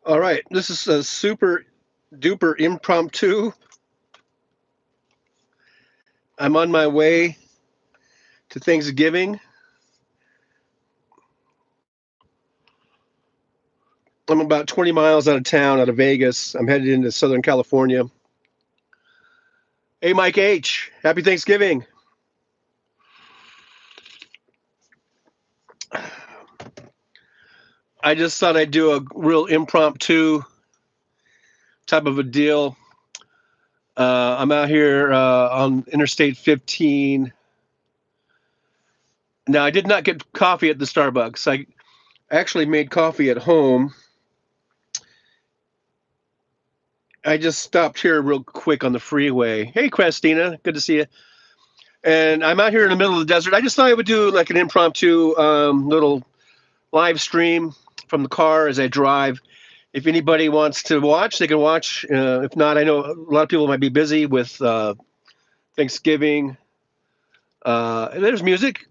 All right, this is a super duper impromptu. I'm on my way to Thanksgiving. I'm about 20 miles out of town, out of Vegas. I'm headed into Southern California. Hey, Mike H. Happy Thanksgiving. I just thought I'd do a real impromptu type of a deal. I'm out here on Interstate 15. Now, I did not get coffee at the Starbucks. I actually made coffee at home. I just stopped here real quick on the freeway. Hey, Christina, good to see you. And I'm out here in the middle of the desert. I just thought I would do like an impromptu little live stream from the car as I drive. If anybody wants to watch, they can watch. If not, I know a lot of people might be busy with Thanksgiving. And there's music.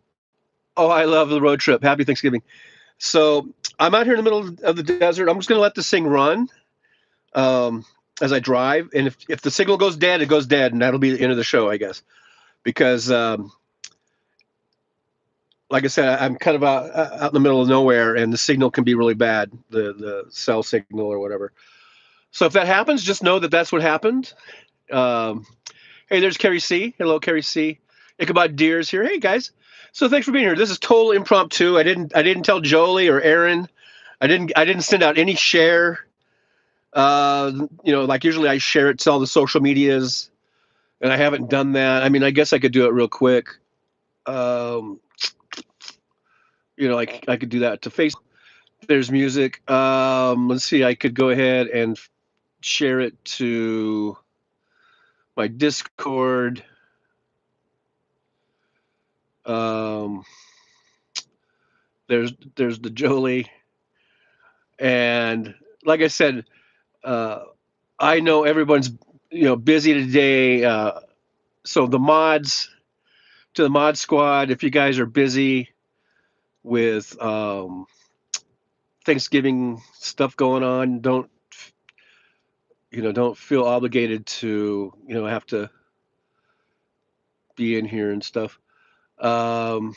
Oh, I love the road trip. Happy Thanksgiving. So I'm out here in the middle of the desert. I'm just going to let this thing run um, as I drive. And if the signal goes dead, it goes dead. And that'll be the end of the show, I guess. Because like I said, I'm kind of out in the middle of nowhere, and the signal can be really bad, the cell signal or whatever. So if that happens, just know that that's what happened. Um, hey, there's Carrie C. Hello, Carrie C. Ichabod Deer's here. Hey guys. So thanks for being here. This is total impromptu. I didn't tell Jolie or Aaron. I didn't send out any share. Like usually I share it to all the social medias, and I haven't done that. I mean, I guess I could do it real quick. Um, like I could do that to Facebook. There's music. Let's see. I could go ahead and share it to my Discord. Um, there's the Jolie, and like I said, uh, I know everyone's busy today. So the mods to the mod squad, if you guys are busy with Thanksgiving stuff going on, don't feel obligated to have to be in here and stuff. Um,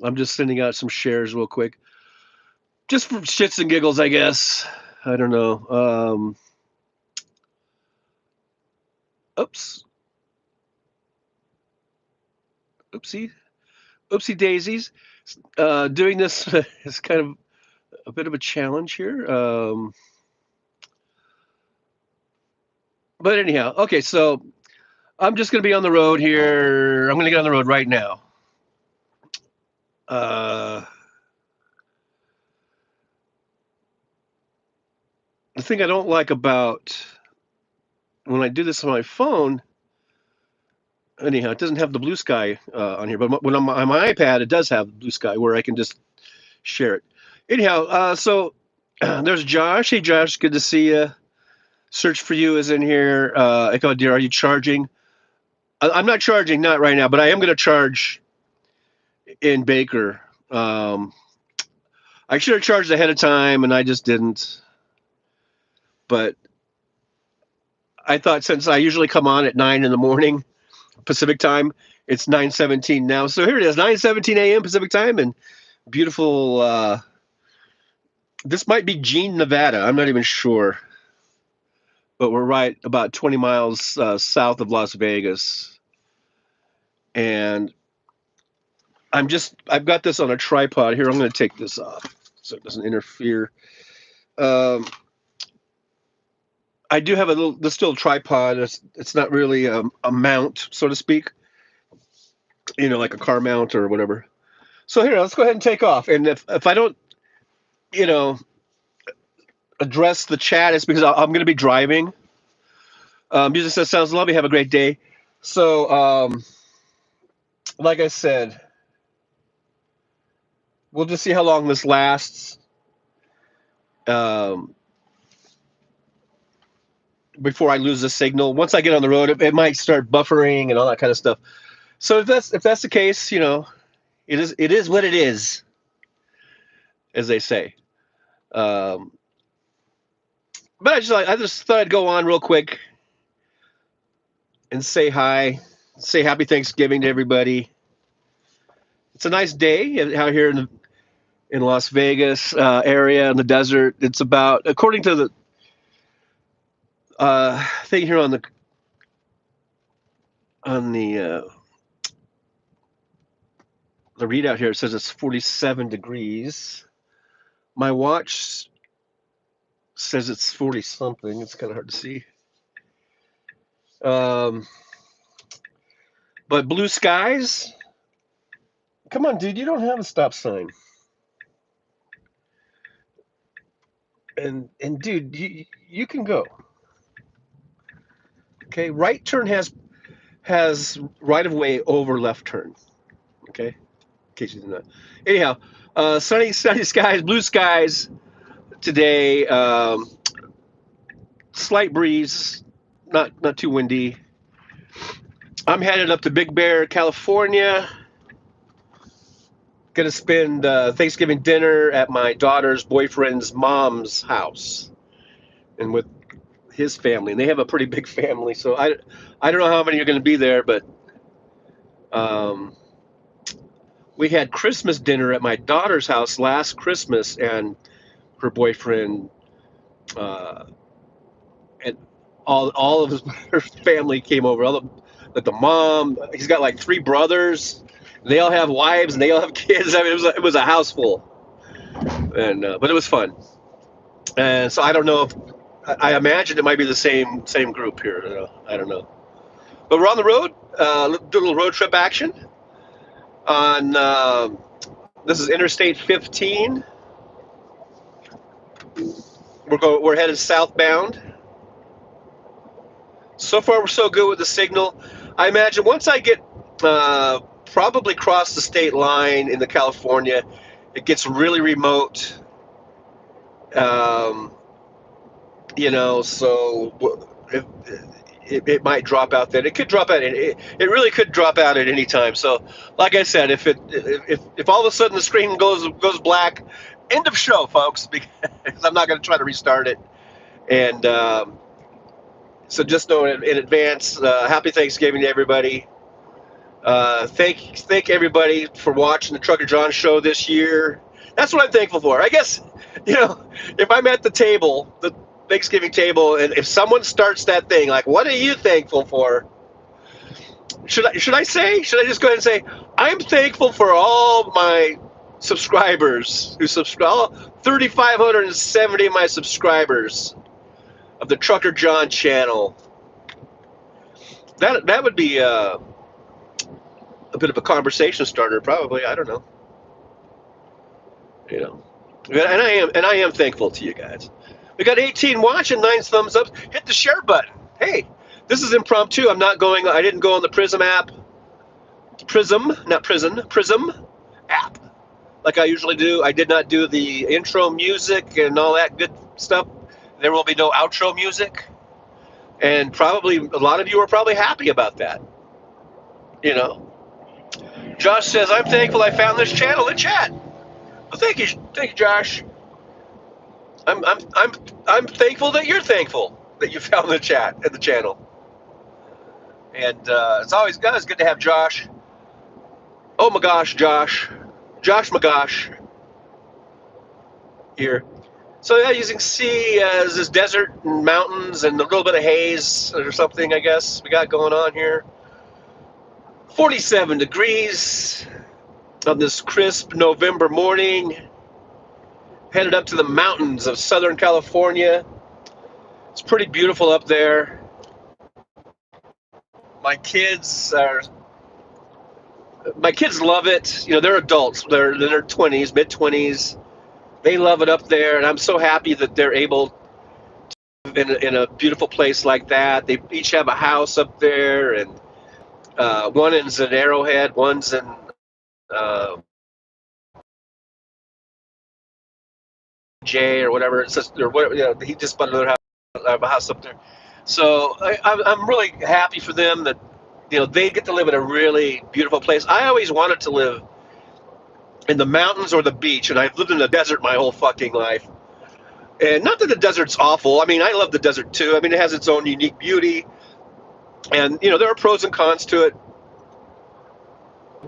I'm just sending out some shares real quick, just for shits and giggles, I guess. I don't know. Oops, oopsie, oopsie daisies. Doing this is kind of a bit of a challenge here. But anyhow, okay. So I'm just going to be on the road here. I'm going to get on the road right now. Uh, the thing I don't like about when I do this on my phone, anyhow, it doesn't have the blue sky on here. But when I'm on my iPad, it does have blue sky where I can just share it. Anyhow, so there's Josh. Hey, Josh, good to see you. Search for you is in here. Echo Deer, are you charging? I'm not charging, not right now, but I am going to charge in Baker. I should have charged ahead of time, and I just didn't. But I thought since I usually come on at 9 in the morning Pacific time, it's 9:17 now. So here it is, 9:17 a.m. Pacific time, and beautiful. This might be Jean, Nevada. I'm not even sure, but we're right about 20 miles south of Las Vegas, and I've got this on a tripod here. I'm going to take this off so it doesn't interfere. Um, I do have this little tripod. It's not really a mount, so to speak. Like a car mount or whatever. So here, let's go ahead and take off. And if I don't, you know, address the chat, it's because I'm going to be driving. Music says sounds lovely. Have a great day. So, like I said, we'll just see how long this lasts. Before I lose the signal, once I get on the road, it might start buffering and all that kind of stuff. So if that's the case, it is what it is, as they say. Um, But I just thought I'd go on real quick and say hi, say happy Thanksgiving to everybody. It's a nice day out here in Las Vegas area in the desert. It's about, according to the thing here on the readout here, it says it's 47 degrees. My watch says it's 40 something. It's kind of hard to see. Um, but blue skies. Come on, dude, you don't have a stop sign. And dude, you can go. Okay, right turn has right of way over left turn. Okay, in case you didn't know. Anyhow, sunny skies, blue skies today. Slight breeze, not too windy. I'm headed up to Big Bear, California. Going to spend Thanksgiving dinner at my daughter's boyfriend's mom's house, and with his family. And they have a pretty big family, so I don't know how many are going to be there, but we had Christmas dinner at my daughter's house last Christmas, and her boyfriend and all of her family came over. Like the mom, he's got like three brothers. They all have wives and they all have kids. I mean, it was a house full, and but it was fun. And so I don't know if I imagine it might be the same group here. I don't know. But we're on the road. Do a little road trip action on. This is Interstate 15. We're headed southbound. So far, we're so good with the signal. I imagine once I get probably cross the state line into California, it gets really remote. So it might drop out then. It could drop out. It really could drop out at any time. So, like I said, if all of a sudden the screen goes black, end of show, folks. Because I'm not going to try to restart it. And so just know in advance, happy Thanksgiving to everybody. Thank everybody for watching the Trucker John show this year. That's what I'm thankful for. I guess, if I'm at the table, the Thanksgiving table, and if someone starts that thing, like, what are you thankful for? Should I just go ahead and say, I'm thankful for all my subscribers who subscribe, all 3,570 of my subscribers of the Trucker John channel. That would be a bit of a conversation starter, probably. I don't know. And I am thankful to you guys. We got 18 watching, 9 thumbs up. Hit the share button. Hey, this is impromptu. I didn't go on the Prism app. Prism app, like I usually do. I did not do the intro music and all that good stuff. There will be no outro music. And probably a lot of you are probably happy about that. Josh says, I'm thankful I found this channel in chat. Well, thank you, Josh. I'm thankful that you're thankful that you found the chat and the channel. And it's always good to have Josh. Oh my gosh, Josh my gosh, here. So yeah, you can see this desert and mountains and a little bit of haze or something, I guess we got going on here. 47 degrees on this crisp November morning. Headed up to the mountains of Southern California. It's pretty beautiful up there. My kids love it. They're adults. They're in their 20s, mid-20s. They love it up there, and I'm so happy that they're able to live in a beautiful place like that. They each have a house up there, and one is in Arrowhead, one's in J or whatever it says, or whatever. He just bought another house up there. So I'm really happy for them that they get to live in a really beautiful place. I always wanted to live in the mountains or the beach, and I've lived in the desert my whole fucking life. And not that the desert's awful. I mean, I love the desert too. I mean, it has its own unique beauty, and there are pros and cons to it.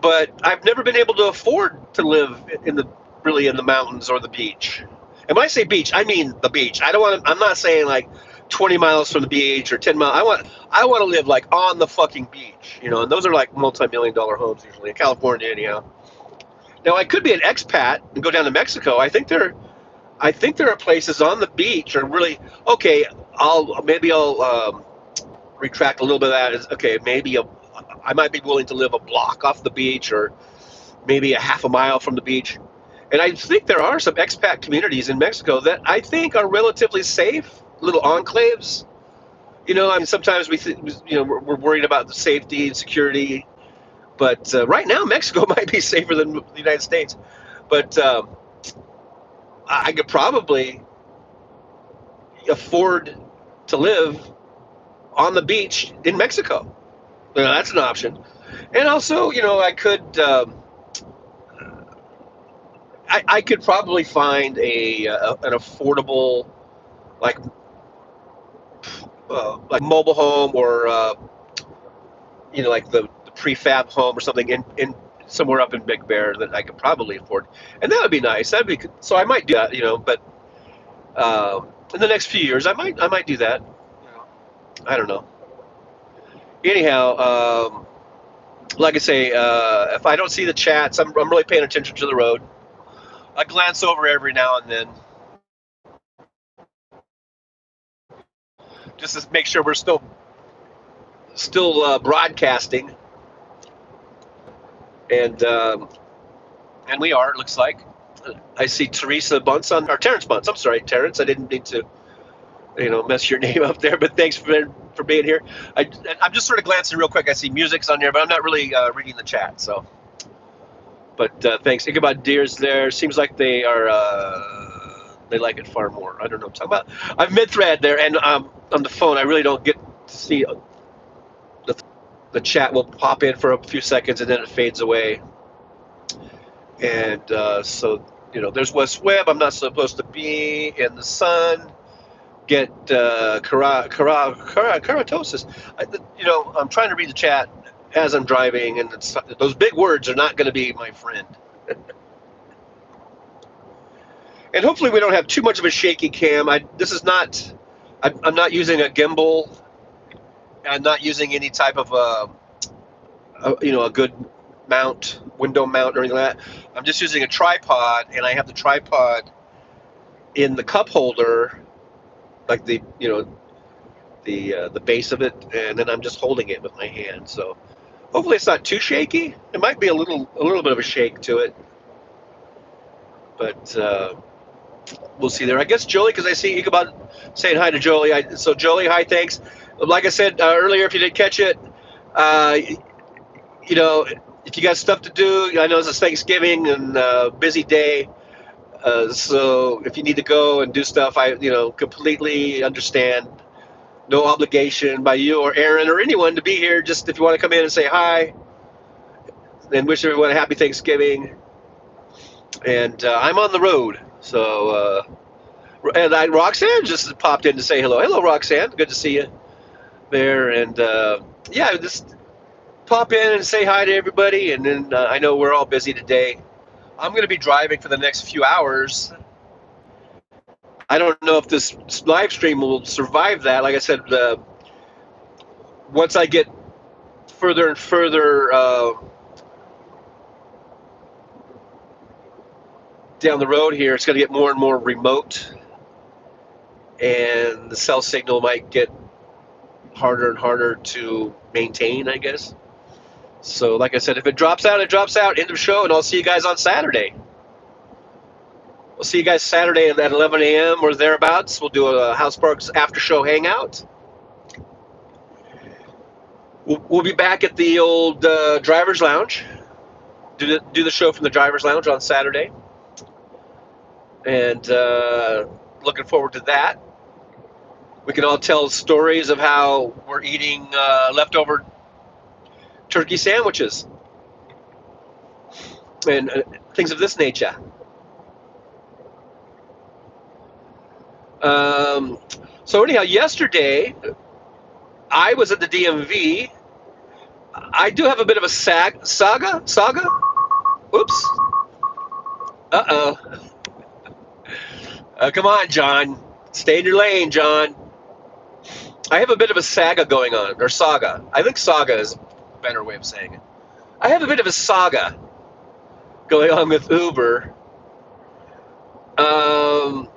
But I've never been able to afford to live in the really in the mountains or the beach. And when I say beach, I mean the beach. I don't want to, I'm not saying like 20 miles from the beach or 10 miles. I want to live like on the fucking beach, and those are like multi-million dollar homes usually in California anyhow. Now I could be an expat and go down to Mexico. I think there are places on the beach are really okay. I'll retract a little bit of that. Is okay. I might be willing to live a block off the beach or maybe a half a mile from the beach. And I think there are some expat communities in Mexico that I think are relatively safe, little enclaves. I mean, sometimes we're worried about the safety and security, but right now Mexico might be safer than the United States. But I could probably afford to live on the beach in Mexico. That's an option. And also, I could probably find an affordable like mobile home or like the prefab home or something in somewhere up in Big Bear that I could probably afford, and that would be nice. That'd be so. I might do that, but in the next few years, I might do that. I don't know. Anyhow, like I say, if I don't see the chats, I'm really paying attention to the road. I glance over every now and then just to make sure we're still broadcasting, and we are. It looks like I see Teresa Bunce or Terrence Bunce. I'm sorry, Terrence. I didn't mean to mess your name up there, but thanks for being here. I'm just sort of glancing real quick. I see music's on there, but I'm not really reading the chat. So, but thanks. Ichabod Deer's there. Seems like they like it far more. I don't know what I'm talking about. I'm mid-thread there, and on the phone, I really don't get to see the chat. Will pop in for a few seconds, and then it fades away. And so, there's West Webb. I'm not supposed to be in the sun. Get keratosis. I'm trying to read the chat as I'm driving, and those big words are not going to be my friend. And hopefully we don't have too much of a shaky cam. I'm not using a gimbal. I'm not using any type of a good window mount or anything like that. I'm just using a tripod, and I have the tripod in the cup holder, like the base of it, and then I'm just holding it with my hand. So hopefully it's not too shaky. It might be a little bit of a shake to it, but we'll see there. I guess Jolie, because I see Ichabod saying hi to Jolie. So Jolie, hi, thanks. Like I said earlier, if you didn't catch it, if you got stuff to do, I know it's Thanksgiving and busy day. So if you need to go and do stuff, I completely understand. No obligation by you or Aaron or anyone to be here. Just if you want to come in and say hi and wish everyone a happy Thanksgiving. And I'm on the road, so and Roxanne just popped in to say hello. Hello, Roxanne. Good to see you there. And yeah, just pop in and say hi to everybody. And then I know we're all busy today. I'm going to be driving for the next few hours. I don't know if this live stream will survive that. Like I said, once I get further and further down the road here, it's going to get more and more remote, and the cell signal might get harder and harder to maintain, I guess. So, like I said, if it drops out, it drops out. End of show, and I'll see you guys on Saturday. We'll see you guys Saturday at 11 a.m. or thereabouts. We'll do a House Parks after show hangout. We'll be back at the old Driver's Lounge. Do the show from the Driver's Lounge on Saturday. And looking forward to that. We can all tell stories of how we're eating leftover turkey sandwiches and things of this nature. Um, so anyhow, yesterday I was at the DMV. I do have a bit of a saga. Oops. Uh-oh. Come on, John. Stay in your lane, John. I have a bit of a saga going on, or saga. I think saga is a better way of saying it. I have a bit of a saga going on with Uber. Um,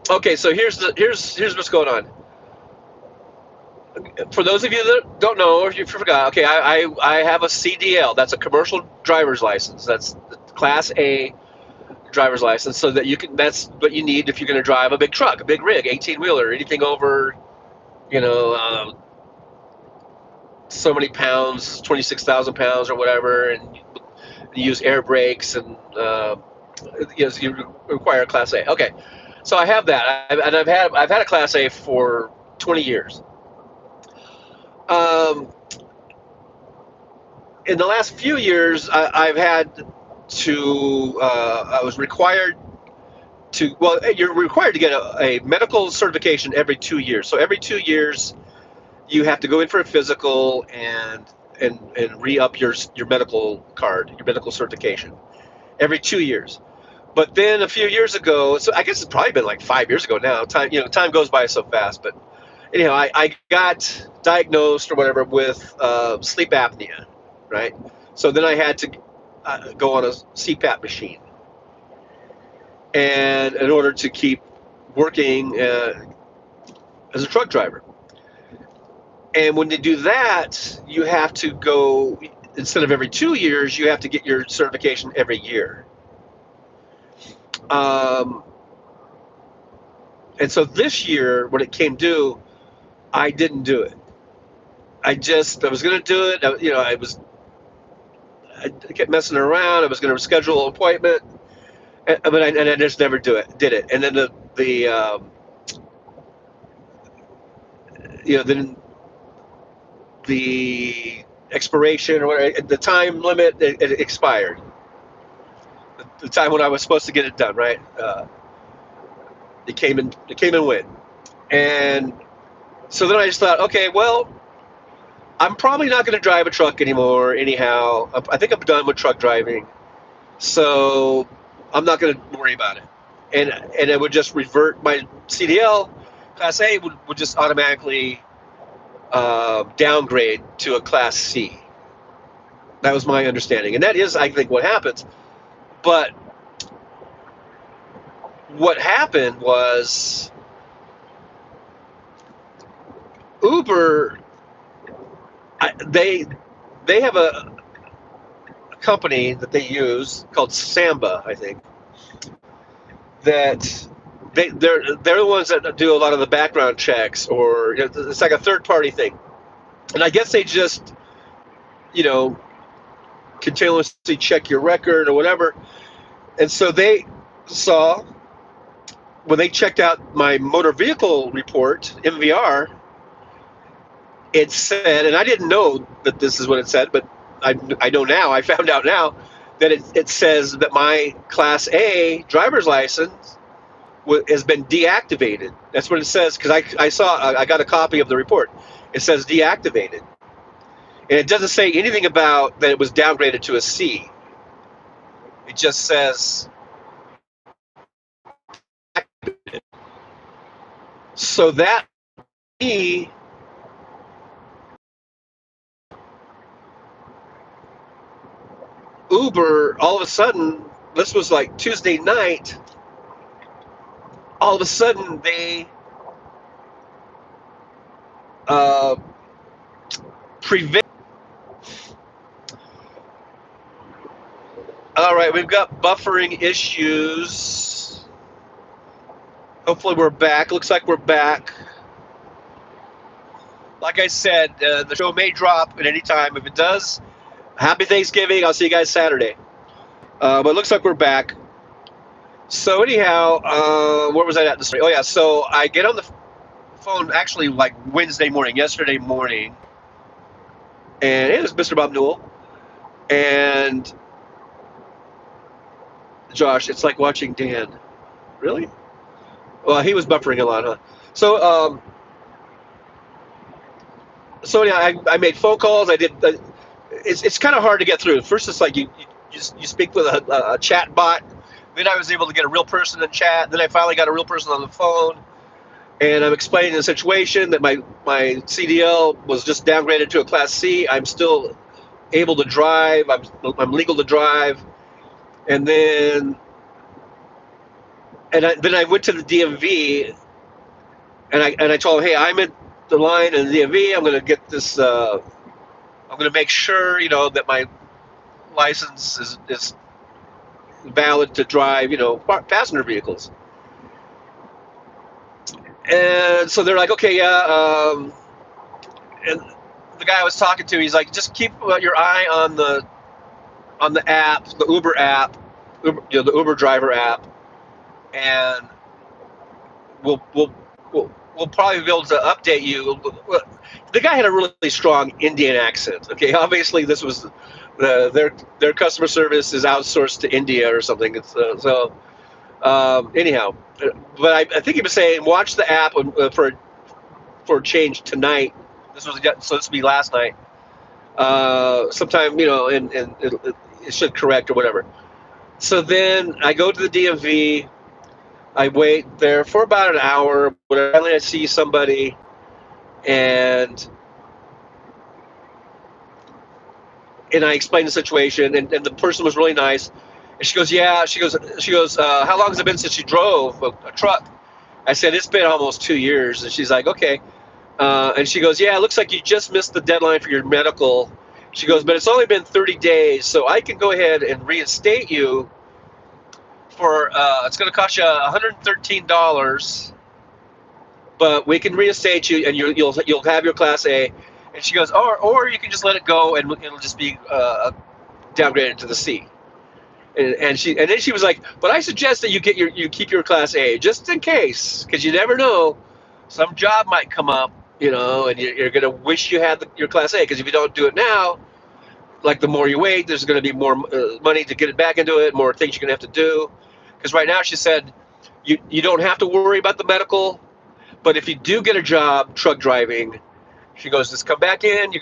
okay, so here's what's going on. For those of you that don't know, or if you forgot, okay, I have a CDL. That's a commercial driver's license. That's Class A driver's license, so that you can. That's what you need if you're going to drive a big truck, a big rig, 18 wheeler, anything over, you know, so many pounds, 26,000 pounds or whatever, and you use air brakes, and yes, you require a Class A. Okay, so I have that, and I've had a Class A for 20 years. Um, in the last few years, I've had to. I was required to. Well, you're required to get a medical certification every 2 years. So every 2 years, you have to go in for a physical and re-up your medical card, your medical certification every 2 years. But then a few years ago, so I guess it's probably been like 5 years ago now. Time goes by so fast. But anyhow, I got diagnosed or whatever with sleep apnea, right? So then I had to go on a CPAP machine, and in order to keep working as a truck driver. And when you do that, you have to go, instead of every 2 years, you have to get your certification every year. Um, and so this year, when it came due, I didn't do it. I was going to do it. I kept messing around. I was going to schedule an appointment, but I just never did it. And then then the expiration or whatever, the time limit, it expired. The time when I was supposed to get it done, right? It came and went. And so then I just thought, okay, well, I'm probably not going to drive a truck anymore anyhow. I think I'm done with truck driving. So I'm not going to worry about it. And it would just revert. My CDL Class A would just automatically downgrade to a Class C. That was my understanding. And that is, I think, what happens. But what happened was Uber, they have a company that they use called Samba, I think, that they're the ones that do a lot of the background checks, or it's like a third party thing. And I guess they just, you know, continuously check your record or whatever. And so they saw, when they checked out my motor vehicle report, MVR, it said, and I didn't know that this is what it said, but I know now, I found out now, that it says that my Class A driver's license has been deactivated. That's what it says, because I got a copy of the report. It says deactivated. And it doesn't say anything about that it was downgraded to a C. It just says. So that me, Uber, all of a sudden, this was like Tuesday night, all of a sudden they uh, prevent. All right, we've got buffering issues. Hopefully we're back. Looks like we're back. Like I said, the show may drop at any time. If it does, happy Thanksgiving. I'll see you guys Saturday. But it looks like we're back. So anyhow, where was I at this morning? Oh yeah, so I get on the phone actually like yesterday morning, and it was Mr. Bob Newell. And Josh, it's like watching Dan. Really? Well, he was buffering a lot, huh? So, so yeah, I made phone calls. I did. It's kind of hard to get through. First, it's like you speak with a chat bot. Then I was able to get a real person in chat. Then I finally got a real person on the phone, and I'm explaining the situation that my CDL was just downgraded to a Class C. I'm still able to drive. I'm legal to drive, and then I went to the DMV, and I told him, hey, I'm at the line in the DMV. I'm going to get this. I'm going to make sure that my license is valid to drive passenger vehicles. And so they're like, okay, yeah. And the guy I was talking to, he's like, just keep your eye on the app, the Uber app, the Uber driver app, and we'll we'll, we'll probably be able to update you. The guy had a really strong Indian accent. Okay, obviously this was their customer service is outsourced to India or something. Anyhow, but I think he was saying watch the app for a change tonight. This was so this would be last night. Sometime and it should correct or whatever. So then I go to the DMV. I wait there for about an hour. Finally, I see somebody, and I explained the situation, and the person was really nice. And she goes, "Yeah." She goes, "How long has it been since you drove a truck?" I said, "It's been almost 2 years." And she's like, "Okay." And she goes, "Yeah, it looks like you just missed the deadline for your medical." She goes, "But it's only been 30 days, so I can go ahead and reinstate you for it's going to cost you $113, but we can reinstate you, and you'll have your Class A." And she goes, "Or you can just let it go, and it'll just be downgraded to the C." And then she was like, "But I suggest that you keep your Class A just in case, because you never know, some job might come up, and you're gonna wish you had your Class A, because if you don't do it now, like the more you wait, there's gonna be more money to get it back into it, more things you're gonna have to do. Because right now," she said, you don't have to worry about the medical, but if you do get a job truck driving," she goes, "just come back in. You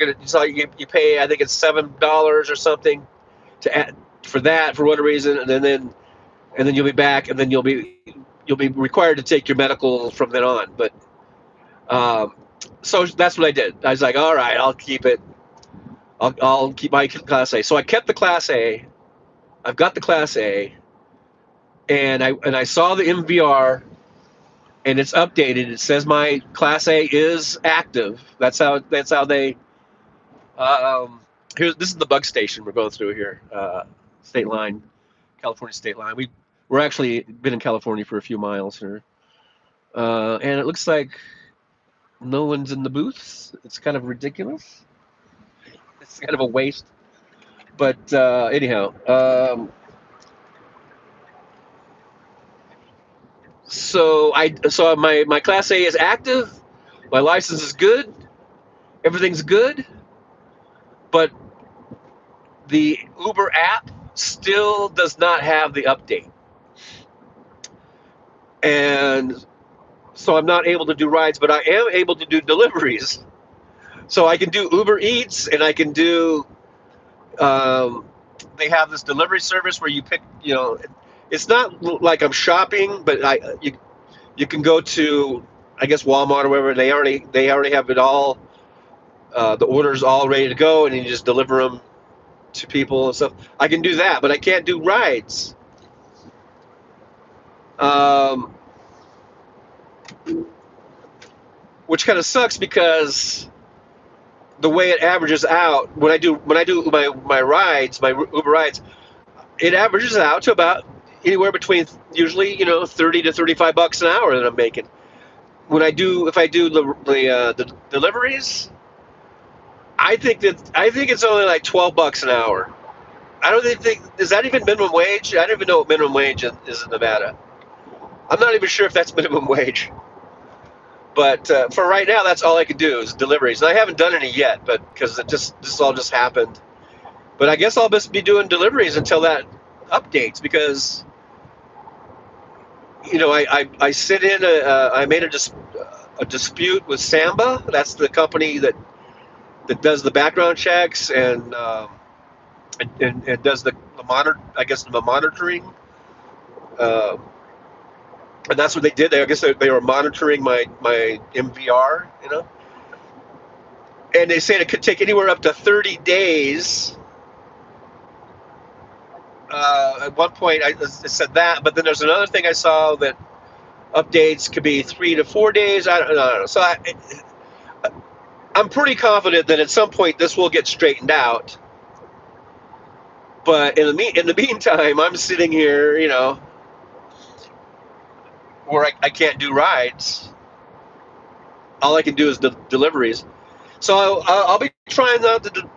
pay, I think it's $7 or something to add for that for whatever reason, and then you'll be back, and then you'll be required to take your medical from then on." But so that's what I did. I was like, all right, I'll keep it. I'll keep my Class A. So I kept the Class A. I've got the Class A, and I saw the MVR, and it's updated. It says my Class A is active. That's how they. This is the bug station we're going through here. State line, California state line. We're actually been in California for a few miles here, and it looks like no one's in the booths. It's kind of ridiculous. It's kind of a waste. But anyhow, so my Class A is active. My license is good. Everything's good. But the Uber app still does not have the update, and so I'm not able to do rides. But I am able to do deliveries. So I can do Uber Eats, and I can do. They have this delivery service where you pick. It's not like I'm shopping, but you can go to, I guess, Walmart or wherever. They already have it all. The orders all ready to go, and you just deliver them to people and stuff. I can do that, but I can't do rides. Um, which kind of sucks because the way it averages out when I do my rides, my Uber rides, it averages out to about anywhere between usually 30 to 35 bucks an hour that I'm making. If I do the deliveries, I think it's only like 12 bucks an hour. I don't even think, is that even minimum wage? I don't even know what minimum wage is in Nevada. I'm not even sure if that's minimum wage. But for right now, that's all I can do is deliveries. And I haven't done any yet, but because this all just happened. But I guess I'll just be doing deliveries until that updates, because I sit in I made a dispute with Samba. That's the company that does the background checks and does the monitor. I guess the monitoring. Uh, and that's what they did. I guess they were monitoring my MVR. And they said it could take anywhere up to 30 days. At one point, I said that, but then there's another thing I saw that updates could be 3 to 4 days. I don't know. So I'm pretty confident that at some point this will get straightened out. But in the meantime, I'm sitting here, where I can't do rides. All I can do is deliveries. So I'll be trying not to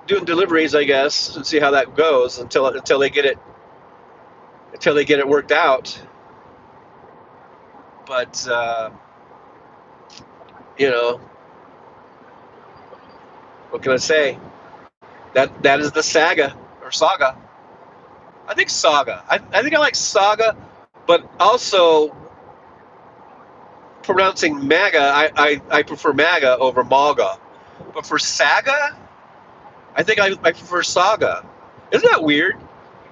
doing deliveries, I guess, and see how that goes until they get it worked out. But what can I say? That is the saga. I think saga. I think I like saga, but also pronouncing MAGA. I prefer MAGA over MAGA. But for saga, I think I prefer saga. Isn't that weird?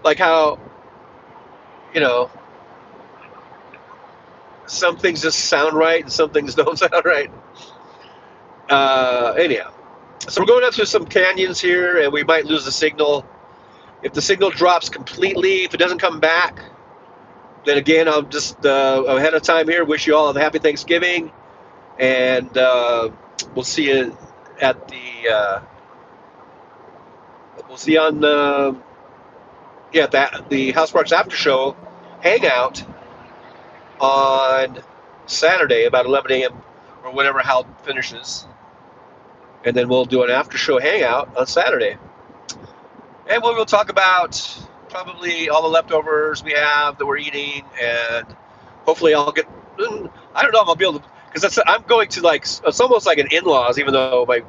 Like how some things just sound right and some things don't sound right. Anyhow, so we're going up through some canyons here, and we might lose the signal. If the signal drops completely, if it doesn't come back, then again, I'll just ahead of time here wish you all a happy Thanksgiving, and we'll see you at we'll see you on the House Parks After Show hangout on Saturday about 11 a.m. or whenever Hal finishes, and then we'll do an after show hangout on Saturday, and we'll talk about probably all the leftovers we have that we're eating, and hopefully I'll get. I don't know if I'll be able to, because I'm going to it's almost like an in-laws, even though my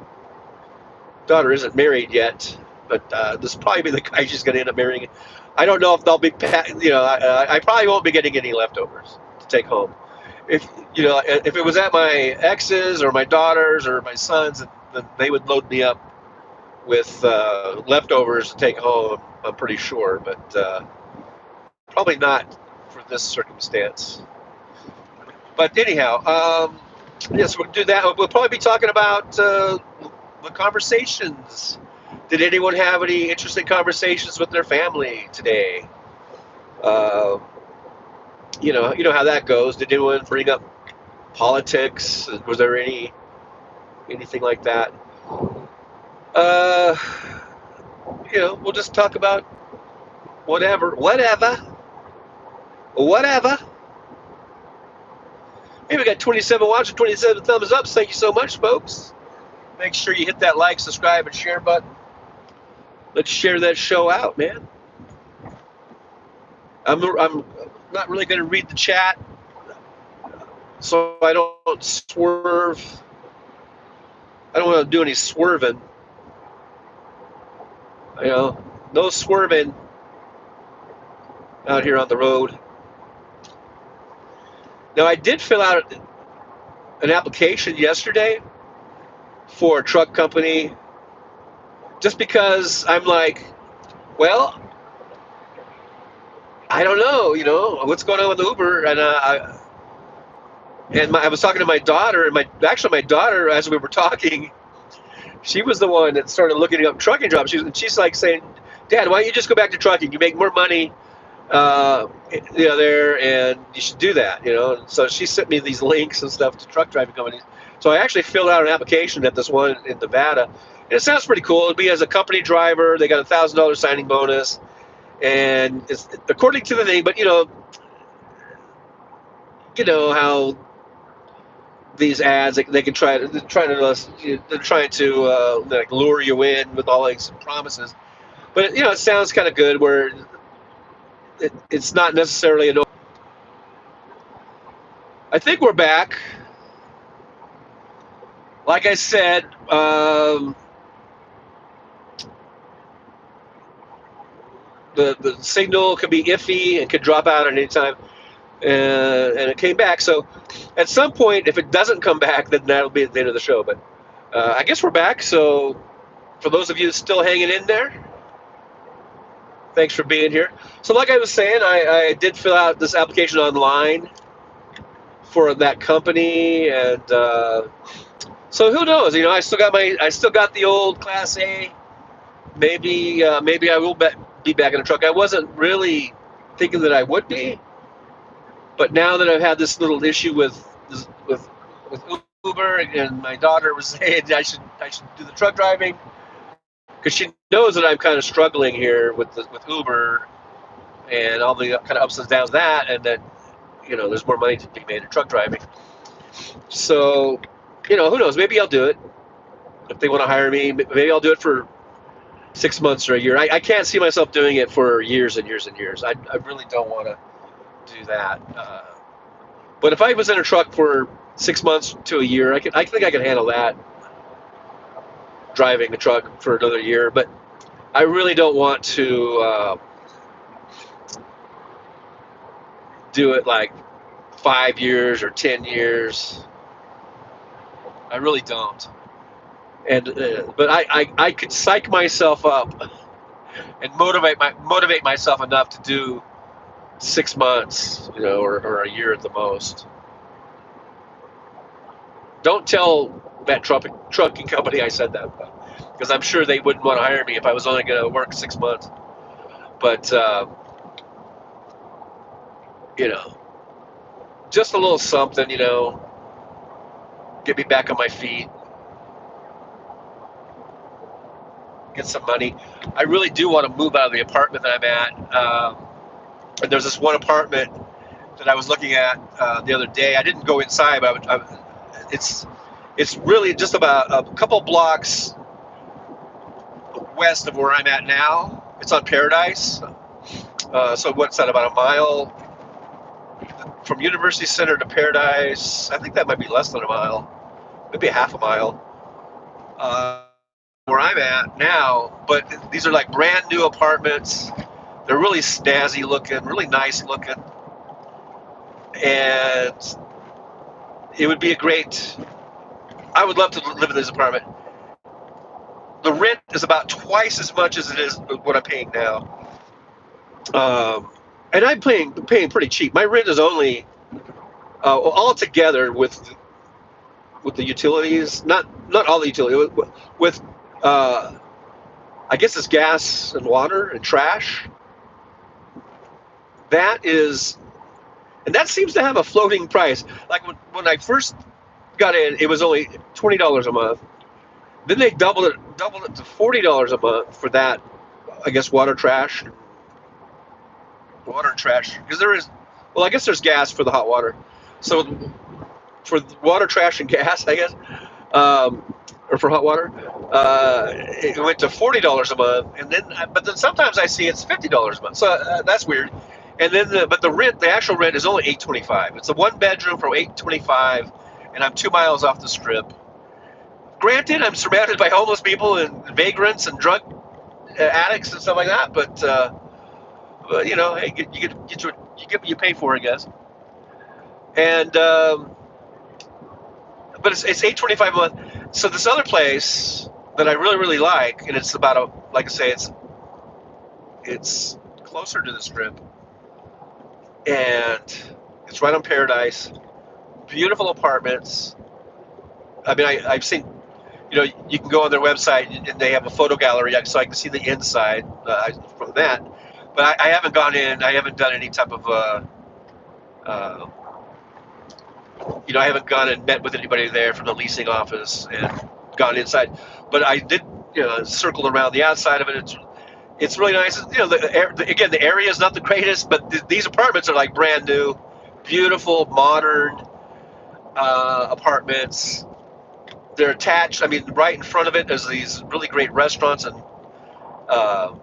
daughter isn't married yet. But this will probably be the guy she's going to end up marrying. I don't know if they'll be, I probably won't be getting any leftovers to take home. If it was at my ex's or my daughter's or my son's, then they would load me up with leftovers to take home. I'm pretty sure, but probably not for this circumstance. But anyhow, yes, we'll do that. We'll probably be talking about the conversations. Did anyone have any interesting conversations with their family today? You know how that goes. Did anyone bring up politics? Was there anything like that? Uh, we'll just talk about whatever. Hey, we got 27 watching, 27 thumbs up. Thank you so much, folks. Make sure you hit that like, subscribe, and share button. Let's share that show out, man. I'm not really going to read the chat, so I don't swerve. I don't want to do any swerving. No swerving out here on the road. Now, I did fill out an application yesterday for a truck company just because I'm like, well, I don't know, what's going on with Uber. And I was talking to my daughter, and my daughter, as we were talking, she was the one that started looking up trucking jobs. She's like saying, Dad, why don't you just go back to trucking? You make more money there, and you should do that, And so she sent me these links and stuff to truck driving companies. So I actually filled out an application at this one in Nevada, and it sounds pretty cool. It'd be as a company driver. They got a $1,000 signing bonus, and it's according to the thing. But you know how these ads they can they're trying to like lure you in with all these promises. But it sounds kind of good where it's not necessarily an. I think we're back. Like I said, the signal could be iffy and could drop out at any time. and it came back. So at some point, if it doesn't come back, then that'll be the end of the show. But I guess we're back. So for those of you still hanging in there, thanks for being here. So like I was saying, I did fill out this application online for that company, and so who knows? I still got the old Class A. Maybe I will be back in a truck. I wasn't really thinking that I would be, but now that I've had this little issue with Uber, and my daughter was saying I should do the truck driving because she knows that I'm kind of struggling here with Uber and all the kind of ups and downs of that, and then there's more money to be made in truck driving. So who knows? Maybe I'll do it if they want to hire me. Maybe I'll do it for 6 months or a year. I can't see myself doing it for years and years and years. I really don't want to do that. But if I was in a truck for 6 months to a year, I think I can handle that, driving the truck for another year. But I really don't want to do it like 5 years or 10 years. I really don't. And but I could psych myself up and motivate myself enough to do 6 months, or a year at the most. Don't tell that trucking company I said that, because I'm sure they wouldn't want to hire me if I was only going to work 6 months. But just a little something, get me back on my feet, get some money. I really do want to move out of the apartment that I'm at. And there's this one apartment that I was looking at the other day. I didn't go inside, but it's really just about a couple blocks west of where I'm at now. It's on Paradise. So what's that, about a mile from University Center to Paradise? I think that might be less than a mile, maybe a half a mile. Where I'm at now, but these are like brand new apartments. They're really snazzy looking, really nice looking, and it would be I would love to live in this apartment. The rent is about twice as much as it is what I'm paying now, and I'm paying pretty cheap. My rent is only all together with the utilities, not all the utilities, with I guess it's gas and water and trash. And that seems to have a floating price. Like when I first got in, it was only $20 a month. Then they doubled it to $40 a month for that. I guess water and trash. Because I guess there's gas for the hot water. So for water, trash, and gas, I guess, or for hot water, it went to $40 a month, but then sometimes I see it's $50 a month. So that's weird. And then the actual rent is only $825. It's a 1-bedroom for $825, and I'm 2 miles off the strip. Granted, I'm surrounded by homeless people and vagrants and drug addicts and stuff like that, but hey, you get what you pay for, I guess. And but it's $825 a month. So this other place that I really, really like, and it's about like I say, it's closer to the strip, and it's right on Paradise. Beautiful apartments. I mean, I've seen, you can go on their website and they have a photo gallery, so I can see the inside from that. But I haven't gone in. I haven't done any type of I haven't gone and met with anybody there from the leasing office and gone inside. But I did, circle around the outside of it. It's really nice. Again, the area is not the greatest, but these apartments are like brand new, beautiful, modern apartments. They're attached. I mean, right in front of it is these really great restaurants and the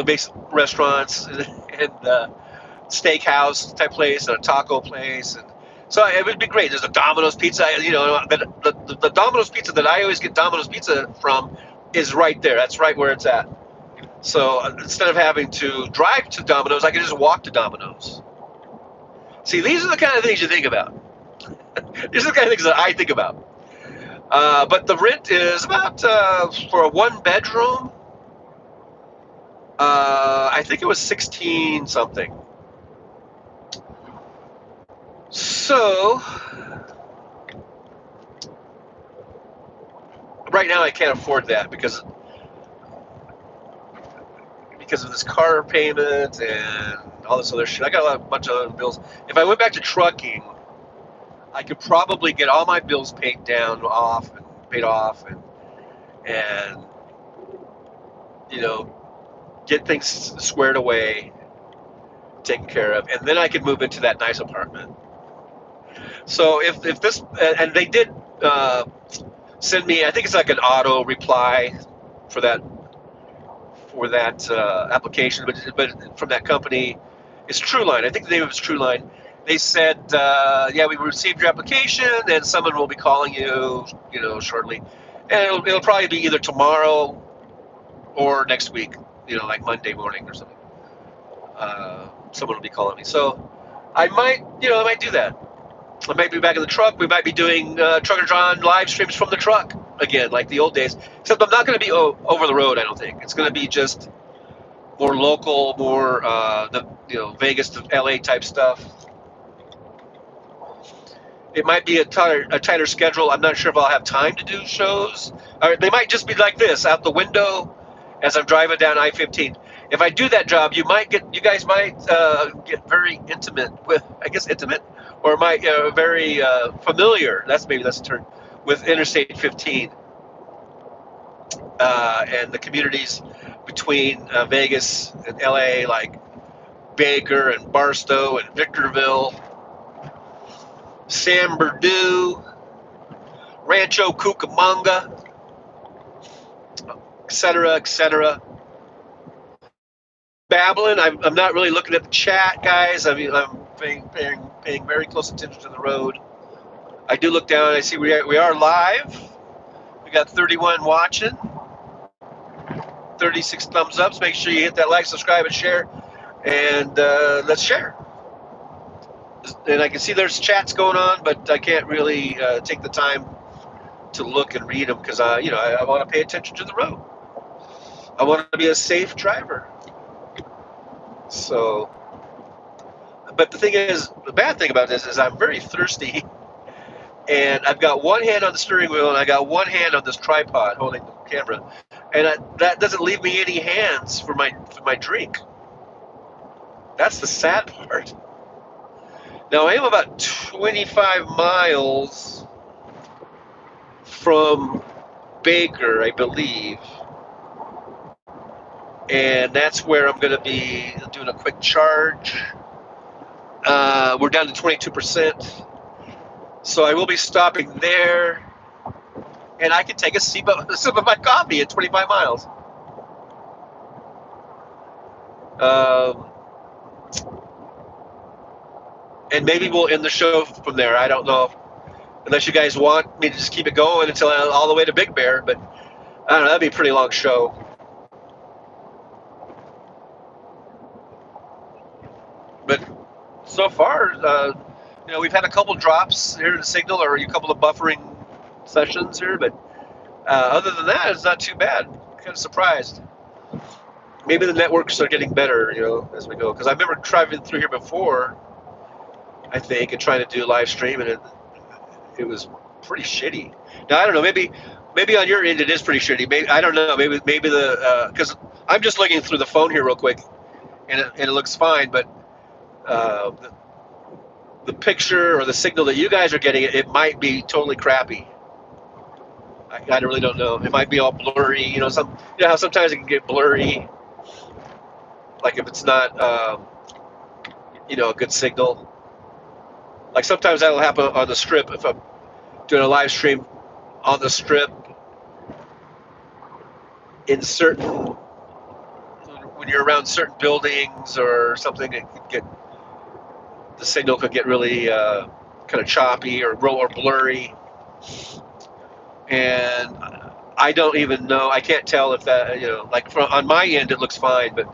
big restaurants and steakhouse type place and a taco place, and so it would be great. There's a Domino's Pizza. The Domino's Pizza that I always get Domino's Pizza from is right there. That's right where it's at. So instead of having to drive to Domino's, I can just walk to Domino's. See, these are the kind of things you think about. These are the kind of things that I think about. But the rent is about for a one bedroom. I think it was 16 something. So right now I can't afford that because of this car payment and all this other shit. I got a bunch of other bills. If I went back to trucking, I could probably get all my bills paid off, and you know, get things squared away, taken care of, and then I could move into that nice apartment. So if this and they did send me, I think it's like an auto reply for that application, but from that company, it's TrueLine. I think the name of it's TrueLine. They said, yeah, we received your application, and someone will be calling you, shortly, and it'll probably be either tomorrow or next week, like Monday morning or something. Someone will be calling me, so I might do that. I might be back in the truck. We might be doing Trucker John live streams from the truck again, like the old days. Except I'm not going to be over the road. I don't think it's going to be just more local, more Vegas to LA type stuff. It might be a tighter schedule. I'm not sure if I'll have time to do shows. Or they might just be like this out the window as I'm driving down I-15. If I do that job, you guys might get very intimate with, I guess, or might very familiar. That's the term, with Interstate 15 and the communities between Vegas and LA, like Baker and Barstow and Victorville, San Bernardino, Rancho Cucamonga, etc., etc. Babbling. I'm not really looking at the chat, guys. I mean, I'm paying very close attention to the road. I do look down and I see we are live. We got 31 watching, 36 thumbs ups. Make sure you hit that like, subscribe, and share. And let's share. And I can see there's chats going on, but I can't really take the time to look and read them because I want to pay attention to the road. I want to be a safe driver. So, but the bad thing about this is I'm very thirsty, and I've got one hand on the steering wheel and I got one hand on this tripod holding the camera, and that doesn't leave me any hands for my drink. That's the sad part. Now I am about 25 miles from Baker, I believe, and that's where I'm going to be doing a quick charge. We're down to 22%, so I will be stopping there, and I can take a sip of my coffee at 25 miles. And maybe we'll end the show from there. I don't know, unless you guys want me to just keep it going until all the way to Big Bear, but I don't know, that'd be a pretty long show. But so far, we've had a couple drops here in the signal, or a couple of buffering sessions here, but other than that, it's not too bad. I'm kind of surprised. Maybe the networks are getting better, as we go. Because I remember driving through here before, I think, and trying to do live stream, and it was pretty shitty. Now I don't know. Maybe on your end it is pretty shitty. Maybe I don't know. Maybe because I'm just looking through the phone here real quick, and it looks fine, but. The picture or the signal that you guys are getting, it might be totally crappy. I really don't know. It might be all blurry. How sometimes it can get blurry, like if it's not, a good signal. Like sometimes that'll happen on the strip if I'm doing a live stream on the strip. When you're around certain buildings or something, the signal could get really kind of choppy or blurry, and I don't even know. I can't tell if that, on my end it looks fine, but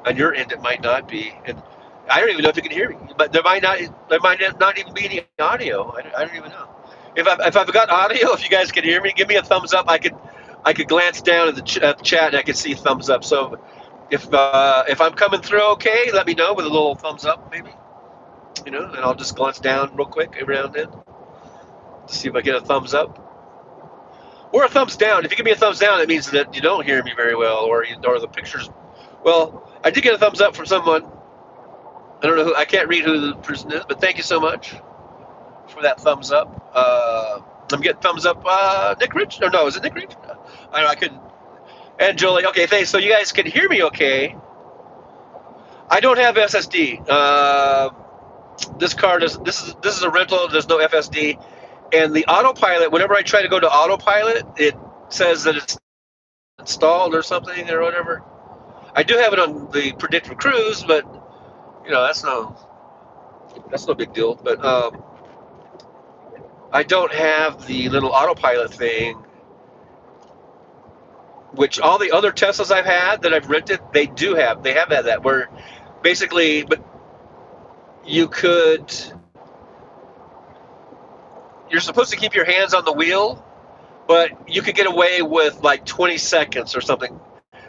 on your end it might not be. And I don't even know if you can hear me, but there might not even be any audio. I don't even know. If I've got audio, if you guys can hear me, give me a thumbs up. I could glance down at at the chat and I could see thumbs up. So if I'm coming through okay, let me know with a little thumbs up maybe. And I'll just glance down real quick every now and then to see if I get a thumbs up or a thumbs down. If you give me a thumbs down, it means that you don't hear me very well, or the pictures. Well, I did get a thumbs up from someone. I don't know who. I can't read who the person is, but thank you so much for that thumbs up. I'm getting thumbs up. Nick Rich? Or no, is it Nick Rich? I don't know. I couldn't. And Jolie. Okay, thanks. So you guys can hear me okay. I don't have SSD. This car does. This is a rental. There's no FSD. And the autopilot, whenever I try to go to autopilot, it says that it's installed or something or whatever. I do have it on the predictive cruise, but that's no big deal. But I don't have the little autopilot thing, which all the other Teslas I've had that I've rented, they do have. They have had that where basically, but you're supposed to keep your hands on the wheel, but you could get away with like 20 seconds or something.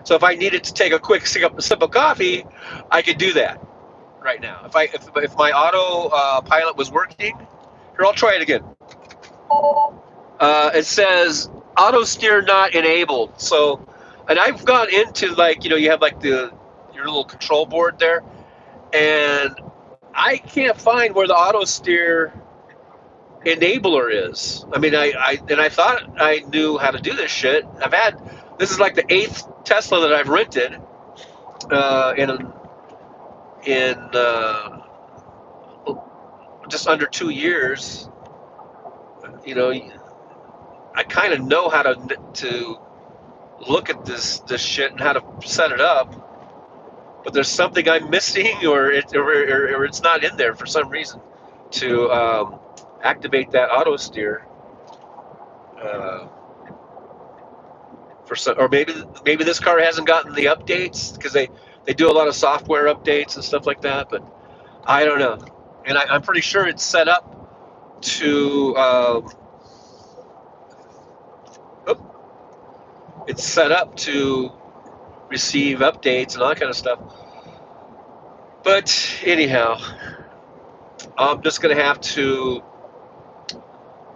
So if I needed to take a quick sip of coffee, I could do that right now. If my auto pilot was working, here, I'll try it again. It says auto steer not enabled. So, and I've gone into you have like your little control board there, and I can't find where the auto steer enabler is. I mean, I thought I knew how to do this shit. This is like the 8th Tesla that I've rented in just under 2 years. I kind of know how to look at this shit and how to set it up, but there's something I'm missing, or it's not in there for some reason to activate that auto steer. Or maybe this car hasn't gotten the updates because they do a lot of software updates and stuff like that, but I don't know. And I'm pretty sure it's set up to receive updates and all that kind of stuff. But anyhow, I'm just gonna have to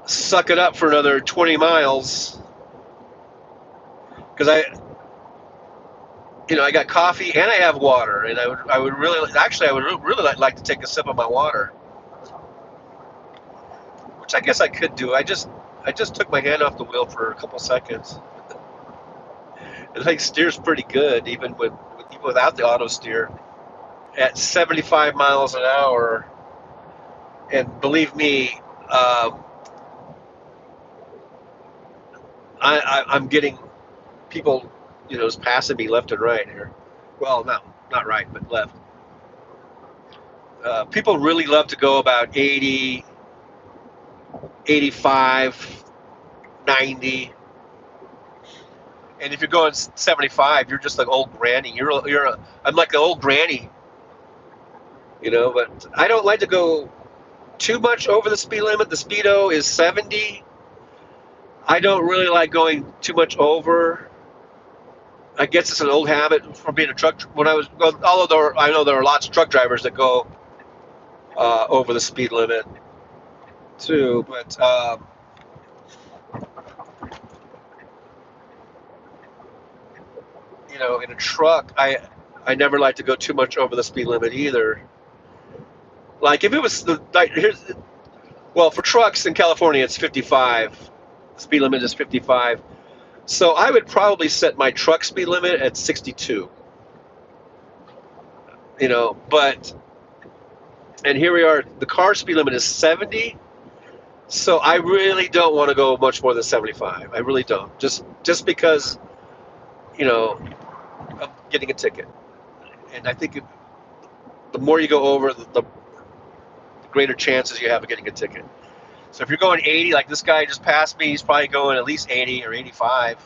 suck it up for another 20 miles because I got coffee and I have water, and I would really like to take a sip of my water, which I guess I could do. I just took my hand off the wheel for a couple seconds. It like steers pretty good even without the auto steer at 75 miles an hour, and believe me, I'm getting people, passing me left and right here. Well, no, not right, but left. People really love to go about 80, 85, 90. And if you're going 75, you're just like old granny. I'm like the old granny, but I don't like to go too much over the speed limit. The speedo is 70. I don't really like going too much over. I guess it's an old habit from being a truck. Although I know there are lots of truck drivers that go over the speed limit too, but in a truck, I never like to go too much over the speed limit either. Like if it was for trucks in California, it's 55. The speed limit is 55. So I would probably set my truck speed limit at 62. And here we are, the car speed limit is 70. So I really don't want to go much more than 75. I really don't. Just because, of getting a ticket. And I think the more you go over, the greater chances you have of getting a ticket. So if you're going 80, like this guy just passed me, he's probably going at least 80 or 85.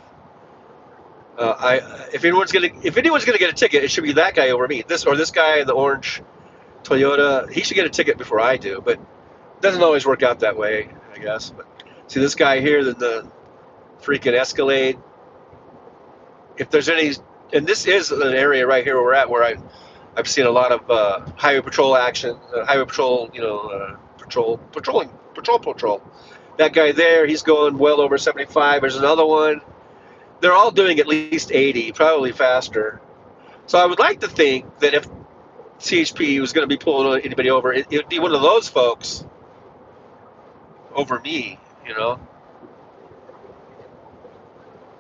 If anyone's gonna get a ticket, it should be that guy over me. This guy in the orange Toyota. He should get a ticket before I do, but it doesn't always work out that way, I guess. But see this guy here, the freaking Escalade. If there's any, and this is an area right here where we're at, where I've seen a lot of highway patrol action, highway patrol, patrol. That guy there, he's going well over 75. There's another one. They're all doing at least 80, probably faster. So I would like to think that if CHP was going to be pulling anybody over, it'd be one of those folks over me,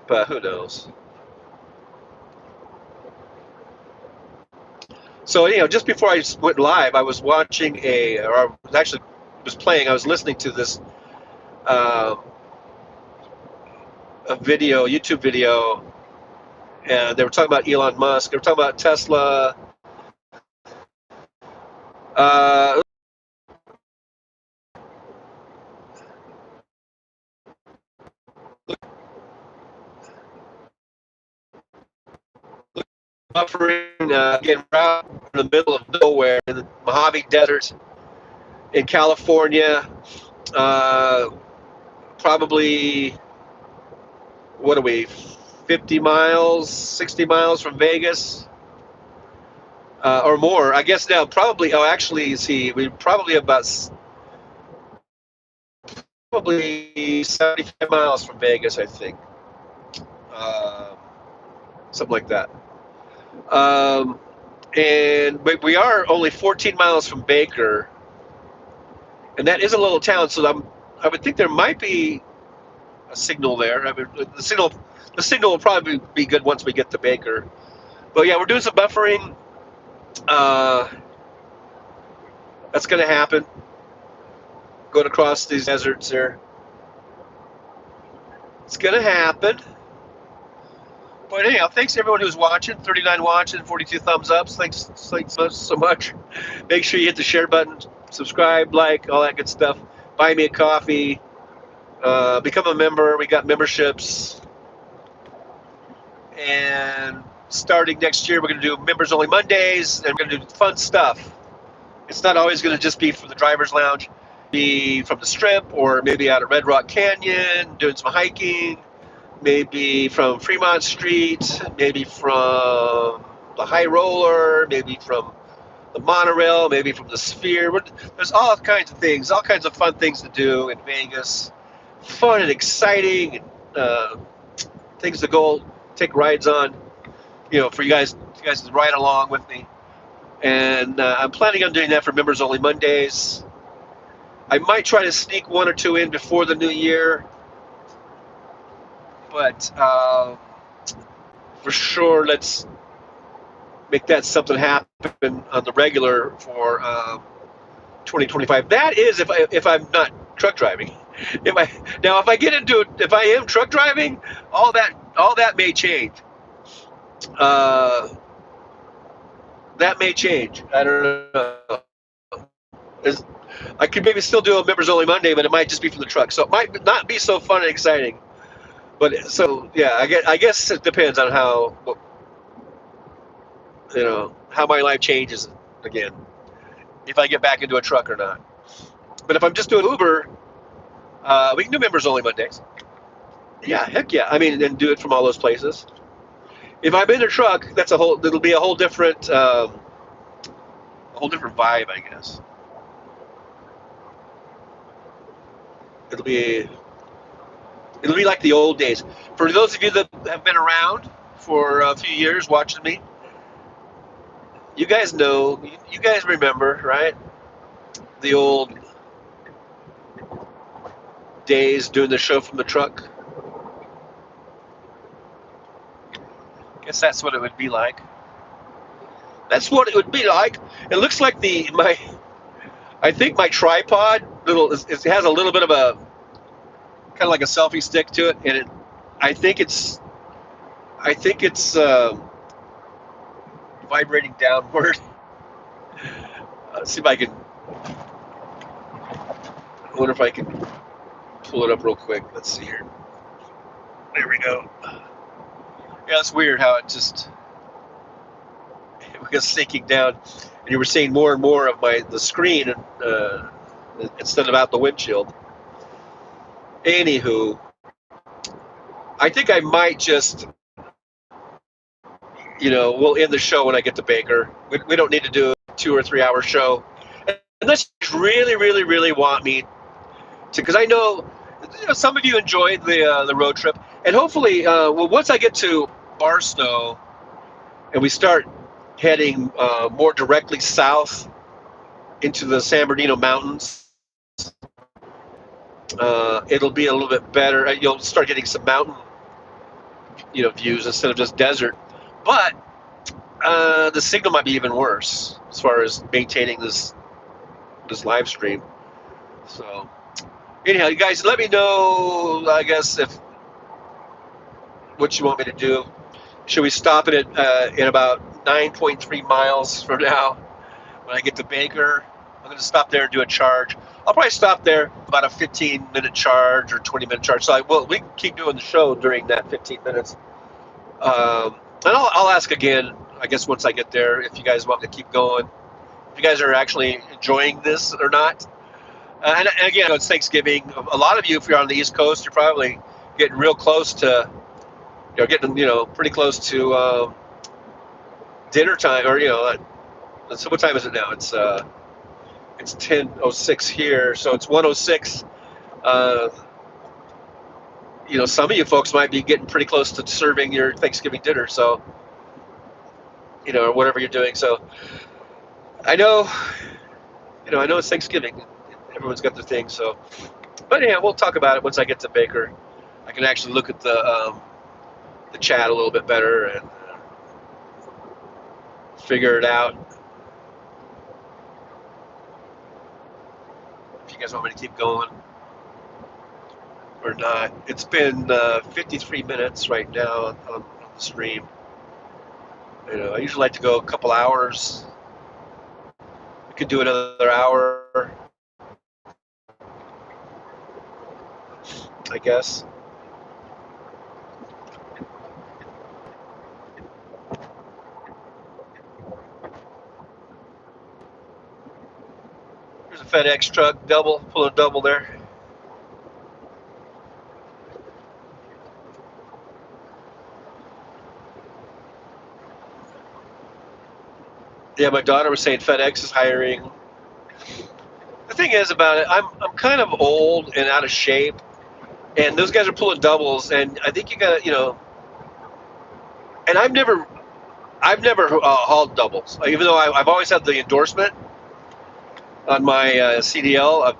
But who knows? So just before I went live, I was watching or I was actually playing. I was listening to this a video, YouTube video, and they were talking about Elon Musk. They were talking about Tesla. Buffering, getting out in the middle of nowhere in the Mojave Desert in California. Probably, what are we, 50 miles, 60 miles from Vegas, or more. I guess now probably, actually, see, we probably about 75 miles from Vegas, I think. Something like that. And we are only 14 miles from Baker, and that is a little town. So I would think there might be a signal there. I mean, the signal will probably be good once we get to Baker. But yeah, we're doing some buffering. That's going to happen. Going across these deserts there. It's going to happen. But anyhow, thanks to everyone who's watching. 39 watching, 42 thumbs ups. Thanks so much. Make sure you hit the share button, subscribe, like, all that good stuff. Buy me a coffee. Become a member. We got memberships. And starting next year, we're going to do members only Mondays, and we're going to do fun stuff. It's not always going to just be from the driver's lounge. Be from the Strip, or maybe out at Red Rock Canyon, doing some hiking. Maybe from Fremont Street, maybe from the High Roller, maybe from the monorail, maybe from the Sphere. There's all kinds of things, all kinds of fun things to do in Vegas. Fun and exciting, things to go take rides on, for you guys to ride along with me. And I'm planning on doing that for members only Mondays. I might try to sneak one or two in before the new year. But for sure, let's make that something happen on the regular for 2025. That is if I'm not truck driving. If I am truck driving, all that may change. That may change. I don't know. I could maybe still do a members only Monday, but it might just be from the truck, so it might not be so fun and exciting. But so yeah, I guess it depends on how my life changes again, if I get back into a truck or not. But if I'm just doing Uber, we can do members only Mondays. Yeah, heck yeah. I mean, and do it from all those places. If I'm in a truck, it'll be a whole different vibe, I guess. It'll be like the old days. For those of you that have been around for a few years watching me, you guys know, you guys remember, right? The old days doing the show from the truck. Guess that's what it would be like. That's what it would be like. It looks like I think my tripod it has a little bit of a kind of like a selfie stick to it, and I think it's vibrating downward. Let's see if I wonder if I can pull it up real quick. Let's see here. There we go. Yeah, it's weird how it was sinking down. and you were seeing more and more of the screen instead of out the windshield. Anywho, I think I might just, we'll end the show when I get to Baker. We don't need to do a 2 or 3 hour show unless you really, really, really want me to, because I know, some of you enjoyed the road trip, and hopefully, once I get to Barstow and we start heading more directly south into the San Bernardino Mountains, it'll be a little bit better. You'll start getting some mountain, views instead of just desert. But the signal might be even worse as far as maintaining this live stream. So anyhow, you guys, let me know, I guess, if what you want me to do. Should we stop it at in about 9.3 miles from now when I get to Baker? I'm going to stop there and do a charge. I'll probably stop there about a 15-minute charge or 20-minute charge. So we can keep doing the show during that 15 minutes. And I'll ask again, I guess, once I get there, if you guys want me to keep going. If you guys are actually enjoying this or not. And again, it's Thanksgiving. A lot of you, if you're on the East Coast, you're probably getting real close to, pretty close to dinner time, or so what time is it now? It's 10:06 here, so it's 1:06. Some of you folks might be getting pretty close to serving your Thanksgiving dinner, so or whatever you're doing. So I know it's Thanksgiving. Everyone's got their thing. So, but yeah, we'll talk about it once I get to Baker. I can actually look at the chat a little bit better and figure it out. If you guys want me to keep going or not. It's been 53 minutes right now on the stream. I usually like to go a couple hours. We could do another hour, I guess. There's a FedEx truck, pulling a double there. Yeah, my daughter was saying FedEx is hiring. The thing is about it, I'm kind of old and out of shape, and those guys are pulling doubles, and I think you got and I've never hauled doubles, even though I've always had the endorsement on my CDL,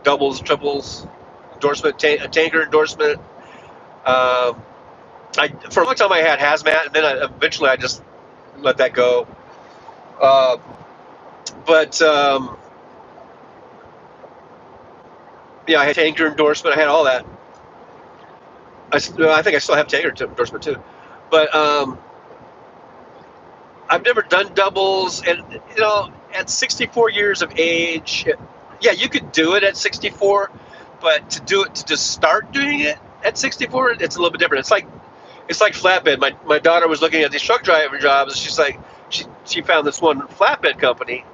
doubles, triples endorsement, tanker endorsement. For a long time I had hazmat, and then eventually I just let that go. Yeah, I had tanker endorsement. I had all that. I think I still have tanker endorsement too, but I've never done doubles. And at 64 years of age, yeah, you could do it at 64, but to just start doing it at 64, it's a little bit different. It's like flatbed. My daughter was looking at these truck driver jobs, and she's like, she found this one flatbed company,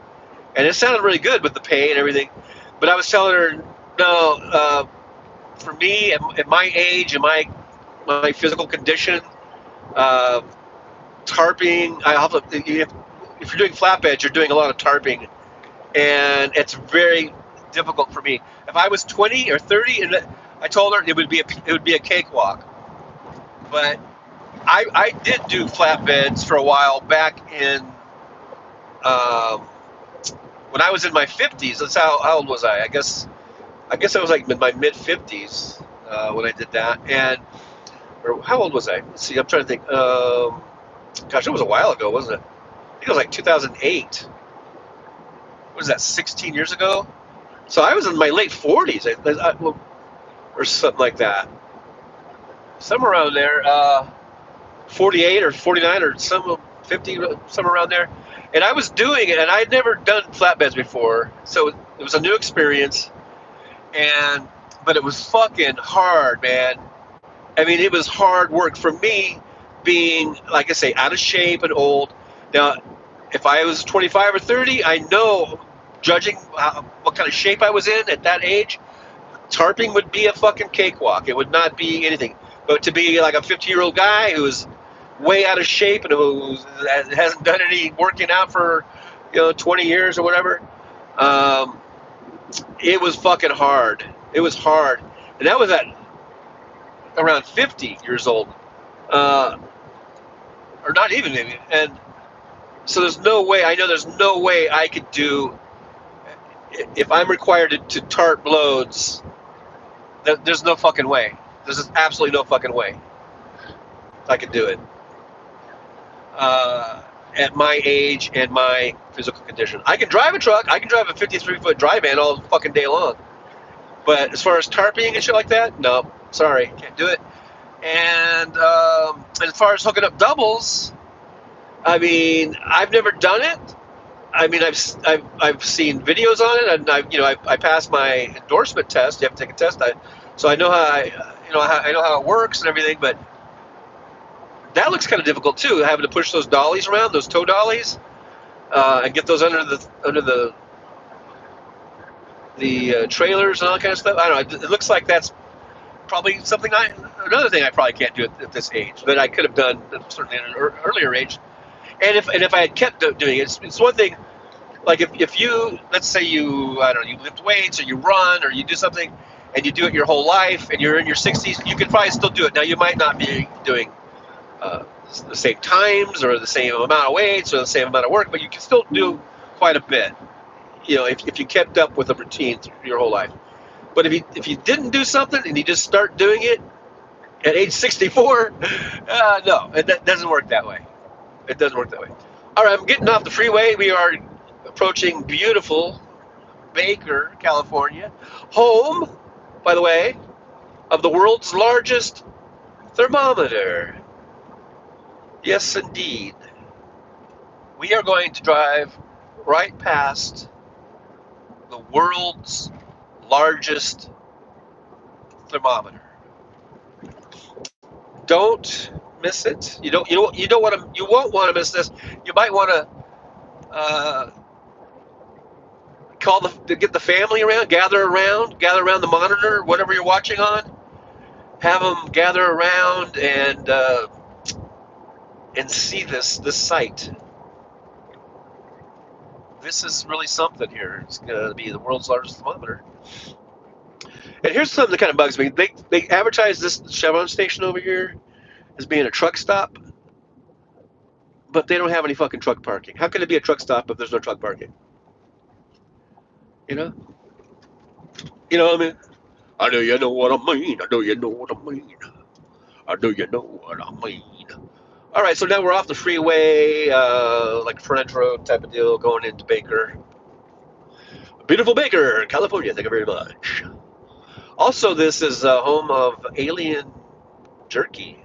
and it sounded really good with the pay and everything. But I was telling her, no, for me at my age and my physical condition, tarping. If you're doing flatbeds, you're doing a lot of tarping, and it's very difficult for me. If I was 20 or 30, and I told her it would be a cakewalk. But I did do flatbeds for a while back in when I was in my 50s. That's how old was I? I guess I was like in my mid 50s when I did that. Or how old was I? Let's see. I'm trying to think. Gosh, it was a while ago, wasn't it? I think it was like 2008. What is that? 16 years ago. So I was in my late 40s, or something like that. Somewhere around there. 48 or 49 or 50, somewhere around there. And I was doing it, and I had never done flatbeds before, so it was a new experience. But it was fucking hard, man. I mean, it was hard work for me, being, like I say, out of shape and old. Now, If I was 25 or 30, I know, judging what kind of shape I was in at that age, tarping would be a fucking cakewalk. It would not be anything. But to be like a 50-year-old guy who's way out of shape and who hasn't done any working out for 20 years or whatever, um, it was fucking hard. It was hard, and that was at around 50 years old, uh, or not even maybe. And so there's no way. I know there's no way I could do if I'm required to tarp loads. There's no fucking way. There's absolutely no fucking way I could do it at my age and my physical condition. I can drive a truck. I can drive a 53-foot dry van all fucking day long. But as far as tarping and shit like that, no, sorry, can't do it. And as far as hooking up doubles, I mean, I've never done it. I mean, I've seen videos on it, and I passed my endorsement test. You have to take a test, so I know I know how it works and everything. But that looks kind of difficult too, having to push those dollies around, those tow dollies, and get those under the trailers and all that kind of stuff. I don't know. It looks like that's probably something another thing I probably can't do at this age that I could have done certainly at an earlier age. And if I had kept doing it, it's one thing. Like if you, let's say you, I don't know, you lift weights or you run or you do something and you do it your whole life and you're in your 60s, you could probably still do it. Now you might not be doing the same times or the same amount of weights or the same amount of work, but you can still do quite a bit. If you kept up with a routine through your whole life. But if you didn't do something and you just start doing it at age 64, no, it doesn't work that way. It doesn't work that way. All right, I'm getting off the freeway. We are approaching beautiful Baker, California, home, by the way, of the world's largest thermometer. Yes, indeed. We are going to drive right past the world's largest thermometer. Don't miss it. You won't want to miss this. You might want to get the family around, gather around the monitor, whatever you're watching on. Have them gather around and see this sight. This is really something here. It's going to be the world's largest thermometer. And here's something that kind of bugs me. They advertise this Chevron station over here as being a truck stop, but they don't have any fucking truck parking. How can it be a truck stop if there's no truck parking? You know what I mean? I know you know what I mean. I know you know what I mean. I know you know what I mean. All right, so now we're off the freeway, like French Road type of deal, going into Baker. Beautiful Baker, California. Thank you very much. Also, this is home of Alien Jerky.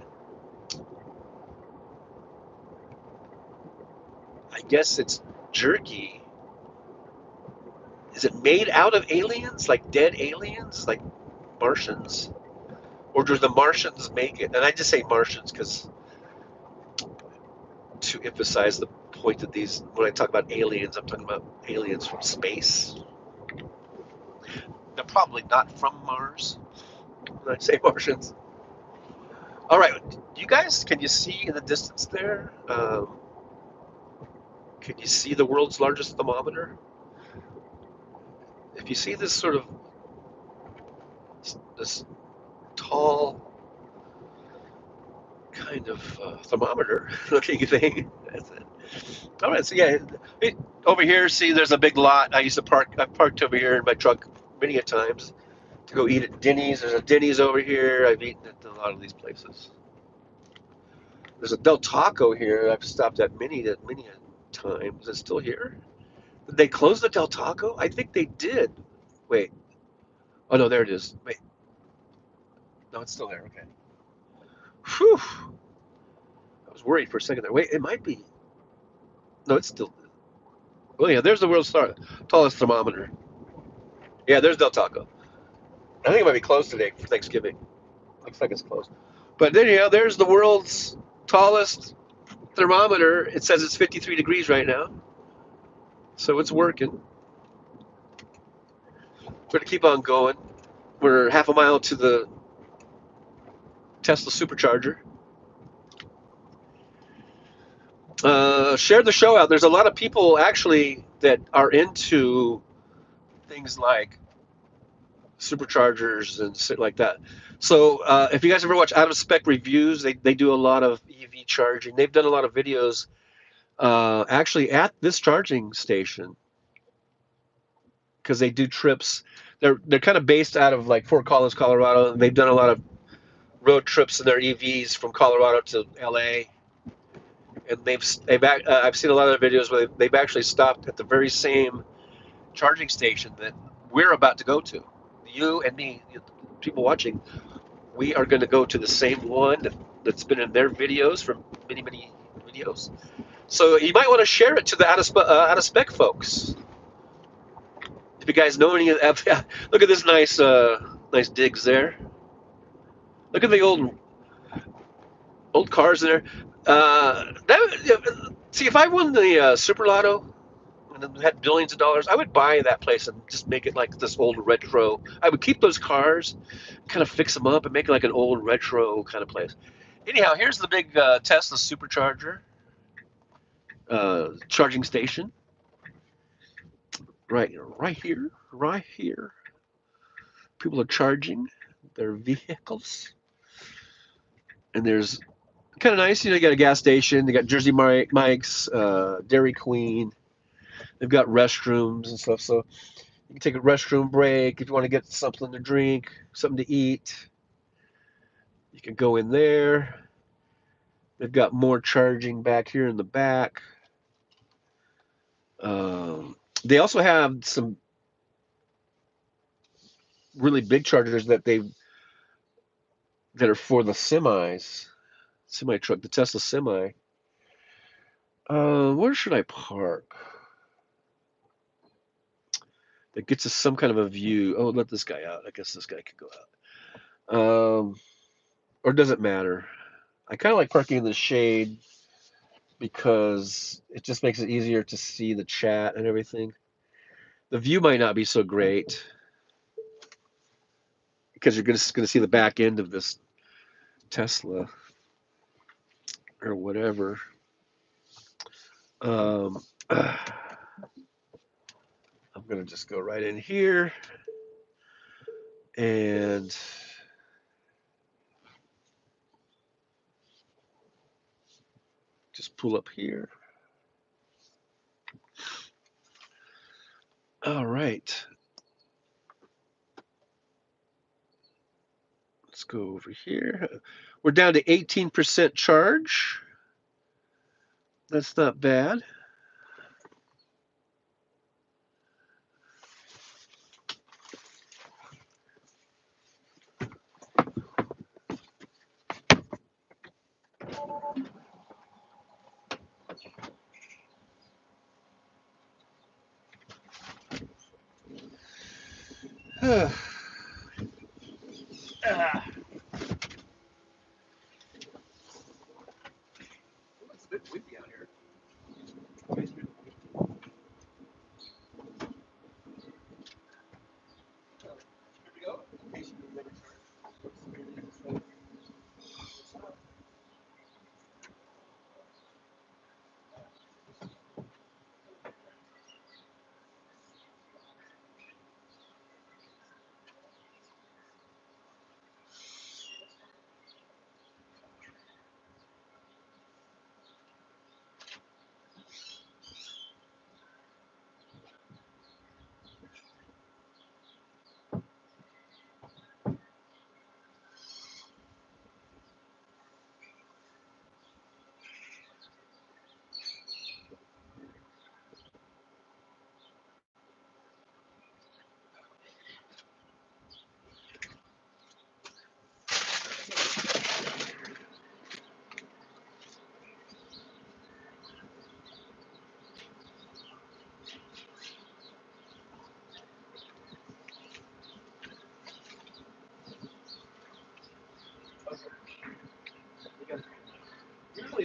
I guess it's jerky. Is it made out of aliens, like dead aliens, like Martians? Or do the Martians make it? And I just say Martians because to emphasize the point that when I talk about aliens, I'm talking about aliens from space. They're probably not from Mars when I say Martians. All right, can you see in the distance there? Can you see the world's largest thermometer? If you see this sort of this tall kind of thermometer looking thing, that's it. All right, so yeah, over here, see, there's a big lot. I've parked over here in my truck many a times to go eat at Denny's. There's a Denny's over here. I've eaten at a lot of these places. There's a Del Taco here. I've stopped at many a time. Is it still here? Did they close the Del Taco? I think they did. Wait. Oh, no, there it is. Wait. No, it's still there. Okay. Whew. I was worried for a second there. Wait, it might be. No, it's still. Oh, yeah, there's the world's tallest thermometer. Yeah, there's Del Taco. I think it might be closed today for Thanksgiving. Looks like it's closed. But then, there's the world's tallest thermometer, it says it's 53 degrees right now, so it's working. We're gonna keep on going. We're half a mile to the Tesla supercharger. Share the show out. There's a lot of people actually that are into things like superchargers and shit like that. So if you guys ever watch Out of Spec Reviews, they do a lot of EV charging. They've done a lot of videos actually at this charging station because they do trips. They're kind of based out of like Fort Collins, Colorado. And they've done a lot of road trips in their EVs from Colorado to LA. And I've seen a lot of videos where they've actually stopped at the very same charging station that we're about to go to. You and me, people watching, we are going to go to the same one that's been in their videos for many videos. So you might want to share it to the out of spec folks. If you guys know any of that, look at this nice digs there. Look at the old cars there. See, if I won the Super Lotto and had billions of dollars, I would buy that place and just make it like this old retro. I would keep those cars, kind of fix them up, and make it like an old retro kind of place. Anyhow, here's the big Tesla supercharger charging station. Right here. People are charging their vehicles, and there's kind of nice. You got a gas station. They got Jersey Mike's, Dairy Queen. They've got restrooms and stuff. So you can take a restroom break if you want to get something to drink, something to eat. You can go in there. They've got more charging back here in the back. They also have some really big chargers that are for the semi truck, the Tesla semi. Where should I park? That gets us some kind of a view. Oh, let this guy out. I guess this guy could go out. Or does it matter? I kind of like parking in the shade because it just makes it easier to see the chat and everything. The view might not be so great because you're just going to see the back end of this Tesla or whatever. I'm going to just go right in here and just pull up here. All right. Let's go over here. We're down to 18% charge. That's not bad. It's a bit windy out here. Here we go.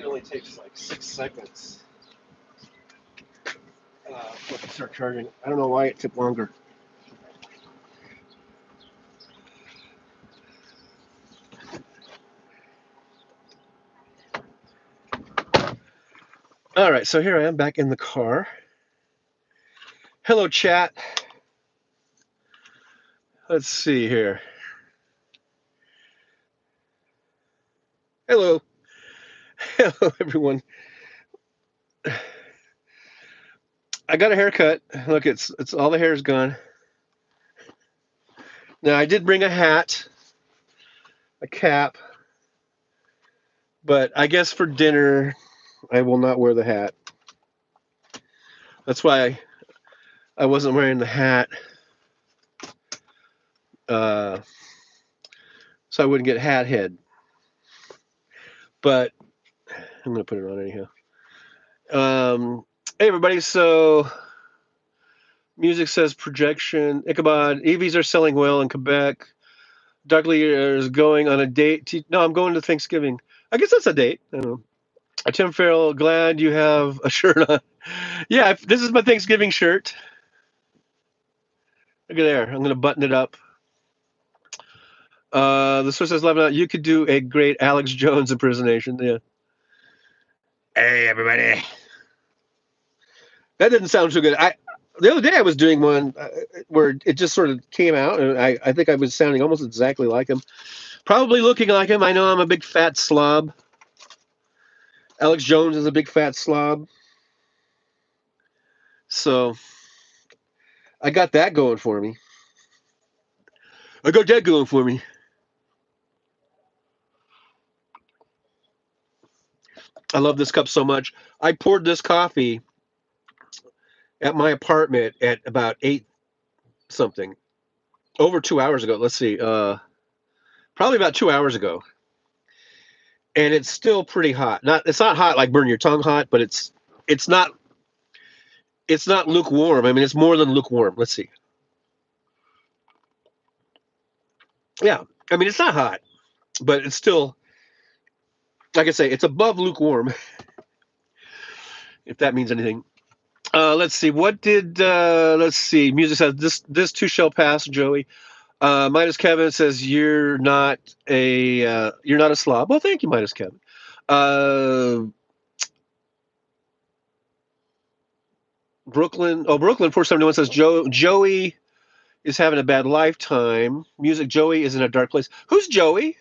only takes like 6 seconds for it to start charging. I don't know why it took longer. All right, so here I am back in the car. Hello, chat. Let's see here. Hello. Hello, everyone. I got a haircut. Look, it's all the hair is gone. Now, I did bring a hat, a cap, but I guess for dinner, I will not wear the hat. That's why I wasn't wearing the hat, so I wouldn't get hat head. But I'm going to put it on anyhow. Hey, everybody. So, music says projection. Ichabod, EVs are selling well in Quebec. Darkly is going on a date. No, I'm going to Thanksgiving. I guess that's a date. I don't know. Tim Farrell, glad you have a shirt on. Yeah, this is my Thanksgiving shirt. Look at there. I'm going to button it up. The source says, "Lebanon, you could do a great Alex Jones impersonation." Yeah. Hey, everybody. That didn't sound so good. The other day I was doing one where it just sort of came out, and I think I was sounding almost exactly like him. Probably looking like him. I know I'm a big fat slob. Alex Jones is a big fat slob. So I got that going for me. I love this cup so much. I poured this coffee at my apartment at about 8 something. Over 2 hours ago. Let's see. Probably about 2 hours ago. And it's still pretty hot. It's not hot like burn your tongue hot, but it's not lukewarm. I mean, it's more than lukewarm. Let's see. Yeah. I mean, it's not hot, but it's still, like I say, it's above lukewarm. If that means anything. Let's see. Let's see. Music says this too shall pass, Joey. Midas Kevin says you're not a slob. Well, thank you, Midas Kevin. Brooklyn 471 says Joey is having a bad lifetime. Music Joey is in a dark place. Who's Joey?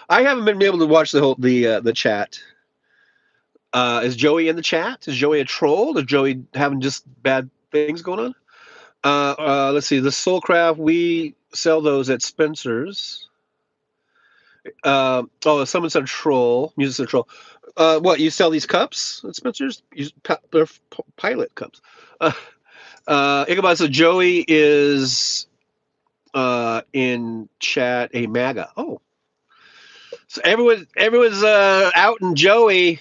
I haven't been able to watch the chat. Is Joey in the chat? Is Joey a troll? Is Joey having just bad things going on? Let's see. The Soulcraft, we sell those at Spencer's. Someone said troll. Music said troll. What, you sell these cups at Spencer's? They're pilot cups. Ichabod said Joey is in chat a MAGA. Oh. So everyone's outing Joey.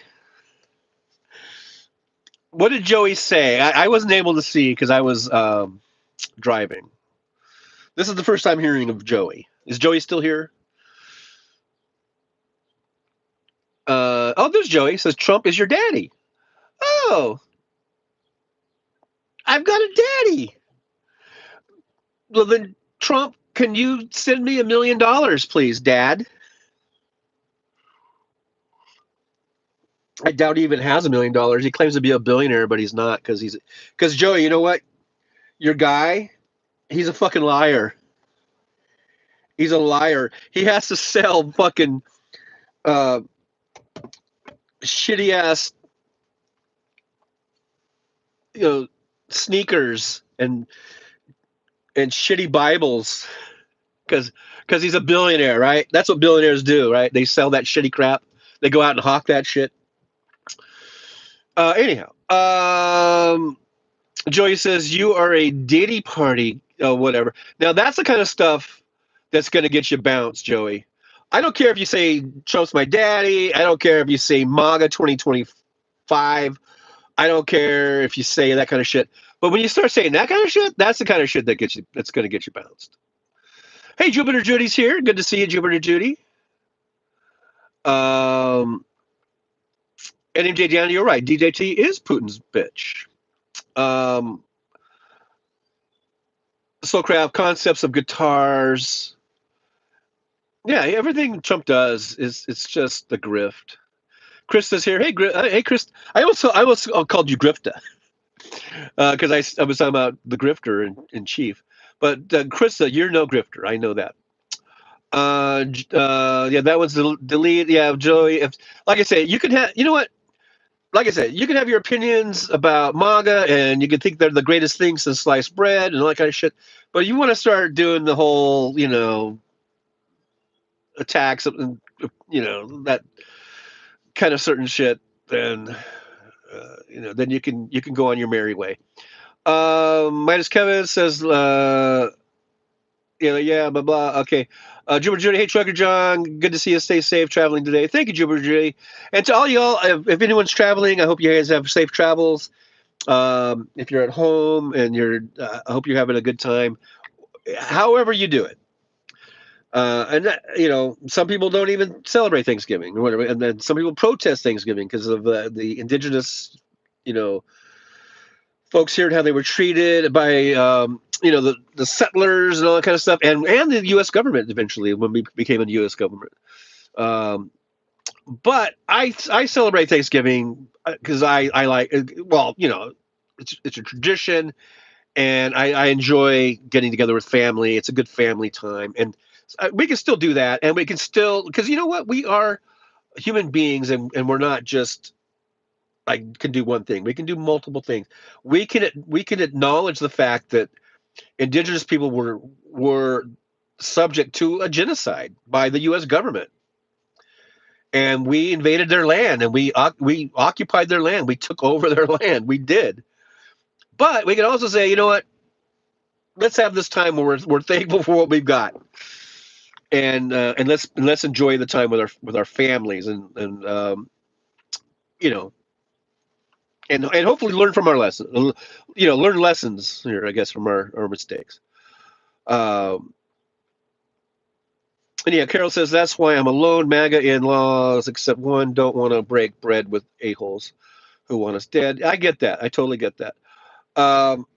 What did Joey say? I wasn't able to see because I was driving. This is the first time hearing of Joey. Is Joey still here? There's Joey. Says Trump is your daddy. Oh, I've got a daddy. Well, then, Trump, can you send me $1 million, please, Dad? I doubt he even has $1 million. He claims to be a billionaire, but he's not because Joey, you know what? Your guy, he's a fucking liar. He's a liar. He has to sell fucking shitty ass, sneakers and shitty Bibles because he's a billionaire, right? That's what billionaires do, right? They sell that shitty crap. They go out and hawk that shit. Anyhow, Joey says you are a Diddy party, whatever. Now that's the kind of stuff that's going to get you bounced, Joey. I don't care if you say Trump's my daddy. I don't care if you say MAGA 2025. I don't care if you say that kind of shit. But when you start saying that kind of shit, that's the kind of shit that's going to get you bounced. Hey, Jupiter Judy's here. Good to see you, Jupiter Judy. And MJ Danny, you're right. DJT is Putin's bitch. Um, Soulcraft concepts of guitars. Yeah, everything Trump does is it's just the grift. Krista's here. Hey, hey, Chris. I also called you Grifta because I was talking about the grifter in chief. But Krista, you're no grifter. I know that. Yeah, that one's delete. Yeah, Joey. If like I say, you can have. You know what? Like I said, you can have your opinions about MAGA, and you can think they're the greatest thing since sliced bread and all that kind of shit. But you want to start doing the whole, attacks, that kind of certain shit, then, then you can go on your merry way. Midas Kevin says, yeah, blah blah. Okay, Jupiter Judy, hey Trucker John, good to see you. Stay safe traveling today. Thank you, Jupiter Judy, and to all y'all. If anyone's traveling, I hope you guys have safe travels. If you're at home and I hope you're having a good time. However you do it. And that, some people don't even celebrate Thanksgiving or whatever, and then some people protest Thanksgiving because of the indigenous, you know, folks here and how they were treated by, the settlers and all that kind of stuff, and the U.S. government eventually when we became a U.S. government. Um, but I celebrate Thanksgiving because I like, well, it's a tradition, and I enjoy getting together with family. It's a good family time, and we can still do that, and we can still, because you know what, we are human beings, and we're not just like can do one thing. We can do multiple things. We can acknowledge the fact that indigenous people were subject to a genocide by the U.S. government, and we invaded their land, and we occupied their land. We took over their land. We did, but we can also say, you know what? Let's have this time where we're thankful for what we've got, and let's enjoy the time with our families, and you know and hopefully learn from our lesson, learn lessons here, I guess, from our mistakes. Um, and yeah, Carol says that's why I'm alone. MAGA in-laws, except one, don't want to break bread with a-holes who want us dead. I get that. I totally get that. Um,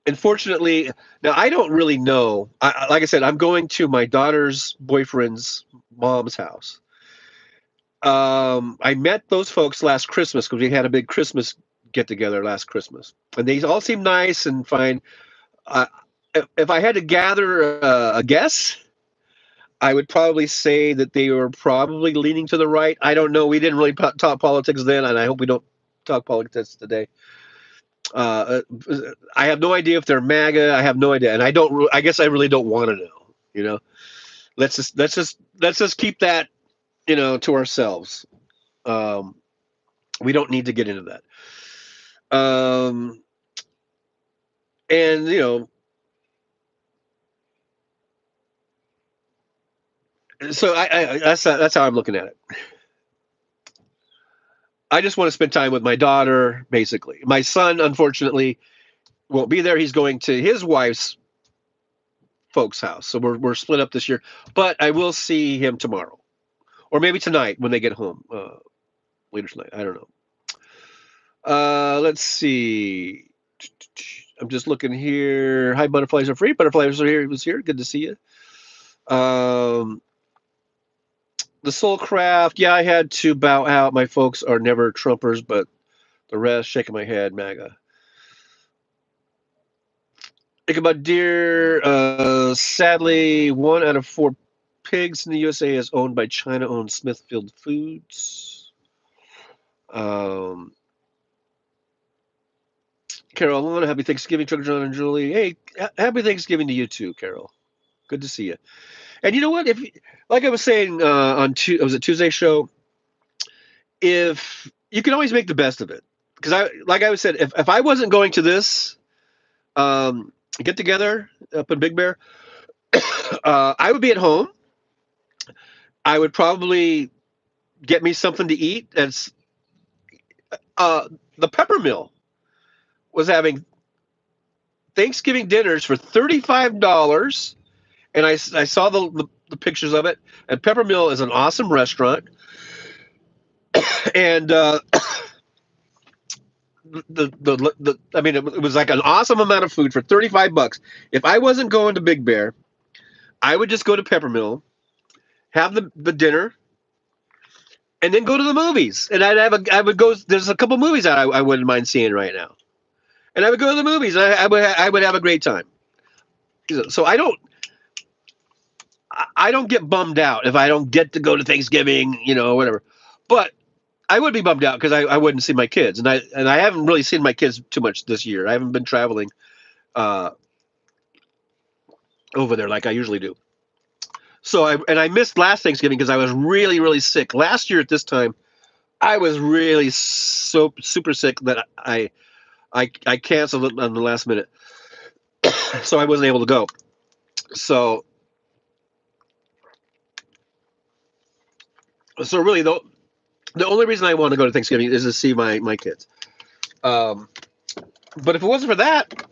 Unfortunately, now I don't really know. Like I said, I'm going to my daughter's boyfriend's mom's house. I met those folks last Christmas because we had a big Christmas get together last Christmas, and they all seemed nice and fine. Uh, if I had to gather a guess, I would probably say that they were probably leaning to the right. I don't know. We didn't really talk politics then, and I hope we don't talk politics today. I have no idea if they're MAGA. I have no idea, and I don't. I guess I really don't want to know. Let's just keep that to ourselves. Um, we don't need to get into that. Um, and so that's how I'm looking at it. I just want to spend time with my daughter, basically. My son, unfortunately, won't be there. He's going to his wife's folks' house, so we're split up this year. But I will see him tomorrow, or maybe tonight when they get home, later tonight. I don't know. Let's see. I'm just looking here. Hi, butterflies are free. Butterflies are here. He was here. Good to see you. The Soulcraft. Yeah, I had to bow out. My folks are never Trumpers, but the rest, shaking my head, MAGA. Ichabod Deer. Sadly, 1 out of 4 pigs in the USA is owned by China-owned Smithfield Foods. Carol, Alana, happy Thanksgiving, Trucker John and Julie. Hey, happy Thanksgiving to you too, Carol. Good to see you. And you know what? If, like I was saying it was a Tuesday show, if you can always make the best of it, because like I said, if I wasn't going to this get together up in Big Bear, I would be at home. I would probably get me something to eat. That's the Pepper Mill was having Thanksgiving dinners for $35, and I saw the pictures of it. And Pepper Mill is an awesome restaurant. And I mean, it was like an awesome amount of food for $35. If I wasn't going to Big Bear, I would just go to Peppermill, have the dinner, and then go to the movies. And I would go. There's a couple movies that I wouldn't mind seeing right now, and I would go to the movies. And I would have a great time. So I don't get bummed out if I don't get to go to Thanksgiving, whatever. But I would be bummed out because I wouldn't see my kids, and I haven't really seen my kids too much this year. I haven't been traveling uh, over there like I usually do. So I missed last Thanksgiving because I was really really sick. Last year at this time, I was really so super sick that I canceled it on the last minute, so I wasn't able to go. So really the only reason I want to go to Thanksgiving is to see my kids. Um, but if it wasn't for that,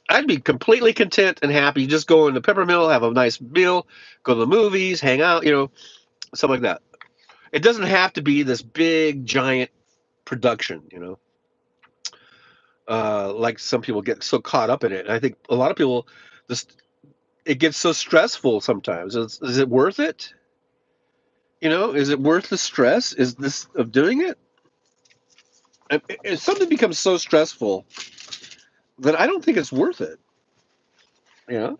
I'd be completely content and happy just going to Peppermill, have a nice meal, go to the movies, hang out, something like that. It doesn't have to be this big giant production, like some people get so caught up in it. And I think a lot of people just it gets so stressful sometimes. Is it worth it? Is it worth the stress? Is this of doing it? If something becomes so stressful, then I don't think it's worth it. You know,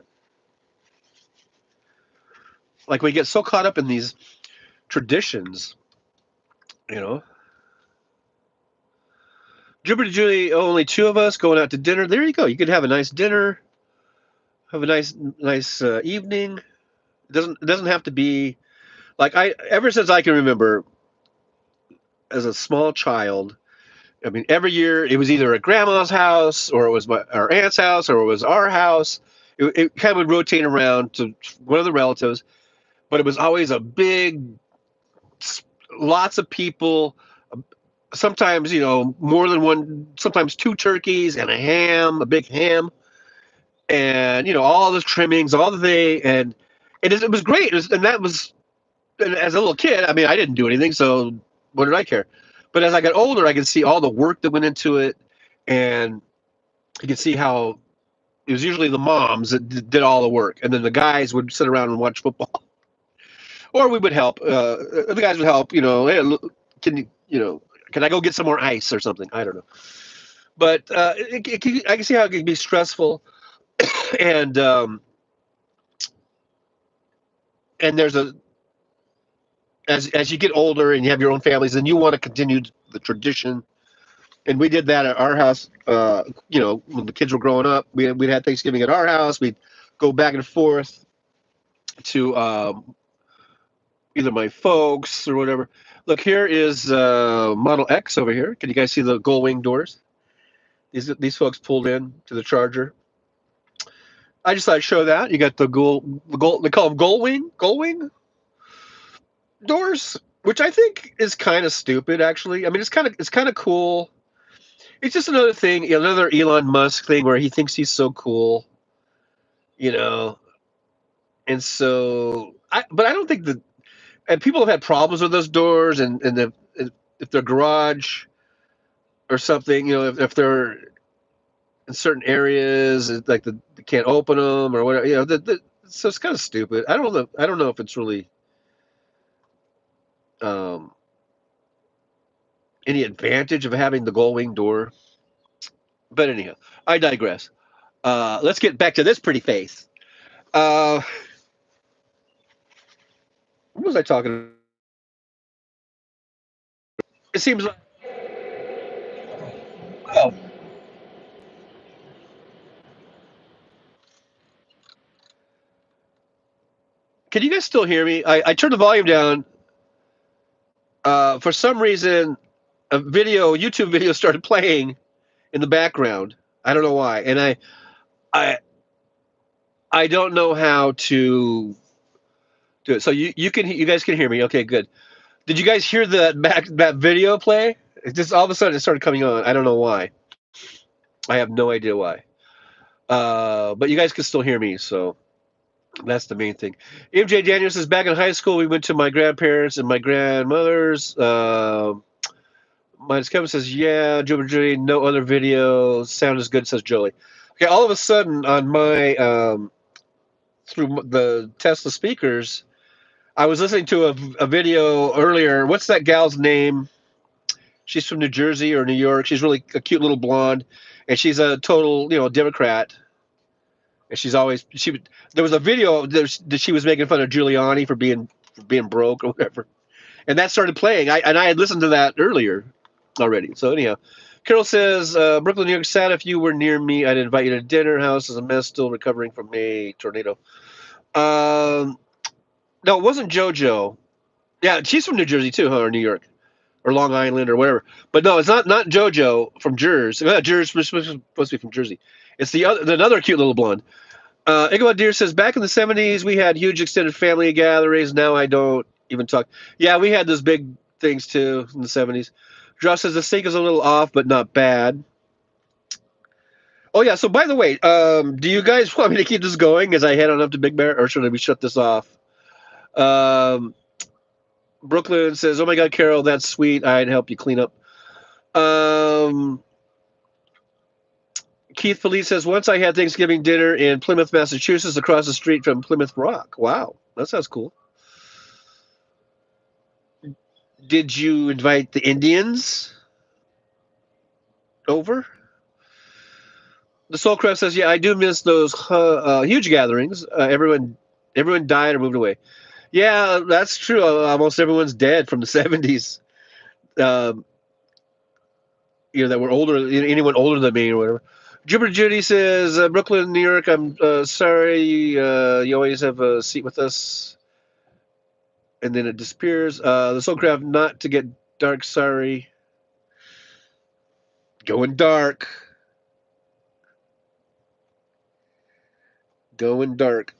like we get so caught up in these traditions. You know, Jupiter Julie, only two of us going out to dinner. There you go. You could have a nice dinner, have a nice evening. It doesn't have to be like I. Ever since I can remember, as a small child, I mean, every year it was either at grandma's house or it was our aunt's house or it was our house. It kind of would rotate around to one of the relatives, but it was always a big, lots of people. Sometimes, more than one, sometimes two turkeys and a ham, a big ham, and, all the trimmings, all the thing. And it was great. And that was, and as a little kid, I mean, I didn't do anything, so what did I care? But as I got older, I could see all the work that went into it. And you could see how it was usually the moms that did all the work, and then the guys would sit around and watch football, or we would help. The guys would help. Hey, can can I go get some more ice or something? I don't know, but I can see how it can be stressful, and there's as you get older and you have your own families, and you want to continue the tradition. And we did that at our house. When the kids were growing up, we'd had Thanksgiving at our house. We'd go back and forth to either my folks or whatever. Look, here is Model X over here. Can you guys see the gull wing doors? These folks pulled in to the Charger. I just thought I'd show that. You got the gull. They call them gull wing doors, which I think is kind of stupid. Actually, I mean, it's kind of cool. It's just another thing, another Elon Musk thing where he thinks he's so cool, you know. And so, but I don't think that. And people have had problems with those doors, and if their garage or something, if they're in certain areas, like they can't open them or whatever, so it's kind of stupid. I don't know if it's really um, any advantage of having the gull wing door. But anyhow, I digress. Let's get back to this pretty face. Uh, what was I talking about? It seems like, well, can you guys still hear me? I turned the volume down. For some reason, YouTube video started playing in the background. I don't know why, and I, I don't know how to do it. So you guys can hear me. Okay, good. Did you guys hear that video play? It just all of a sudden it started coming on. I don't know why. I have no idea why. But you guys can still hear me, so that's the main thing. MJ Daniels is back in high school. We went to my grandparents and my grandmother's. Minus Kevin says, yeah, Jupiter Judy, no other video. Sound is good, says Jolie. Okay, all of a sudden on my, through the Tesla speakers, I was listening to a video earlier. What's that gal's name? She's from New Jersey or New York. She's really a cute little blonde, and she's a total, Democrat. And she's always there was a video that she was making fun of Giuliani for being broke or whatever, and that started playing. I had listened to that earlier already. So anyhow, Carol says, Brooklyn, New York. Sad if you were near me, I'd invite you to dinner. House is a mess, still recovering from a tornado. No, it wasn't JoJo. Yeah, she's from New Jersey too, huh? Or New York, or Long Island, or whatever. But no, it's not JoJo from Jersey. Jersey was supposed to be from Jersey. It's another cute little blonde. Ichabod Deer says, back in the 70s, we had huge extended family gatherings. Now I don't even talk. Yeah, we had those big things too in the 70s. Josh says, the sync is a little off, but not bad. Oh, yeah. So, by the way, do you guys want me to keep this going as I head on up to Big Bear, or should we shut this off? Brooklyn says, oh, my God, Carol, that's sweet. I'd help you clean up. Keith Felice says, once I had Thanksgiving dinner in Plymouth, Massachusetts, across the street from Plymouth Rock. Wow, that sounds cool. Did you invite the Indians over? The Soulcraft says, yeah, I do miss those huge gatherings. Everyone died or moved away. Yeah, that's true. Almost everyone's dead from the 70s. That were older, anyone older than me or whatever. Jupiter Judy says, Brooklyn, New York, I'm sorry. You always have a seat with us. And then it disappears. The Soulcraft, not to get dark, sorry. Going dark. Going dark.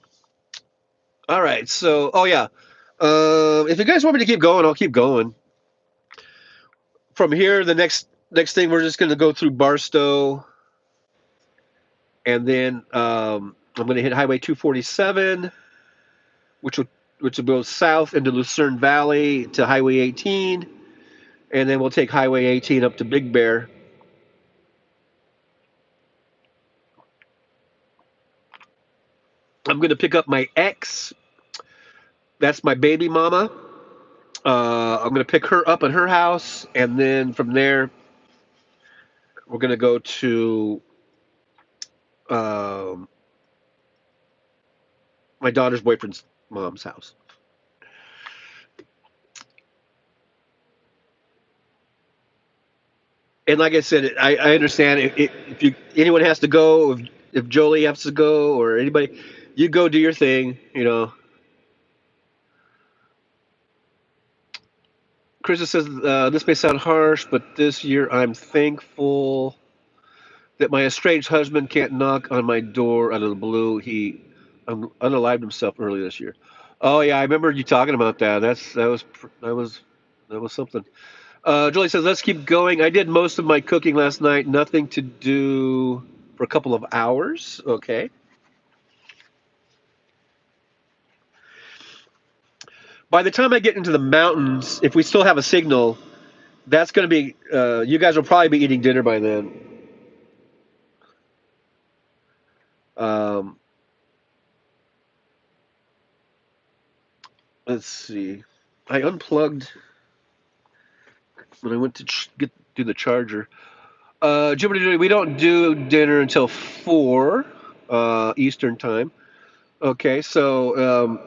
All right. So, oh, yeah. If you guys want me to keep going, I'll keep going. From here, the next thing, we're just going to go through Barstow. And then I'm going to hit Highway 247, which will go south into Lucerne Valley to Highway 18. And then we'll take Highway 18 up to Big Bear. I'm going to pick up my ex. That's my baby mama. I'm going to pick her up at her house. And then from there, we're going to go to my daughter's boyfriend's mom's house. And like I said, I understand if anyone has to go, if Jolie has to go or anybody, you go do your thing, Chris says, this may sound harsh, but this year I'm thankful that my estranged husband can't knock on my door out of the blue. He unalived himself earlier this year. Oh yeah, I remember you talking about that. That was something. Julie says, let's keep going. I did most of my cooking last night. Nothing to do for a couple of hours. Okay. By the time I get into the mountains, if we still have a signal, that's going to be, you guys will probably be eating dinner by then. Let's see. I unplugged when I went to do the charger. Jupiter, we don't do dinner until 4 Eastern time. Okay, so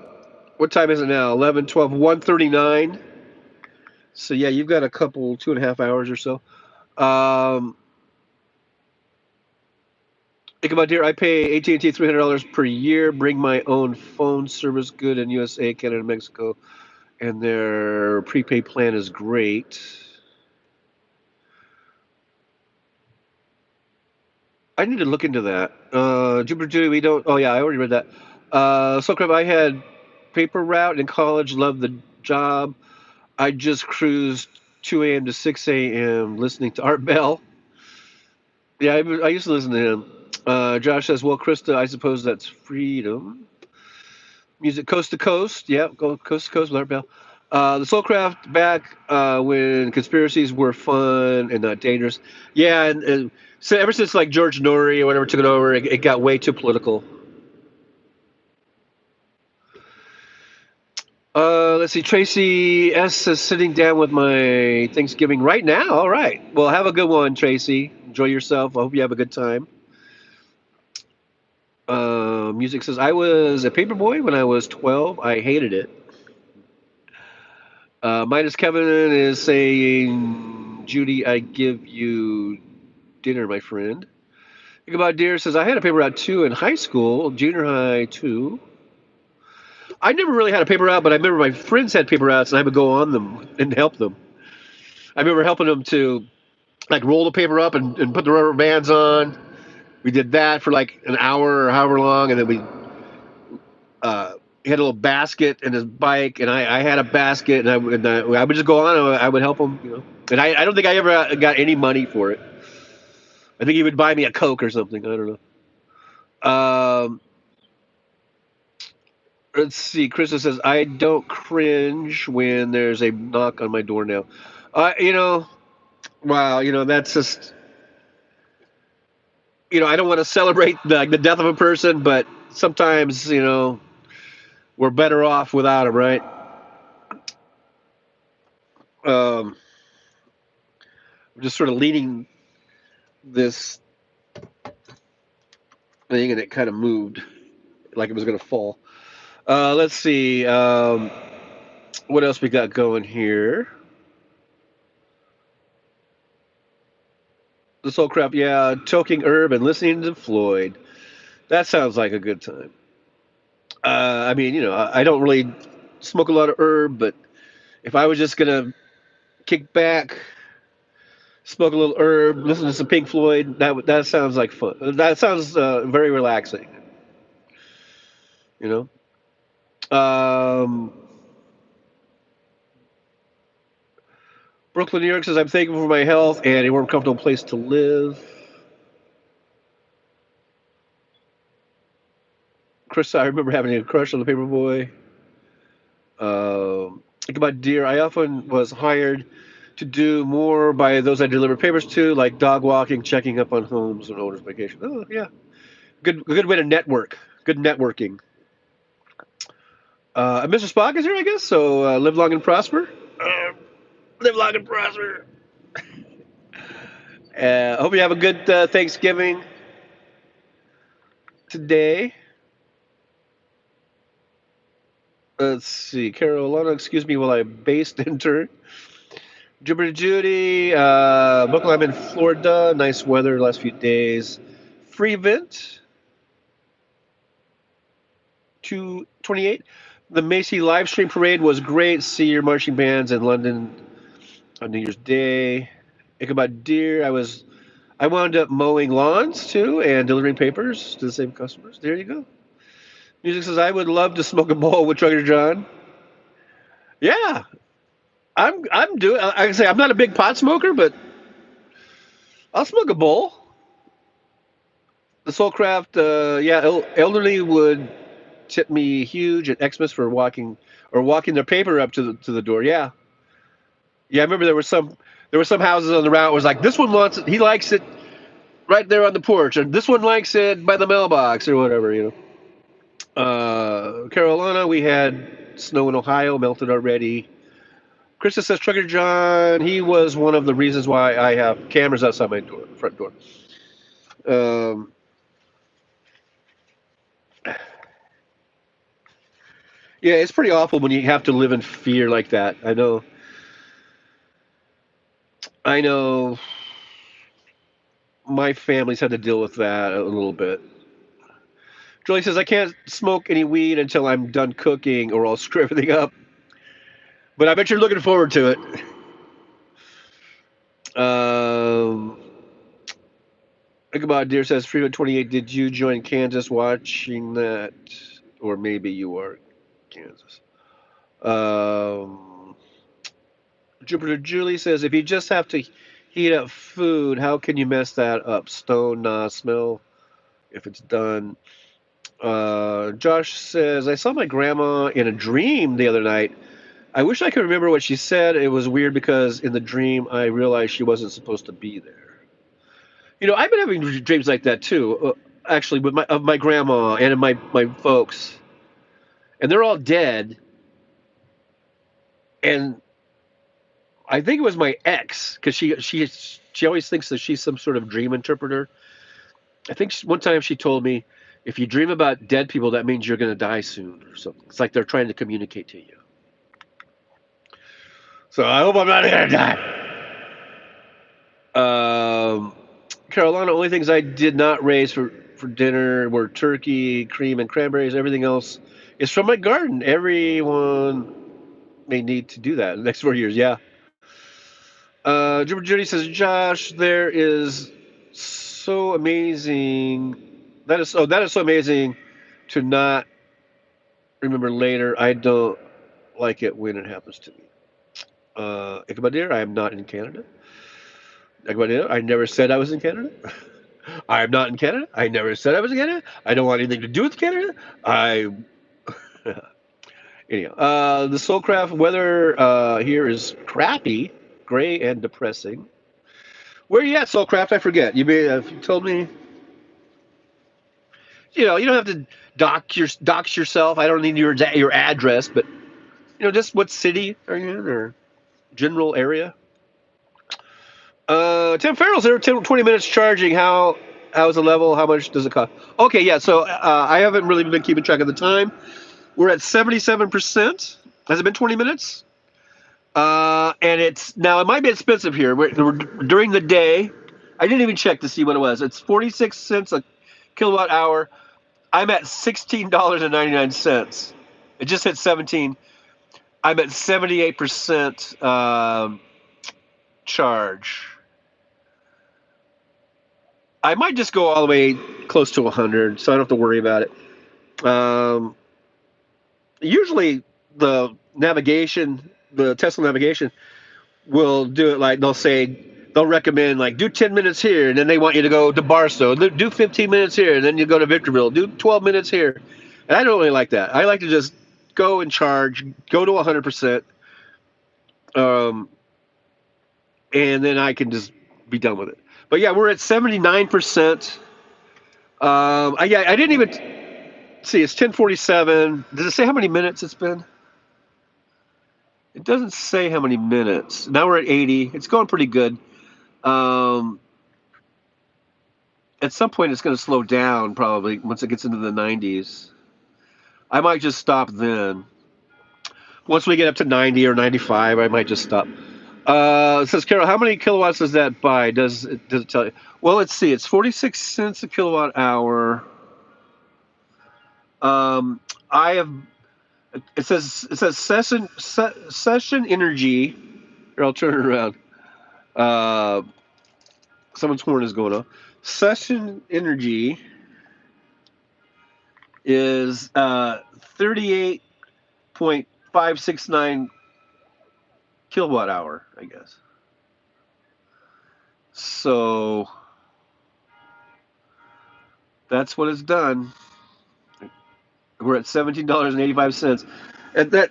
what time is it now? 11, 12, 1:39. So yeah, you've got a couple, 2.5 hours or so. Think about dear. I pay AT&T $300 per year. Bring my own phone service, good in USA, Canada, Mexico, and their prepaid plan is great. I need to look into that. Jupiter Judy, we don't. Oh yeah, I already read that. Soulcraft, I had paper route in college. Loved the job. I just cruised 2 a.m. to 6 a.m. listening to Art Bell. Yeah, I used to listen to him. Josh says, well, Krista, I suppose that's freedom. Music coast to coast. Yeah, go coast to coast with Art Bell. The Soulcraft back when conspiracies were fun and not dangerous. Yeah, and so ever since like George Norrie or whatever took it over, it got way too political. Let's see. Tracy S is sitting down with my Thanksgiving right now. All right. Well, have a good one, Tracy. Enjoy yourself. I hope you have a good time. Music says I was a paper boy when I was 12. I hated it. Minus Kevin is saying, Judy, I give you dinner, my friend. Think about Deer says I had a paper route too in high school, junior high too. I never really had a paper route, but I remember my friends had paper routes, and I would go on them and help them. I remember helping them to like roll the paper up and put the rubber bands on. We did that for like an hour or however long, and then we he had a little basket in his bike, and I had a basket, and I would just go on and I would help him, you know. And I don't think I ever got any money for it. I think he would buy me a Coke or something. I don't know. Let's see. Krista says I don't cringe when there's a knock on my door now. You know, wow. You know, that's just, you know, I don't want to celebrate the death of a person, but sometimes, you know, we're better off without him, right? Um, I'm just sort of leading this thing, and it kind of moved like it was going to fall. Let's see. What else we got going here? This whole crap, yeah. Toking herb and listening to Floyd. That sounds like a good time. I mean, you know, I don't really smoke a lot of herb, but if I was just gonna kick back, smoke a little herb, listen to some Pink Floyd, that sounds like fun. That sounds very relaxing. You know. Brooklyn, New York says I'm thankful for my health and a warm, comfortable place to live. Chris, I remember having a crush on the Paperboy. Think about deer. I often was hired to do more by those I delivered papers to, like dog walking, checking up on homes and owners' vacation. Oh yeah, good way to network. Good networking. Mr. Spock is here, I guess. So live long and prosper. Live long and prosper. Hope you have a good Thanksgiving today. Let's see, Carolina. Excuse me while I based enter. Jupiter Judy, Brooklyn, I'm in Florida. Nice weather the last few days. Free event 228. The Macy live stream parade was great. See your marching bands in London on New Year's Day. Ichabod Deer. I wound up mowing lawns too and delivering papers to the same customers. There you go. Music says I would love to smoke a bowl with Trucker John. Yeah, I'm doing. I can say I'm not a big pot smoker, but I'll smoke a bowl. The Soulcraft, yeah, elderly would tip me huge at Xmas for walking their paper up to the door. Yeah, yeah. I remember there were some houses on the route was like this one wants it, he likes it right there on the porch, and this one likes it by the mailbox or whatever. You know. Carolina, we had snow in Ohio, melted already. Krista says Trucker John. He was one of the reasons why I have cameras outside my front door. Um, yeah, it's pretty awful when you have to live in fear like that. I know. I know my family's had to deal with that a little bit. Julie says I can't smoke any weed until I'm done cooking, or I'll screw everything up. But I bet you're looking forward to it. Um, Ichabod Deer says Freeman 28. Did you join Kansas watching that, or maybe you are Kansas? Um, Jupiter Julie says if you just have to heat up food, how can you mess that up? Stone, nah, smell if it's done. Josh says, I saw my grandma in a dream the other night. I wish I could remember what she said. It was weird because in the dream I realized she wasn't supposed to be there. I've been having dreams like that too. Actually, with my grandma and my folks, and they're all dead. And I think it was my ex because she always thinks that she's some sort of dream interpreter. I think one time she told me, if you dream about dead people, that means you're going to die soon or something. It's like they're trying to communicate to you. So I hope I'm not going to die. Carolina, only things I did not raise for dinner were turkey, cream, and cranberries. Everything else is from my garden. Everyone may need to do that in the next 4 years. Yeah. Jimmy Judy says, Josh, there is so amazing. That is so amazing to not remember later. I don't like it when it happens to me. Ickabadir, I am not in Canada. Ickabadir, I never said I was in Canada. I am not in Canada. I never said I was in Canada. I don't want anything to do with Canada. I anyhow. The Soulcraft weather here is crappy, gray, and depressing. Where are you at, Soulcraft? I forget. You told me. You don't have to dox yourself. I don't need your address, but just what city are you in or general area? Tim Farrell's there. 20 minutes charging. How's the level? How much does it cost? Okay, yeah. So I haven't really been keeping track of the time. We're at 77%. Has it been 20 minutes? And it might be expensive here. During the day, I didn't even check to see what it was. It's 46 cents a kilowatt hour. I'm at $16.99. It just hit 17. I'm at 78% charge. I might just go all the way close to 100, so I don't have to worry about it. Usually, the Tesla navigation, will do it like they'll recommend like do 10 minutes here, and then they want you to go to Barstow, do 15 minutes here, and then you go to Victorville, do 12 minutes here. And I don't really like that. I like to just go and charge, go to 100%, and then I can just be done with it. But yeah, we're at 79%. I didn't even see. It's 10:47. Does it say how many minutes it's been? It doesn't say how many minutes. Now we're at 80. It's going pretty good. At some point, it's going to slow down probably once it gets into the 90s. I might just stop then. Once we get up to 90 or 95, I might just stop. It says, Carol, how many kilowatts does that buy? Does it tell you? Well, let's see. It's 46 cents a kilowatt hour. I have. It says session energy. Here, I'll turn it around. Someone's horn is going off. Session energy is 38.569 kilowatt hour, I guess. So that's what it's done. We're at $17.85. And that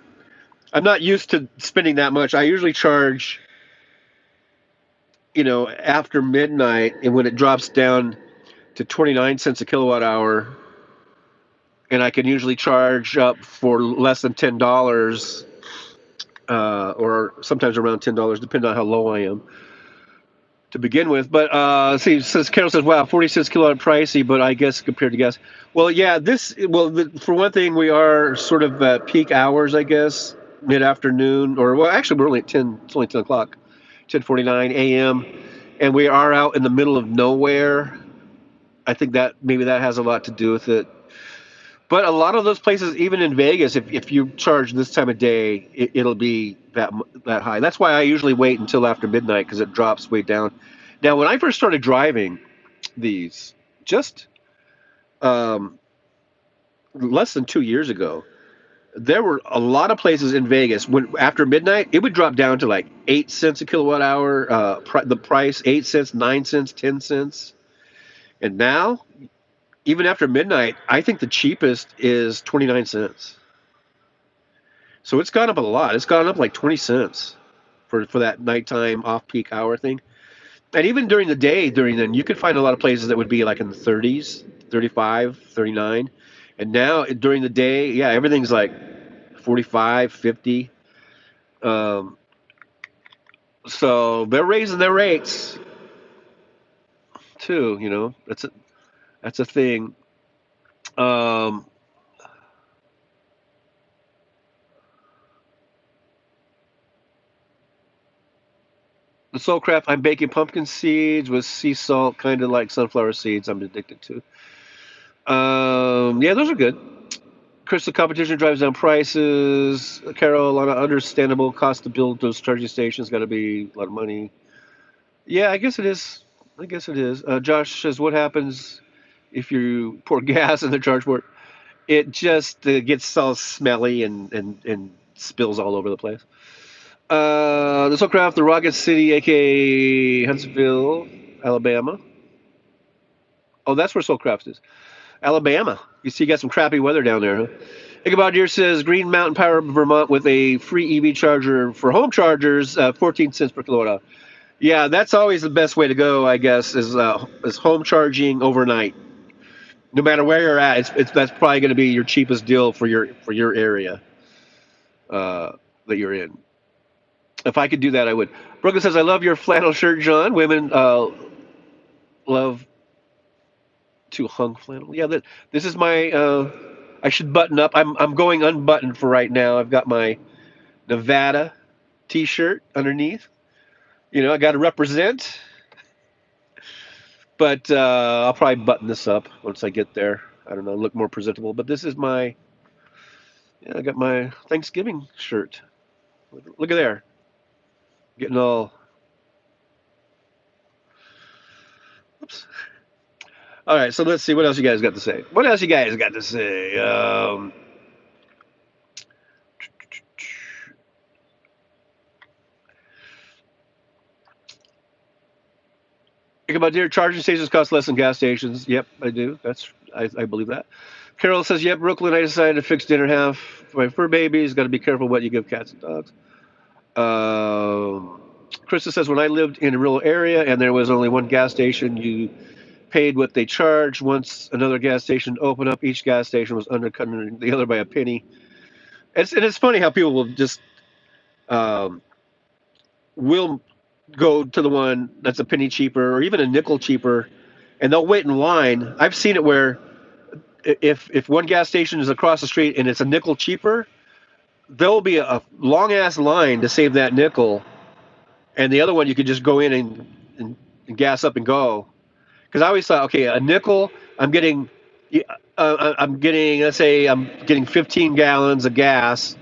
I'm not used to spending that much. I usually charge, after midnight, and when it drops down to 29 cents a kilowatt hour, and I can usually charge up for less than $10, or sometimes around $10, depending on how low I am to begin with. But Carol says, "Wow, 40 cents kilowatt pricey," but I guess compared to gas, well, yeah, for one thing, we are sort of at peak hours, I guess, mid afternoon, or well, actually, we're only at 10. It's only 10 o'clock, 10:49 a.m., and we are out in the middle of nowhere. I think that maybe that has a lot to do with it. But a lot of those places, even in Vegas, if you charge this time of day, it'll be that high. That's why I usually wait until after midnight because it drops way down. Now, when I first started driving these, just less than 2 years ago, there were a lot of places in Vegas when after midnight it would drop down to like 8 cents a kilowatt hour. The price 8 cents, 9 cents, 10 cents, and now, even after midnight, I think the cheapest is 29 cents. So it's gone up a lot. It's gone up like 20 cents for that nighttime off peak hour thing. And even during the day, during then, you could find a lot of places that would be like in the 30s, 35, 39. And now during the day, yeah, everything's like 45, 50. Um, so they're raising their rates too. That's a thing. Um, the soul craft, I'm baking pumpkin seeds with sea salt, kind of like sunflower seeds. I'm addicted to. Yeah, those are good. Crystal competition drives down prices. Carolina, understandable cost to build those charging stations. Got to be a lot of money. Yeah, I guess it is. I guess it is. Josh says, "What happens if you pour gas in the charge port? It just gets all smelly and spills all over the place." The Soulcraft, the Rocket City, aka Huntsville, Alabama. Oh, that's where Soulcraft is. Alabama. You see, you got some crappy weather down there, huh? Ichabod Deer says Green Mountain Power Vermont with a free EV charger for home chargers, 14 cents per kilowatt hour. Yeah, that's always the best way to go, I guess, is home charging overnight. No matter where you're at, it's that's probably going to be your cheapest deal for your area that you're in. If I could do that, I would. Brooklyn says, "I love your flannel shirt, John. Women love to hung flannel. Yeah, this is my. I should button up. I'm going unbuttoned for right now. I've got my Nevada T-shirt underneath. I got to represent, but I'll probably button this up once I get there. I don't know, look more presentable. But this is my. Yeah, I got my Thanksgiving shirt. Look at there, getting all. Oops. All right, so let's see what else you guys got to say. What else you guys got to say? About dear charging stations cost less than gas stations. Yep, I do. I believe that. Carol says, "Yep, Brooklyn. I decided to fix dinner half for my fur babies. Got to be careful what you give cats and dogs." Krista says, "When I lived in a rural area and there was only one gas station, you paid what they charged. Once another gas station opened up, each gas station was undercutting the other by a penny." And it's funny how people will just um, will go to the one that's a penny cheaper or even a nickel cheaper, and they'll wait in line. I've seen it where if one gas station is across the street and it's a nickel cheaper, there'll be a long ass line to save that nickel, and the other one you could just go in and gas up and go. Because I always thought, okay, a nickel, I'm getting, I'm getting, let's say I'm getting 15 gallons of gas.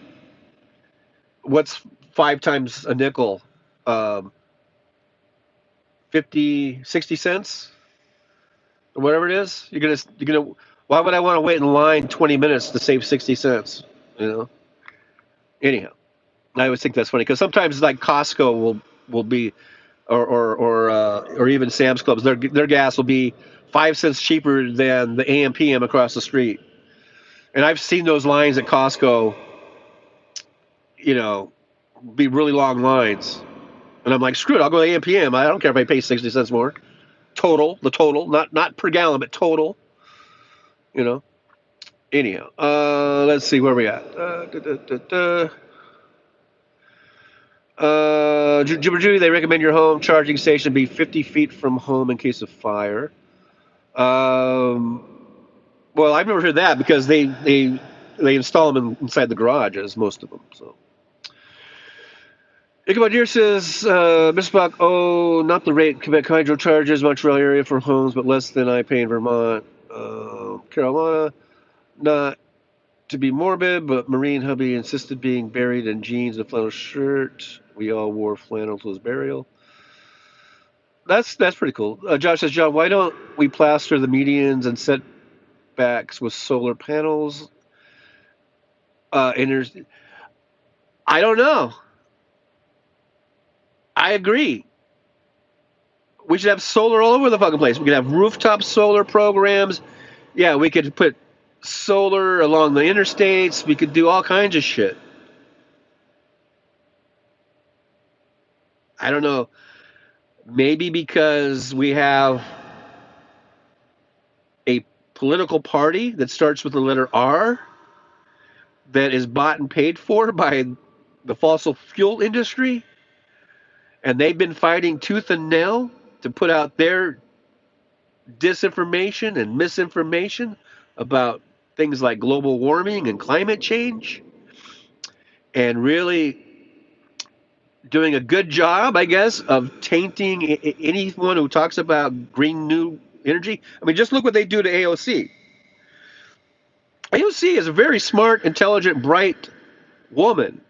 What's five times a nickel? Um, 50, 60 cents, or whatever it is. You're gonna. Why would I want to wait in line 20 minutes to save 60 cents? You know. Anyhow, I always think that's funny because sometimes like Costco will be, or even Sam's Clubs, their gas will be 5 cents cheaper than the AM/PM across the street. And I've seen those lines at Costco, you know, be really long lines. And I'm like, screw it, I'll go to AM/PM. I don't care if I pay 60 cents more. The total, not per gallon, but total. You know. Anyhow, let's see where we at. Jibber Judy, they recommend your home charging station be 50 feet from home in case of fire. Um, well, I've never heard that because they install them inside the garages, most of them. So. Ichabod Deer says, Mr. Spock, oh, not the rate Quebec Hydro charges Montreal area for homes, but less than I pay in Vermont. Carolina, not to be morbid, but Marine hubby insisted being buried in jeans and flannel shirt. We all wore flannel to his burial. That's pretty cool. Josh says, John, why don't we plaster the medians and setbacks with solar panels? And I don't know. I agree. We should have solar all over the fucking place. We could have rooftop solar programs. Yeah, we could put solar along the interstates. We could do all kinds of shit. I don't know. Maybe because we have a political party that starts with the letter R that is bought and paid for by the fossil fuel industry, and they've been fighting tooth and nail to put out their disinformation and misinformation about things like global warming and climate change, and really doing a good job, I guess, of tainting anyone who talks about green new energy. I mean, just look what they do to AOC. AOC is a very smart, intelligent, bright woman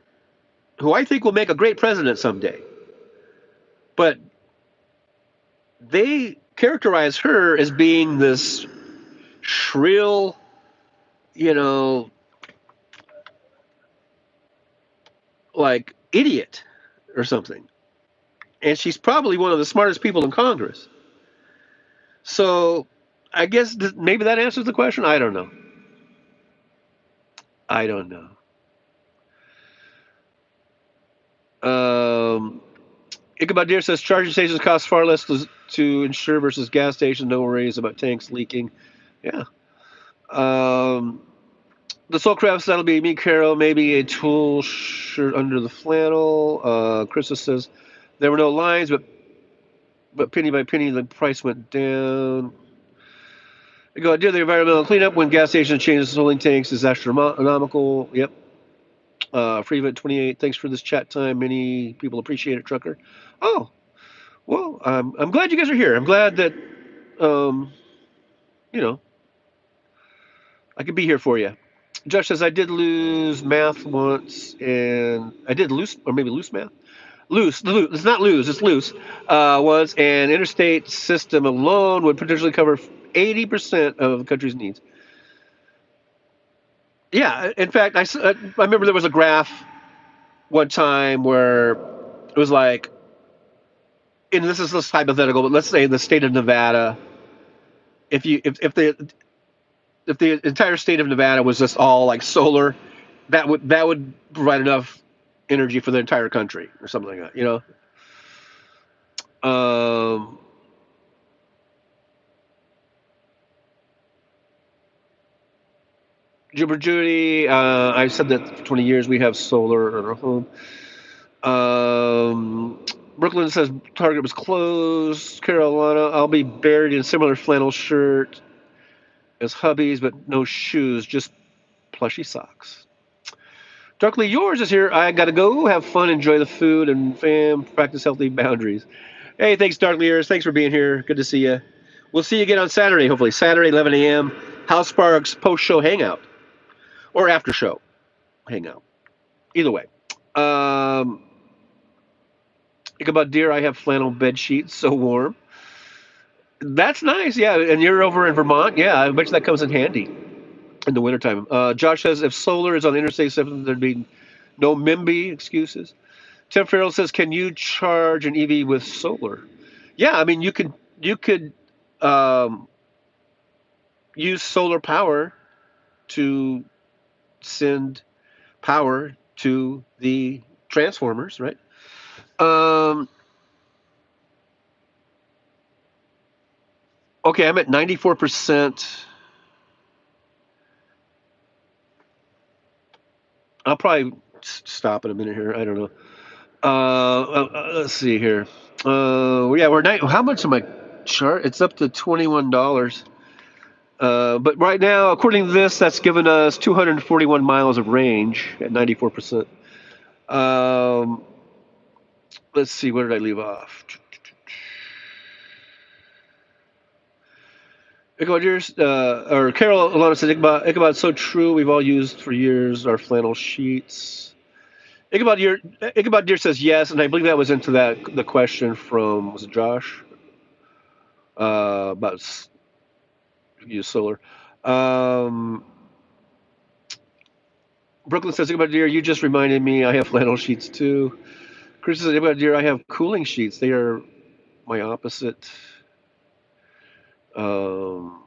who I think will make a great president someday. But they characterize her as being this shrill, you know, like idiot or something. And she's probably one of the smartest people in Congress. So I guess maybe that answers the question. I don't know. I don't know. Ichabod Deer says charging stations cost far less to insure versus gas stations. No worries about tanks leaking. Yeah. The Soul Crafts, that'll be me, Carol. Maybe a tool shirt under the flannel. Krista says there were no lines, but penny by penny the price went down. I go, do the environmental cleanup when gas stations change holding tanks is astronomical. Yep. Freevent 28, thanks for this chat time. Many people appreciate it, Trucker. Oh, well, I'm glad you guys are here. I'm glad that, um, you know, I could be here for you. Josh says, I did lose math once, and I did loose, or maybe loose math? Loose. It's not lose, it's loose. Once, and interstate system alone would potentially cover 80% of the country's needs. Yeah, in fact, I remember there was a graph one time where it was like, and this is just hypothetical, but let's say the state of Nevada, if the entire state of Nevada was just all like solar, that would provide enough energy for the entire country or something like that, you know. Um, Jupiter Judy, I've said that for 20 years we have solar in our home. Um, Brooklyn says Target was closed. Carolina, I'll be buried in similar flannel shirt as hubbies, but no shoes, just plushy socks. Darkly Yours is here. I gotta go. Have fun, enjoy the food, and fam, practice healthy boundaries. Hey, thanks, Darkly Yours. Thanks for being here. Good to see you. We'll see you again on Saturday, hopefully. Saturday, 11 a.m. House Sparks post show hangout or after show hangout. Either way. Um, Ichabod Deer, I have flannel bed sheets, so warm. That's nice, yeah. And you're over in Vermont, yeah. I bet you that comes in handy in the wintertime. Josh says if solar is on Interstate 7, there'd be no MIMBY excuses. Tim Farrell says, can you charge an EV with solar? Yeah, I mean you could um, use solar power to send power to the transformers, right? Um, okay, I'm at 94%. I'll probably stop in a minute here. I don't know. Let's see here. Yeah, how much am I chart? It's up to $21. But right now, according to this, that's given us 241 miles of range at 94%. Um, let's see, where did I leave off? Ichabod yours, or Carol Alana said, Ichabod's so true. We've all used for years our flannel sheets. Ichabod Deer says yes, and I believe that was into the question from, was it Josh? About use solar. Um, Brooklyn says, Ichabod Deer, you just reminded me I have flannel sheets too. Chris says, Ichabod Deer, I have cooling sheets. They are my opposite. Um,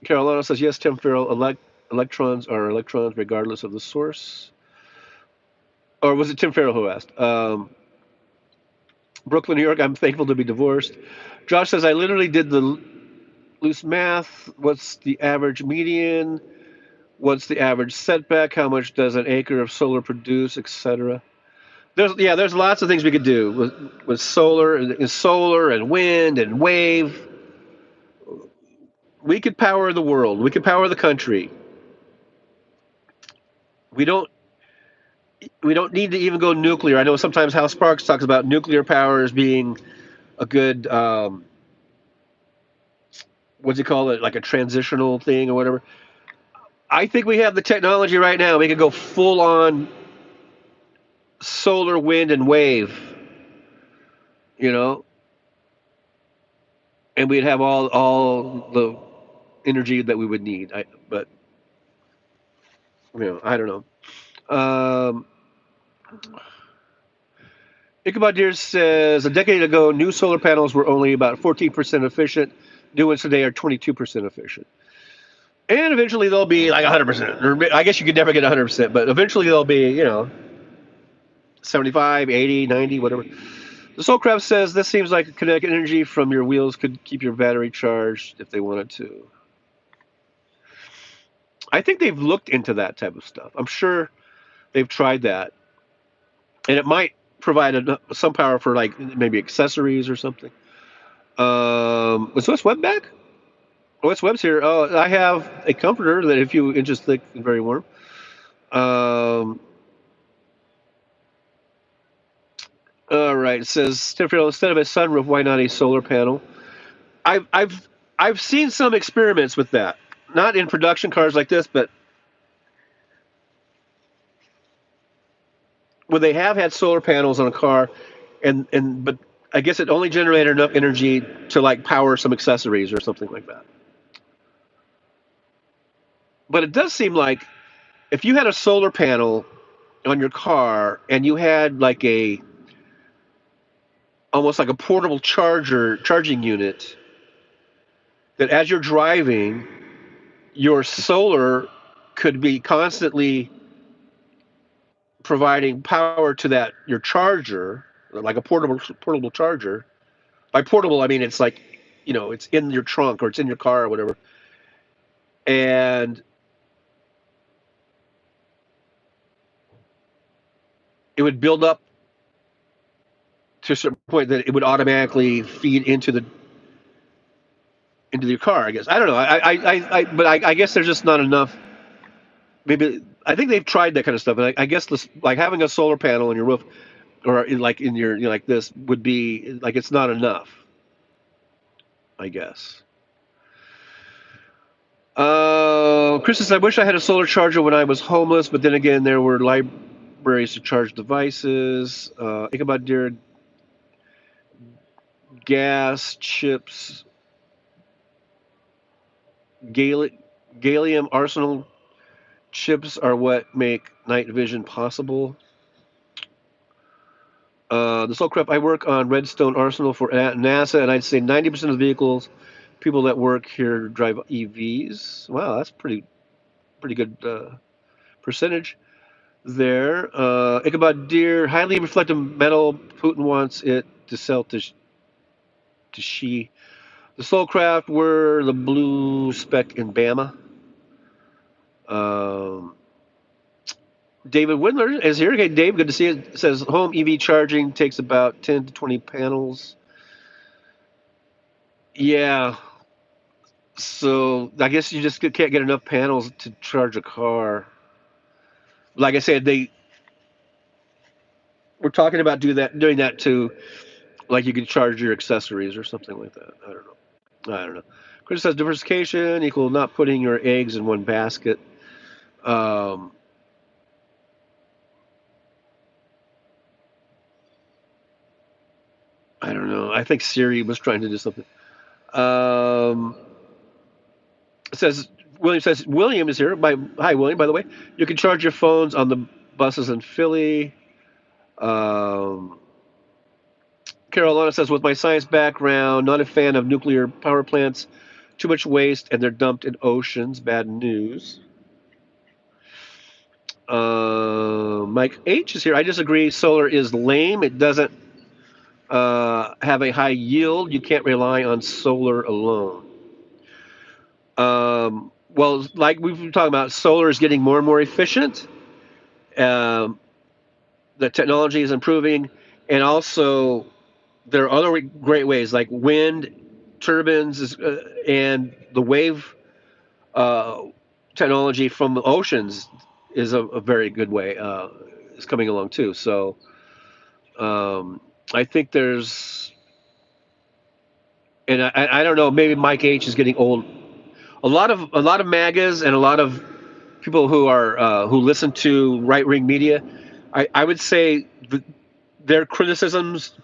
Carolina says, yes, Tim Farrell, electrons are electrons regardless of the source. Or was it Tim Farrell who asked? Brooklyn, New York. I'm thankful to be divorced. Josh says I literally did the loose math. What's the average median? What's the average setback? How much does an acre of solar produce, etc.? There's lots of things we could do with solar and wind and wave. We could power the world. We could power the country. We don't we don't need to even go nuclear. I know sometimes Hal Sparks talks about nuclear power as being a good what's he call it, like a transitional thing or whatever. I think we have the technology right now. We could go full on solar, wind, and wave. You know, and we'd have all the energy that we would need. But I don't know. Um, Ichabod Deer says a decade ago, new solar panels were only about 14% efficient. New ones today are 22% efficient. And eventually they'll be like 100%. Or I guess you could never get 100%, but eventually they'll be, 75, 80, 90, whatever. The Soulcraft says this seems like kinetic energy from your wheels could keep your battery charged if they wanted to. I think they've looked into that type of stuff. I'm sure they've tried that, and it might provide some power for like maybe accessories or something. Was West Webb back? West Webb's here. Oh, I have a comforter that if you inches thick and very warm. Um, all right. It says Stanfield, instead of a sunroof, why not a solar panel? I've I've I've seen some experiments with that. Not in production cars like this, but when they have had solar panels on a car, but I guess it only generated enough energy to like power some accessories or something like that. But it does seem like if you had a solar panel on your car and you had like a almost like a portable charging unit that as you're driving, your solar could be constantly providing power to that your charger, like a portable charger. By portable, I mean it's like, it's in your trunk or it's in your car or whatever, and it would build up to a certain point that it would automatically feed into your car. I guess I don't know. But I guess there's just not enough. Maybe I think they've tried that kind of stuff, and I guess this like having a solar panel on your roof or like in your like this would be like it's not enough. I guess. Chris says, I wish I had a solar charger when I was homeless, but then again, there were libraries to charge devices. Ichabod Deer, gas, chips, gallium arsenal chips are what make night vision possible. The Soul Crep, I work on Redstone Arsenal for NASA, and I'd say 90% of the vehicles, people that work here drive EVs. Wow, that's pretty good percentage there. Ichabod Deer, highly reflective metal. Putin wants it to sell to Xi. The Soulcraft were the blue speck in Bama. Um, David Windler is here. Okay, Dave, good to see you. It says home EV charging takes about 10 to 20 panels. Yeah. So I guess you just can't get enough panels to charge a car. Like I said, they were talking about doing that too. Like you can charge your accessories or something like that. I don't know. Chris says diversification equal not putting your eggs in one basket. Um, I don't know. I think Siri was trying to do something. Um, it says William is here. Hi William. By the way, you can charge your phones on the buses in Philly. Um, Carolina says, with my science background, not a fan of nuclear power plants. Too much waste, and they're dumped in oceans. Bad news. Mike H is here. I disagree. Solar is lame. It doesn't have a high yield. You can't rely on solar alone. Well, like we've been talking about, solar is getting more and more efficient. Um, the technology is improving, and also there are other great ways like wind turbines and the wave uh, technology from the oceans is a very good way. Is coming along too. So I think there's, and I don't know, maybe Mike H is getting old. A lot of magas and a lot of people who are who listen to right wing media. I would say their criticisms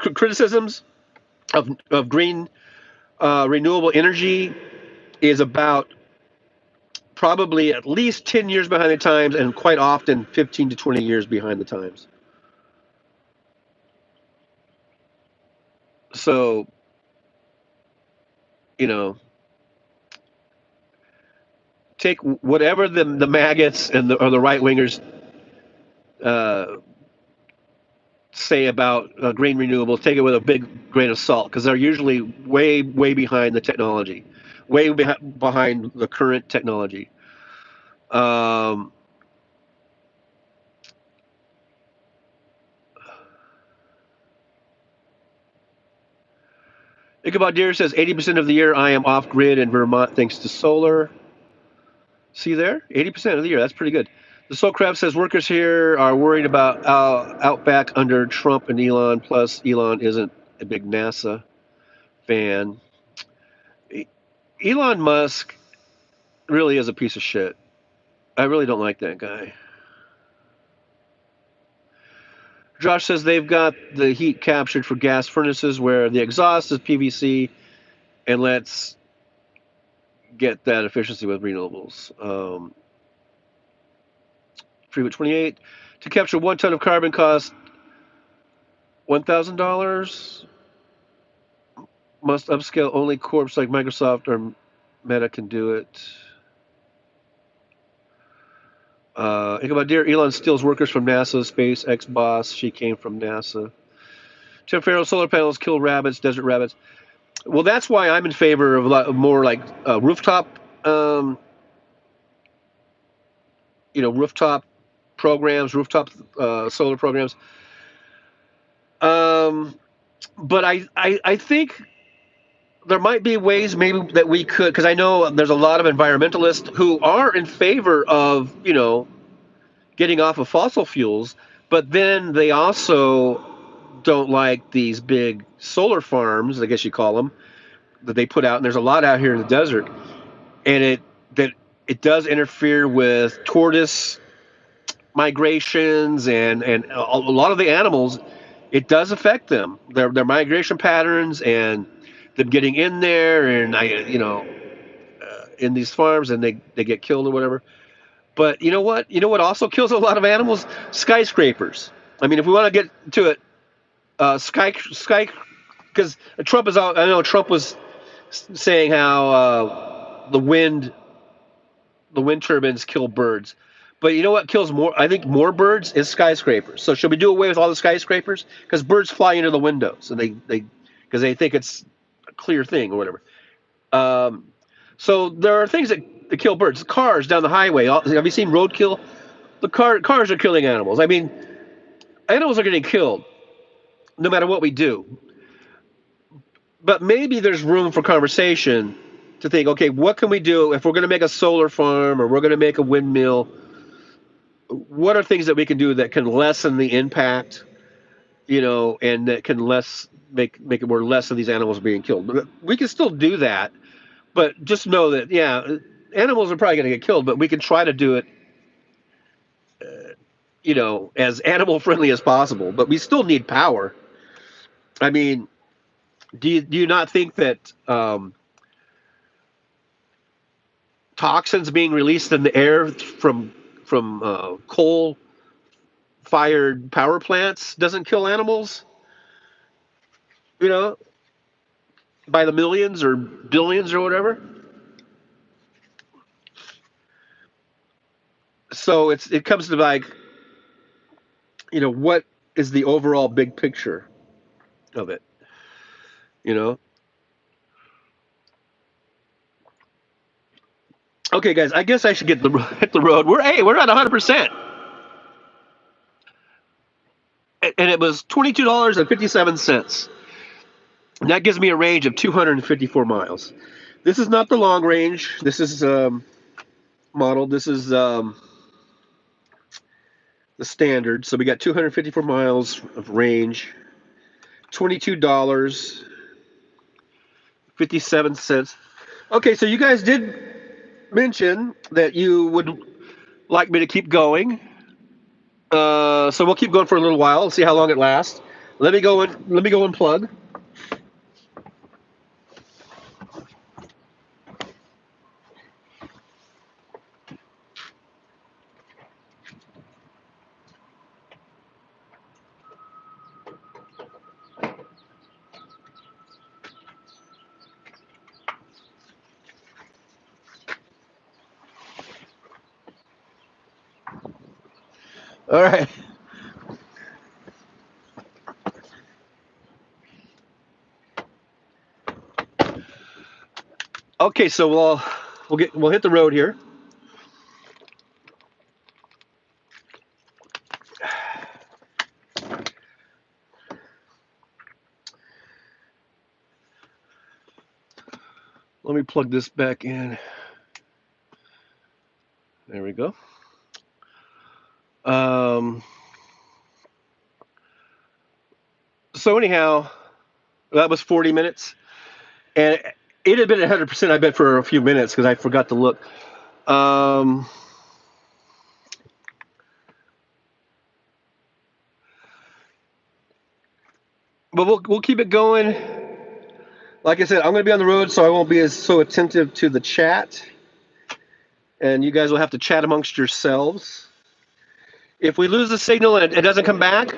of green renewable energy is about probably at least 10 years behind the times and quite often 15 to 20 years behind the times. So, you know, take whatever the maggots and or the right wingers uh, say about green renewables, take it with a big grain of salt because they're usually way behind the technology, behind the current technology. Um, Ichabod Deer says 80% of the year I am off grid in Vermont thanks to solar. See there? 80% of the year. That's pretty good. The Soul Crab says workers here are worried about Outback under Trump and Elon. Plus, Elon isn't a big NASA fan. E- Elon Musk really is a piece of shit. I really don't like that guy. Josh says they've got the heat captured for gas furnaces where the exhaust is PVC, and let's get that efficiency with renewables. Freeway 28 to capture 1 ton of carbon costs $1,000. Must upscale only corps like Microsoft or Meta can do it. Ichabod Deer, Elon steals workers from NASA, SpaceX boss. She came from NASA. Tim Farrow, solar panels kill rabbits, desert rabbits. Well, that's why I'm in favor of a lot more like rooftop, um, rooftop programs, rooftop solar programs. Um, but I think there might be ways maybe that we could, because I know there's a lot of environmentalists who are in favor of, getting off of fossil fuels, but then they also don't like these big solar farms, I guess you call them, that they put out. And there's a lot out here in the desert, and it does interfere with tortoise migrations and a lot of the animals. It does affect them, their migration patterns, and them getting in there, and in these farms, and they get killed or whatever. But you know what? You know what also kills a lot of animals? Skyscrapers. I mean, if we want to get to it, sky, because Trump is out. I know Trump was saying how the wind turbines kill birds. But you know what kills more? I think more birds is skyscrapers. So should we do away with all the skyscrapers? Because birds fly into the windows, and because they think it's a clear thing or whatever. Um, so there are things that kill birds. Cars down the highway. Have you seen roadkill? Cars are killing animals. I mean, animals are getting killed no matter what we do. But maybe there's room for conversation to think, okay, what can we do if we're going to make a solar farm or we're going to make a windmill? What are things that we can do that can lessen the impact, and that can make it more less of these animals being killed? We can still do that, but just know that, yeah, animals are probably going to get killed, but we can try to do it, as animal friendly as possible. But we still need power. I mean, do you not think that toxins being released in the air from coal fired power plants doesn't kill animals? You know, by the millions or billions or whatever. So it comes to like, what is the overall big picture of it? you know. Okay, guys, I guess I should hit the road. We're at 100%, and it was $22.57. And that gives me a range of 254 miles. This is not the long range. This is model. This is the standard. So we got 254 miles of range, $22.57. Okay, so you guys did mention that you would like me to keep going. So we'll keep going for a little while. See how long it lasts. Let me go and plug. All right. Okay, so we'll hit the road here. Let me plug this back in. There we go. So anyhow, that was 40 minutes, and it had been 100%. I bet for a few minutes because I forgot to look. But we'll keep it going. Like I said, I'm going to be on the road, so I won't be as so attentive to the chat, and you guys will have to chat amongst yourselves. If we lose the signal and it doesn't come back,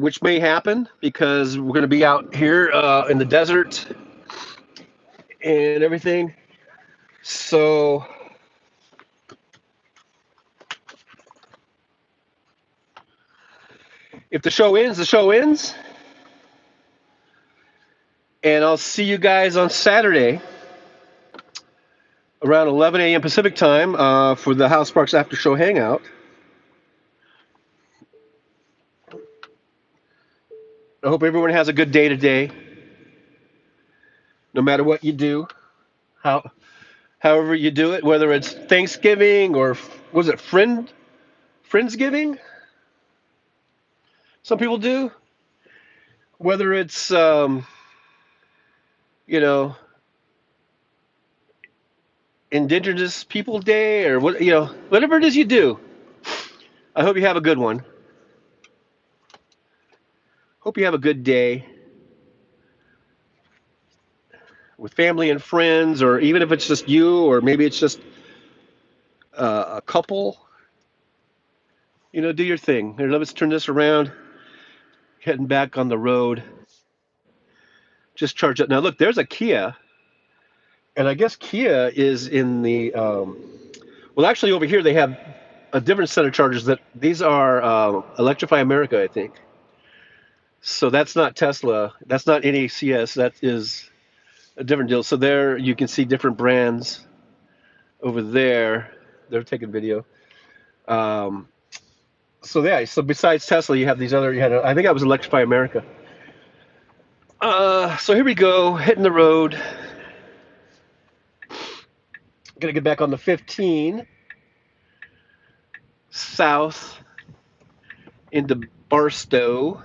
which may happen because we're going to be out here in the desert and everything. So if the show ends, the show ends. And I'll see you guys on Saturday around 11 a.m. Pacific time for the House Parks After Show Hangout. I hope everyone has a good day today, no matter what you do, however you do it, whether it's Thanksgiving or was it Friendsgiving? Some people do. Whether it's Indigenous People Day or whatever it is you do. I hope you have a good one. Hope you have a good day with family and friends, or even if it's just you, or maybe it's just a couple. Do your thing. Here, let's turn this around. Heading back on the road. Just charge up. Now look, there's a Kia, and I guess Kia is in the. Well, actually, over here they have a different set of chargers. That these are Electrify America, I think. So that's not Tesla. That's not NACS. That is a different deal. So there you can see different brands over there. They're taking video. So yeah. So besides Tesla, you have these other. I think that was Electrify America. So here we go, hitting the road. Gonna get back on the 15 south into Barstow.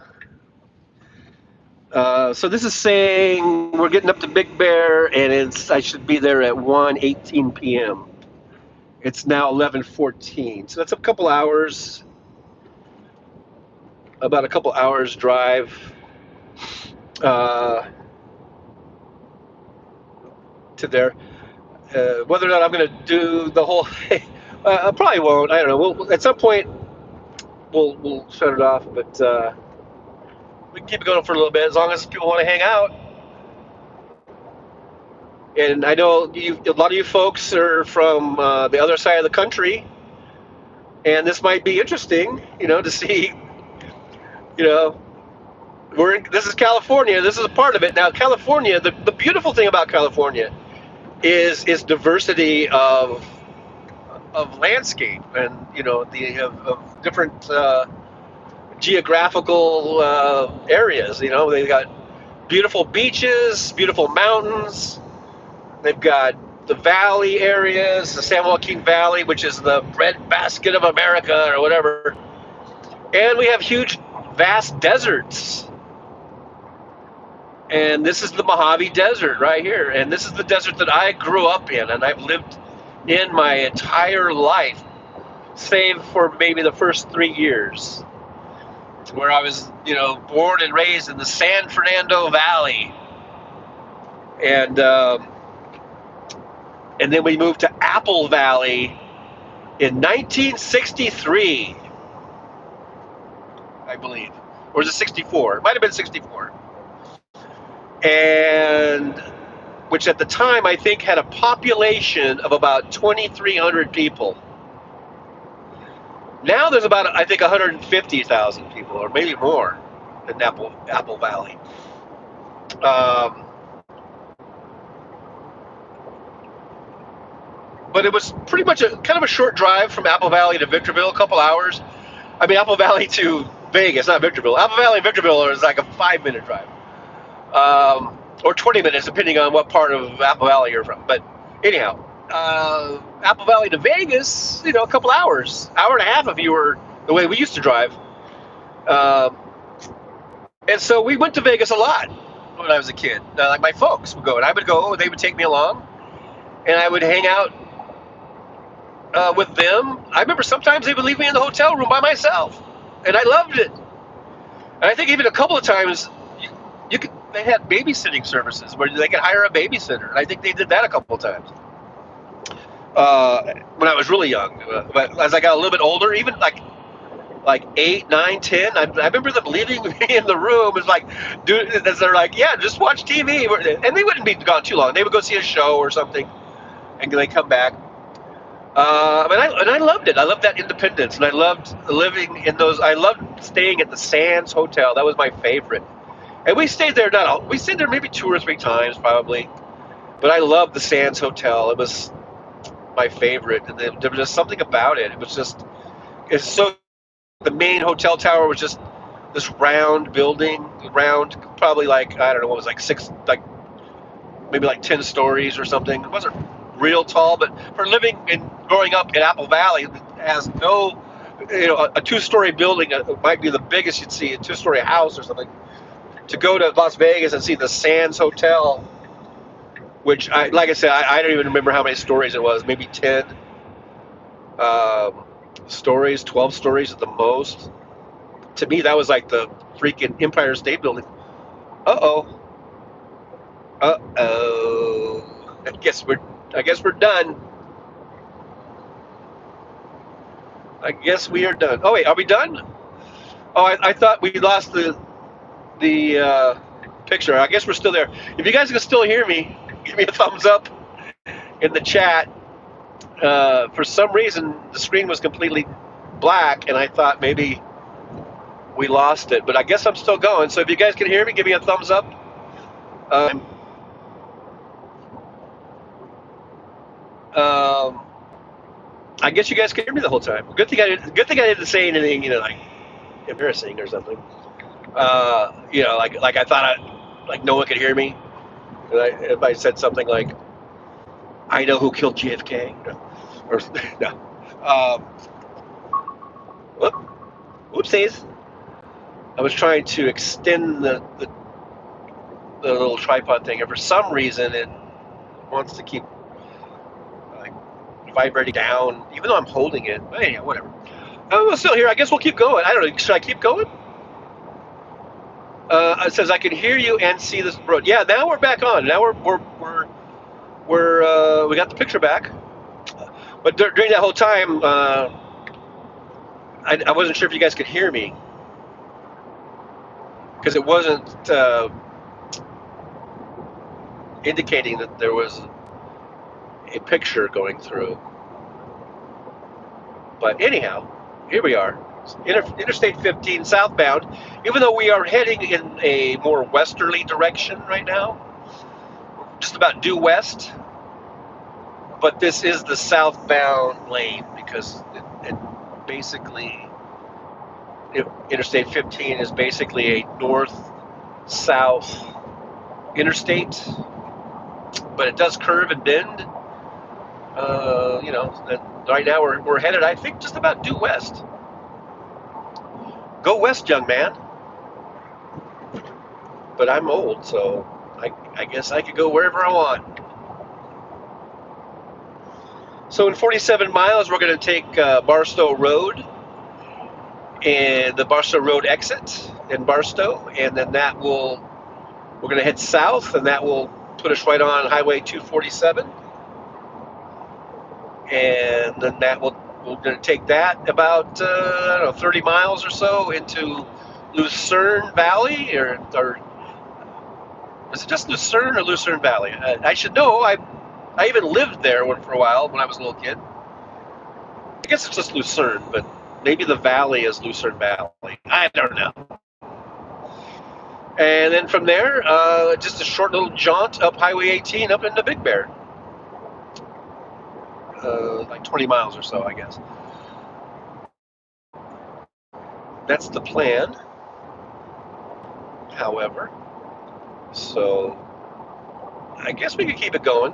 So this is saying we're getting up to Big Bear, and I should be there at 1:18 p.m. It's now 11:14, so that's a couple hours, about a couple hours drive. To there. Whether or not I'm going to do the whole thing, I probably won't. I don't know. At some point, we'll shut it off, but we can keep it going for a little bit as long as people want to hang out. And I know a lot of you folks are from the other side of the country, and this might be interesting, to see, This is California. This is a part of it. Now, California, the beautiful thing about California is its diversity of landscape, and of different geographical areas. They've got beautiful beaches, beautiful mountains. They've got the valley areas, the San Joaquin Valley, which is the breadbasket of America or whatever. And we have huge, vast deserts. And this is the Mojave Desert right here. And this is the desert that I grew up in, and I've lived in my entire life, save for maybe the first 3 years, where I was, born and raised in the San Fernando Valley. And then we moved to Apple Valley in 1963, I believe. Or was it 64? It might have been 64. And which at the time I think had a population of about 2,300 people. Now there's about, I think, 150,000 people, or maybe more, in Apple Valley. But it was pretty much kind of a short drive from Apple Valley to Victorville, a couple hours. I mean, Apple Valley to Vegas, not Victorville. Apple Valley and Victorville is like a 5-minute drive. Or 20 minutes, depending on what part of Apple Valley you're from. But anyhow, Apple Valley to Vegas, a couple hours, hour and a half if you were the way we used to drive. And so we went to Vegas a lot when I was a kid. Like my folks would go, and I would go, they would take me along, and I would hang out with them. I remember sometimes they would leave me in the hotel room by myself, and I loved it. And I think even a couple of times they had babysitting services where they could hire a babysitter, and I think they did that a couple of times when I was really young. But as I got a little bit older, even like 8, 9, 10, I remember them leaving me in the room. It's like, dude, they're like, yeah, just watch TV, and they wouldn't be gone too long. They would go see a show or something, and they come back. And I loved it. I loved that independence, and I loved living in those. I loved staying at the Sands Hotel. That was my favorite. And we stayed there we stayed there maybe 2 or 3 times probably, but I loved the Sands Hotel. It was my favorite, and there was just something about it. It's so. The main hotel tower was just this round building, probably like, I don't know, what was maybe 10 stories or something. It wasn't real tall, but for living and growing up in Apple Valley, it has no, a 2-story building might be the biggest you'd see, a 2-story house or something. To go to Las Vegas and see the Sands Hotel, which like I said, I don't even remember how many stories it was, maybe 10 stories, 12 stories at the most. To me, that was like the freaking Empire State Building. Uh-oh. I guess we're done. I guess we are done. Oh wait, are we done? Oh, I thought we lost the picture. I guess we're still there. If you guys can still hear me, give me a thumbs up in the chat. For some reason, the screen was completely black, and I thought maybe we lost it. But I guess I'm still going. So if you guys can hear me, give me a thumbs up. I guess you guys can hear me the whole time. Good thing I didn't say anything, like embarrassing or something. Like I thought like no one could hear me. If I said something like, "I know who killed JFK," or no. Oopsies. I was trying to extend the little tripod thing, and for some reason it wants to keep vibrating down, even though I'm holding it. But anyhow, whatever. I'm still here. I guess we'll keep going. I don't know. Should I keep going? It says I can hear you and see this road. Yeah, now we're back on. Now we got the picture back. But during that whole time, I wasn't sure if you guys could hear me because it wasn't indicating that there was a picture going through. But anyhow, here we are. Interstate 15 southbound, even though we are heading in a more westerly direction right now, just about due west. But this is the southbound lane because it basically, Interstate 15 is basically a north-south interstate, but it does curve and bend. Right now we're headed, I think, just about due west. Go west, young man. But I'm old, so I guess I could go wherever I want. So in 47 miles, we're going to take Barstow Road and the Barstow Road exit in Barstow, and then we're going to head south, and that will put us right on Highway 247, and then we're going to take that about 30 miles or so into Lucerne Valley, or is it just Lucerne or Lucerne Valley? I should know. I even lived there for a while when I was a little kid. I guess it's just Lucerne, but maybe the valley is Lucerne Valley. I don't know. And then from there, just a short little jaunt up Highway 18 up into Big Bear. Like 20 miles or so, I guess. That's the plan, however. So I guess we could keep it going.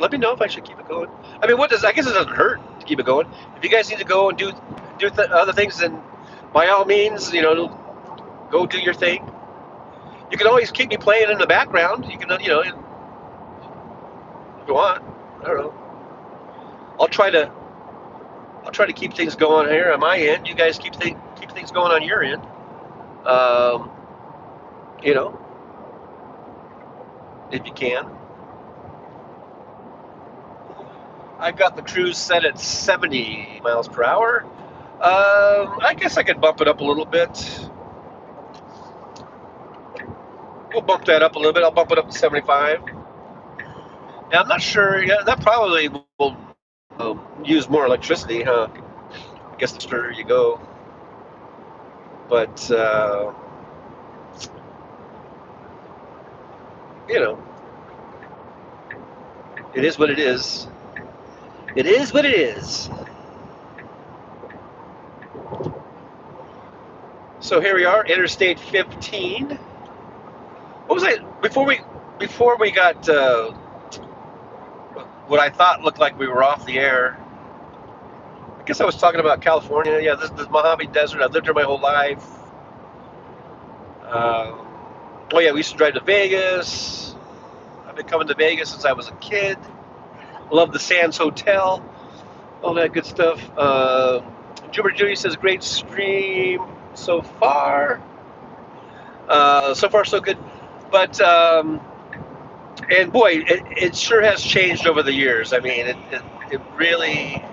Let me know if I should keep it going. I mean, I guess it doesn't hurt to keep it going. If you guys need to go and do other things, then by all means, go do your thing. You can always keep me playing in the background. You can, if you want. I don't know. I'll try to keep things going here on my end. You guys keep things going on your end. If you can. I've got the cruise set at 70 miles per hour. I guess I could bump it up a little bit. We'll bump that up a little bit. I'll bump it up to 75. Now, I'm not sure. Yeah, that probably will use more electricity, huh? I guess the further you go. But, it is what it is. It is what it is. So here we are, Interstate 15. What was I before we got what I thought looked like we were off the air? I guess I was talking about California. Yeah, this Mojave Desert. I've lived here my whole life. Oh yeah, we used to drive to Vegas. I've been coming to Vegas since I was a kid. Love the Sands Hotel, all that good stuff. Jupiter Judy says, great stream so far. So far, so good. But, and boy, it sure has changed over the years. I mean, it really,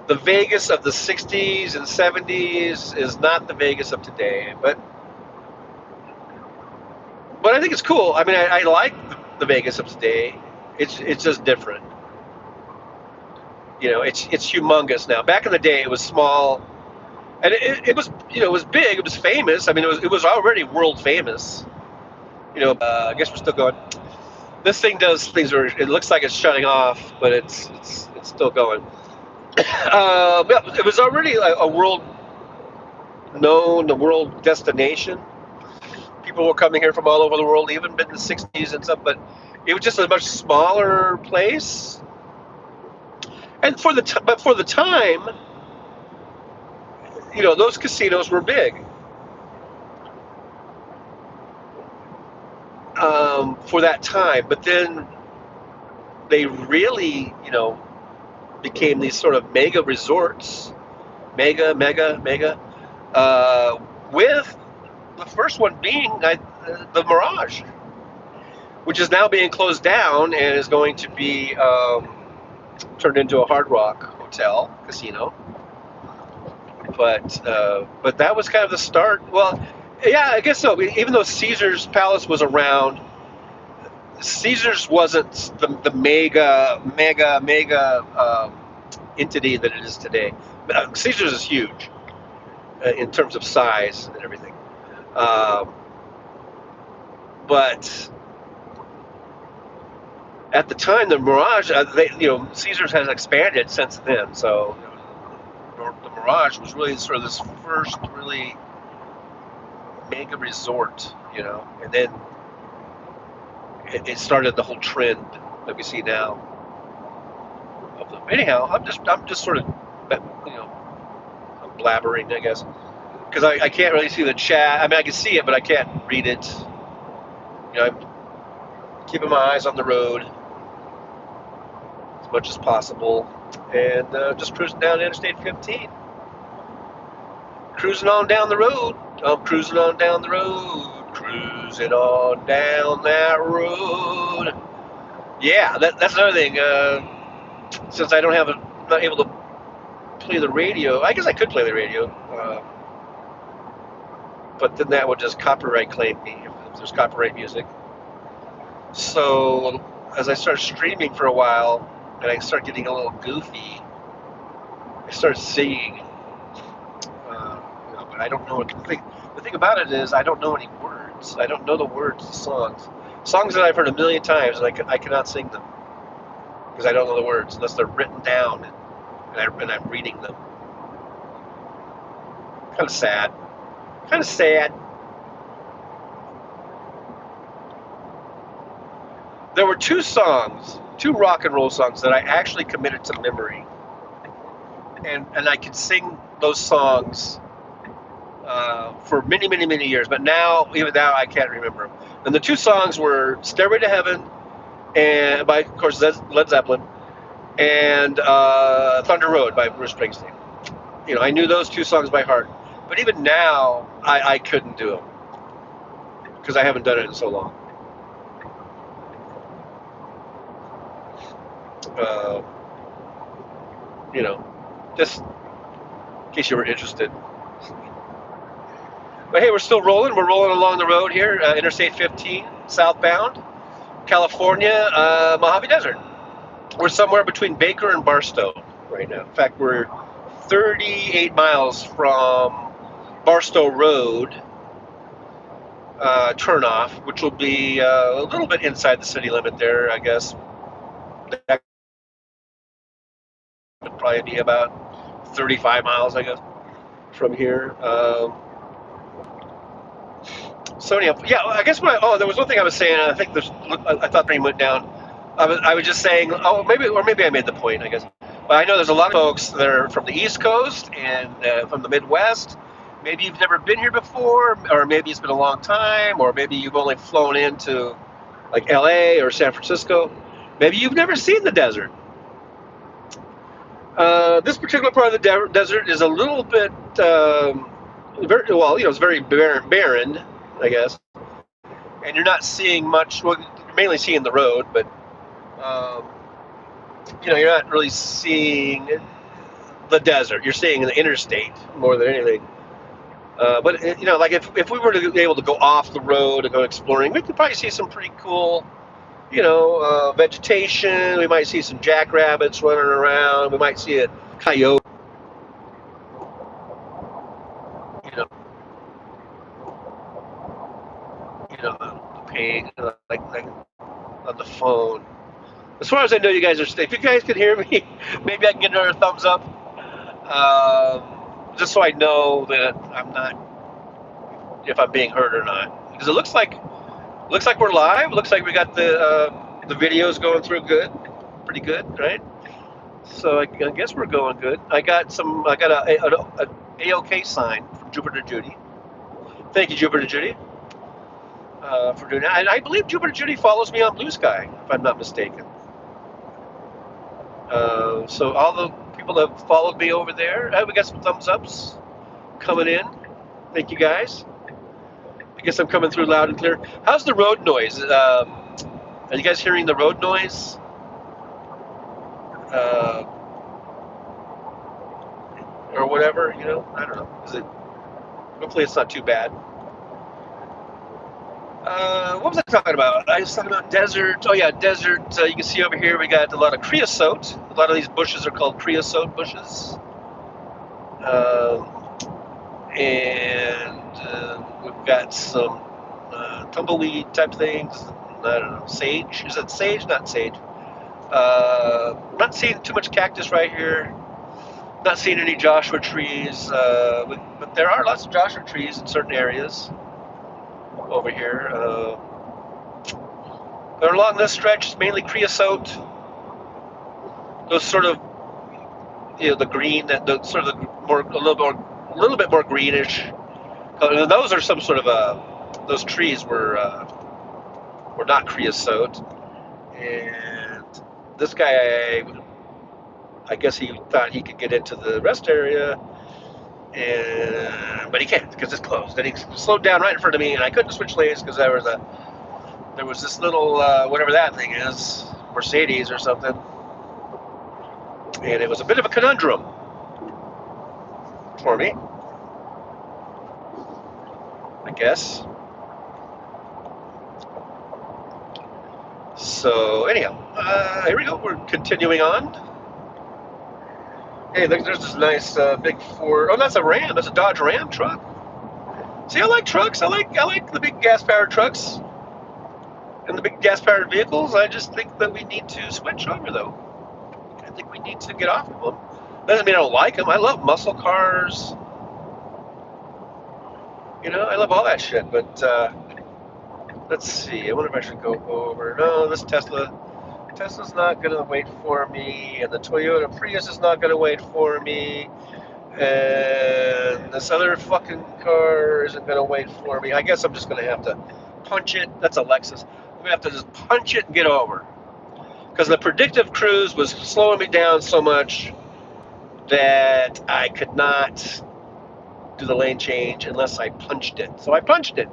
the Vegas of the 60s and 70s is not the Vegas of today. But I think it's cool. I mean, I like the Vegas of today. It's just different. It's humongous now. Back in the day, it was small, and it was it was big. It was famous. I mean, it was already world famous. I guess we're still going. This thing does things where it looks like it's shutting off, but it's still going. It was already a world known, a world destination. People were coming here from all over the world, even in the 60s and stuff, but it was just a much smaller place. And for the time, those casinos were big. For that time, but then they really, became these sort of mega resorts, mega, with the first one being the Mirage, which is now being closed down and is going to be turned into a Hard Rock hotel casino. But that was kind of the start. Well, yeah, I guess so. Even though Caesar's Palace was around, Caesar's wasn't the mega entity that it is today. Caesars is huge in terms of size and everything. Um, but at the time, the Mirage, Caesars has expanded since then. So the Mirage was really sort of this first really mega resort, and then it started the whole trend that we see now. Anyhow, I'm just sort of, I'm blabbering, I guess, because I can't really see the chat. I mean, I can see it, but I can't read it. I'm keeping my eyes on the road as much as possible, and just cruising down Interstate 15. Cruising on down the road. I'm cruising on down the road. Cruising on down that road. Yeah, that's another thing. Since I not able to play the radio, I guess I could play the radio, but then that would just copyright claim me if there's copyright music. So as I started streaming for a while, and I started getting a little goofy, I started singing. But I don't know what the thing about it is I don't know any words. I don't know the words to songs that I've heard a million times, and I cannot sing them because I don't know the words unless they're written down and I'm reading them. Kind of sad. There were two rock and roll songs that I actually committed to memory, and I could sing those songs for many, many, many years. But even now, I can't remember them. And the two songs were "Stairway to Heaven," and by, of course, Led Zeppelin, and "Thunder Road" by Bruce Springsteen. I knew those two songs by heart. But even now, I couldn't do them because I haven't done it in so long. Just in case you were interested. But hey, we're still rolling. We're rolling along the road here, Interstate 15, southbound, California, Mojave Desert. We're somewhere between Baker and Barstow right now. In fact, we're 38 miles from Barstow Road turnoff, which will be a little bit inside the city limit there, I guess. That would probably be about 35 miles, I guess, from here. So anyhow, yeah, I guess there was one thing I was saying. I think I thought the went down. I was just saying, maybe I made the point, I guess. But I know there's a lot of folks that are from the East Coast and from the Midwest. Maybe you've never been here before, or maybe it's been a long time, or maybe you've only flown into like LA or San Francisco. Maybe you've never seen the desert. This particular part of the desert is a little bit it's very barren, I guess, and you're not seeing much. Well, you're mainly seeing the road, but you're not really seeing the desert. You're seeing the interstate more than anything. But like if we were to be able to go off the road and go exploring, we could probably see some pretty cool, vegetation. We might see some jackrabbits running around. We might see a coyote. Ping like on the phone. As far as I know, you guys are. If you guys can hear me, maybe I can get another thumbs up, just so I know that I'm not, if I'm being heard or not. Because it looks like we're live. It looks like we got the videos going through pretty good, right? So I guess we're going good. I got a A-OK sign from Jupiter Judy. Thank you, Jupiter Judy. For doing that. And I believe Jupiter Judy follows me on Blue Sky, if I'm not mistaken. So all the people that have followed me over there, we got some thumbs ups coming in. Thank you guys. I guess I'm coming through loud and clear. How's the road noise? Are you guys hearing the road noise? Or whatever, I don't know. Hopefully it's not too bad. What was I talking about? I was talking about desert. Oh yeah, desert. You can see over here we got a lot of creosote. A lot of these bushes are called creosote bushes. And we've got some tumbleweed type things. I don't know, sage. Is it sage? Not sage. Not seeing too much cactus right here. Not seeing any Joshua trees, but there are lots of Joshua trees in certain areas over here. But along this stretch, it's mainly creosote. Those sort of, the green, the sort of the more a little bit more greenish. Those are some sort of those trees were not creosote, and this guy, I guess he thought he could get into the rest area, but he can't because it's closed. And he slowed down right in front of me, and I couldn't switch lanes because there was this little whatever that thing is, Mercedes or something, and it was a bit of a conundrum for me, I guess. So anyhow, here we go. We're continuing on. Hey, there's this nice big Ford. Oh, that's a Ram. That's a Dodge Ram truck. See, I like trucks. I like the big gas-powered trucks and the big gas-powered vehicles. I just think that we need to switch over, though. I think we need to get off of them. Doesn't mean I don't like them. I love muscle cars. I love all that shit. But let's see. I wonder if I should go over. No, this Tesla's not going to wait for me, and the Toyota Prius is not going to wait for me, and this other fucking car isn't going to wait for me. I guess I'm just going to have to punch it. That's a Lexus. I'm going to have to just punch it and get over. Because the predictive cruise was slowing me down so much that I could not do the lane change unless I punched it. So I punched it.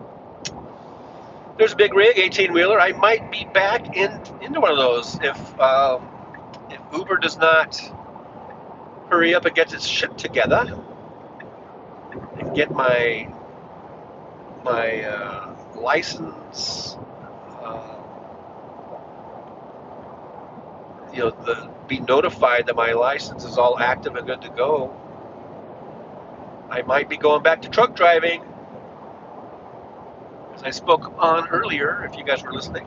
There's a big rig, 18-wheeler. I might be back into one of those if Uber does not hurry up and get its shit together and get my license, be notified that my license is all active and good to go. I might be going back to truck driving, as I spoke on earlier, if you guys were listening,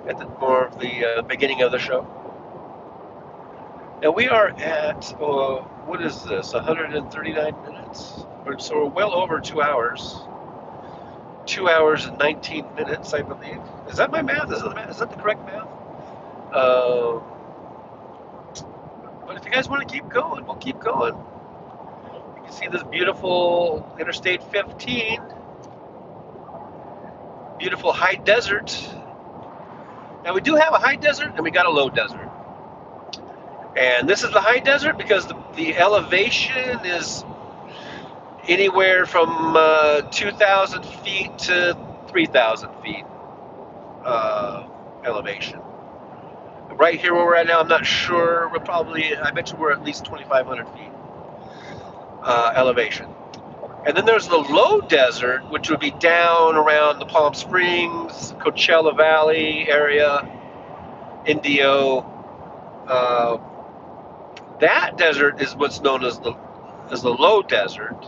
at more of the beginning of the show. Now we are at, what is this, 139 minutes? So we're well over 2 hours. 2 hours and 19 minutes, I believe. Is that my math? Is that the correct math? But if you guys want to keep going, we'll keep going. You can see this beautiful Interstate 15. Beautiful high desert. Now we do have a high desert and we got a low desert. And this is the high desert because the elevation is anywhere from 2,000 feet to 3,000 feet elevation. Right here where we're at now, I'm not sure. I bet you we're at least 2,500 feet elevation. And then there's the low desert, which would be down around the Palm Springs, Coachella Valley area, Indio. That desert is what's known as the low desert.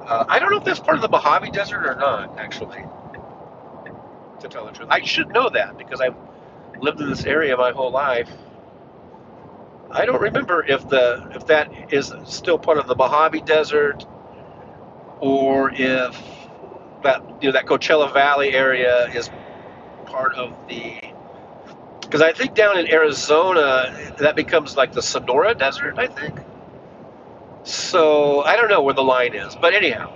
I don't know if that's part of the Mojave Desert or not, actually, to tell the truth. I should know that because I've lived in this area my whole life. I don't remember if that is still part of the Mojave Desert, or if that Coachella Valley area is part of because I think down in Arizona that becomes like the Sonora Desert, I think. So I don't know where the line is, but anyhow,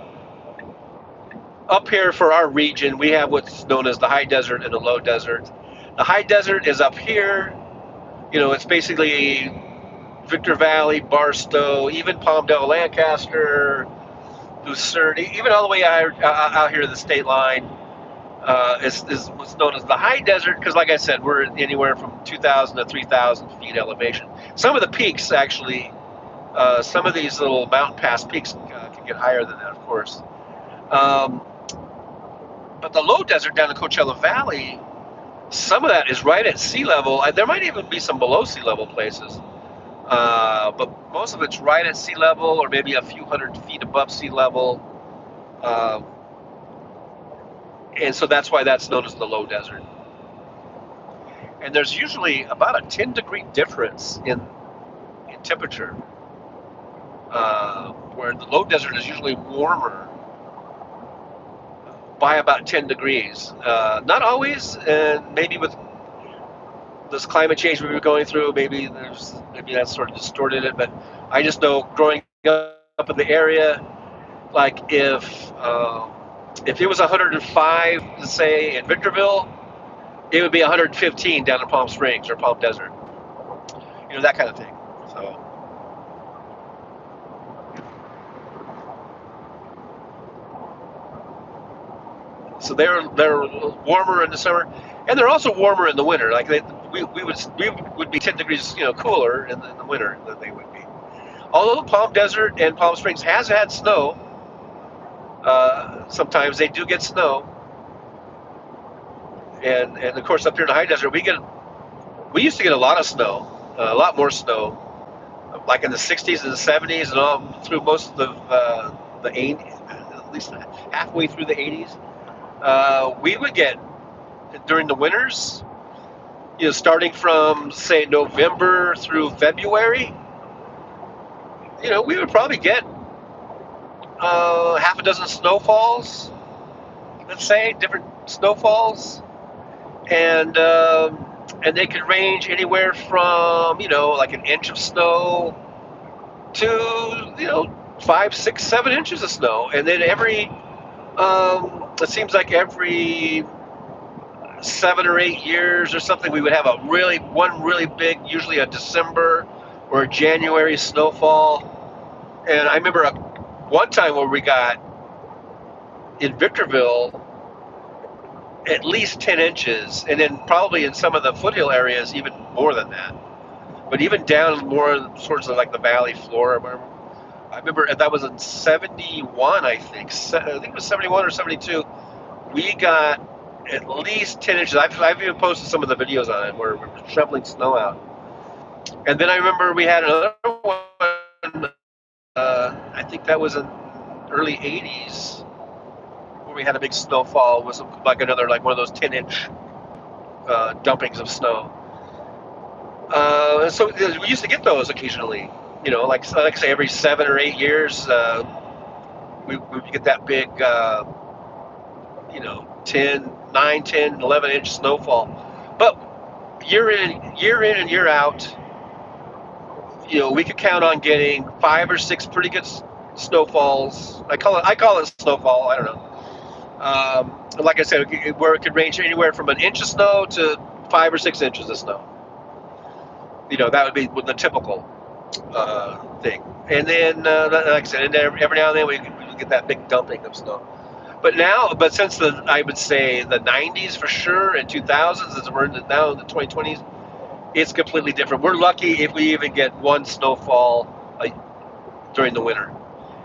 up here for our region we have what's known as the high desert and the low desert. The high desert is up here. It's basically Victor Valley, Barstow, even Palmdale, Lancaster, Lucerne, even all the way out here to the state line is what's known as the high desert because, like I said, we're anywhere from 2,000 to 3,000 feet elevation. Some of the peaks, actually, some of these little mountain pass peaks can get higher than that, of course. But the low desert down in Coachella Valley, some of that is right at sea level. There might even be some below sea level places. But most of it's right at sea level or maybe a few hundred feet above sea level. Uh, and so that's why that's known as the low desert. And there's usually about a 10-degree difference in temperature, where the low desert is usually warmer by about 10 degrees. Not always, and maybe with this climate change we've been going through, maybe that's sort of distorted it. But I just know growing up in the area, like if it was 105, let's say in Victorville, it would be 115 down in Palm Springs or Palm Desert. That kind of thing. So they're warmer in the summer, and they're also warmer in the winter. Like we would be 10 degrees cooler in the winter than they would be. Although Palm Desert and Palm Springs has had snow, sometimes they do get snow, and of course up here in the high desert we used to get a lot of snow, a lot more snow, like in the 60s and the 70s and all through most of the 80s, at least halfway through the 80s. We would get during the winters, starting from say November through February. We would probably get half a dozen snowfalls, let's say, different snowfalls, and they could range anywhere from like an inch of snow to 5, 6, 7 inches of snow, and then it seems like every 7 or 8 years or something, we would have one really big, usually a December or a January snowfall. And I remember one time where we got in Victorville at least 10 inches, and then probably in some of the foothill areas even more than that. But even down more sorts of like the valley floor or whatever. I remember that was in 71, I think. I think it was 71 or 72. We got at least 10 inches. I've even posted some of the videos on it where we were shoveling snow out. And then I remember we had another one, I think that was in early 80s, where we had a big snowfall. It was like one of those 10-inch dumpings of snow. So we used to get those occasionally. Like say every 7 or 8 years, we would get that big, 9, 10, 11-inch snowfall. But year in and year out, we could count on getting 5 or 6 pretty good snowfalls. I call it snowfall. I don't know. Like I said, where it could range anywhere from an inch of snow to 5 or 6 inches of snow. That would be the typical thing. And then, like I said, and every now and then we would get that big dumping of snow. But since I would say the 90s for sure, and 2000s, as we're now in the 2020s, it's completely different. We're lucky if we even get one snowfall during the winter,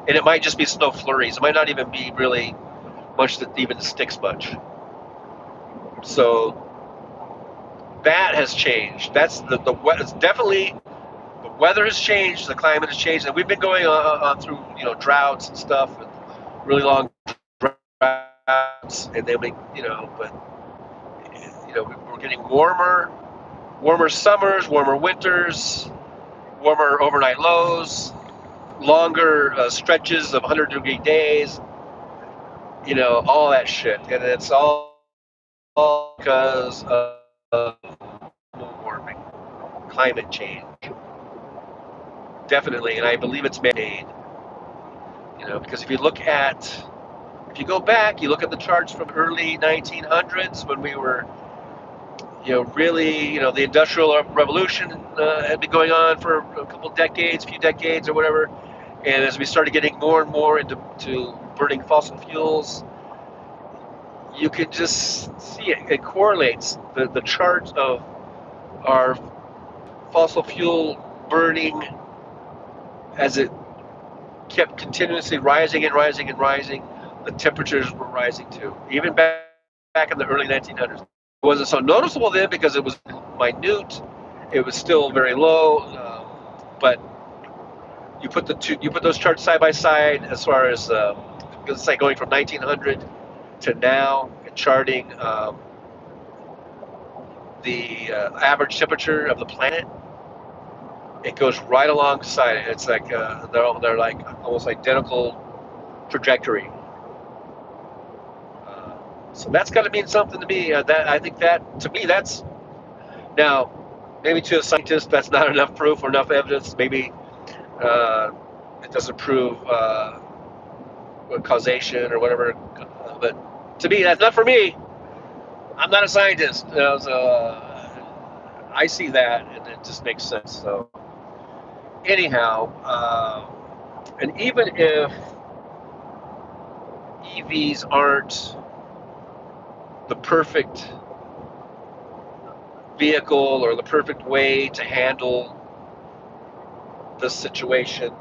and it might just be snow flurries. It might not even be really much that even sticks much. So that has changed. That's it's definitely the weather has changed, the climate has changed, and we've been going on through droughts and stuff, and really long droughts, and then but we're getting warmer summers, warmer winters, warmer overnight lows, longer stretches of 100-degree days, all that shit, and it's all because of global warming, climate change. Definitely, and I believe it's man-made. Because if you go back, you look at the charts from early 1900s when we were, really, the Industrial Revolution had been going on for a few decades or whatever. And as we started getting more and more into burning fossil fuels, you could just see it. It correlates the chart of our fossil fuel burning as it kept continuously rising and rising and rising. The temperatures were rising too, even back in the early 1900s. It wasn't so noticeable then because it was minute. It was still very low but you put those charts side by side as far as it's like going from 1900 to now, and charting the average temperature of the planet. It goes right alongside it. It's like they're like almost identical trajectory. So that's got to mean something to me. That I think that to me that's now maybe to a scientist that's not enough proof or enough evidence. Maybe it doesn't prove causation or whatever. But to me, that's not for me. I'm not a scientist, so I see that and it just makes sense. So anyhow, and even if EVs aren't the perfect vehicle or the perfect way to handle this situation,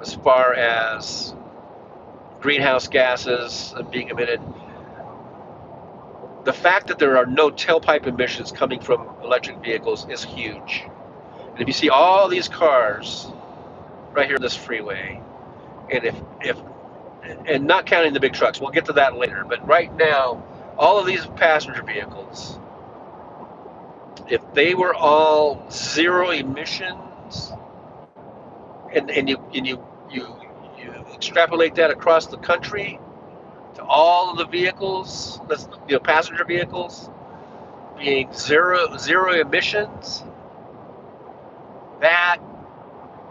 as far as greenhouse gases being emitted, the fact that there are no tailpipe emissions coming from electric vehicles is huge. And if you see all these cars right here on this freeway, and if and not counting the big trucks, we'll get to that later, but right now, all of these passenger vehicles, if they were all zero emissions, and you extrapolate that across the country to all of the vehicles, that's passenger vehicles being zero emissions, that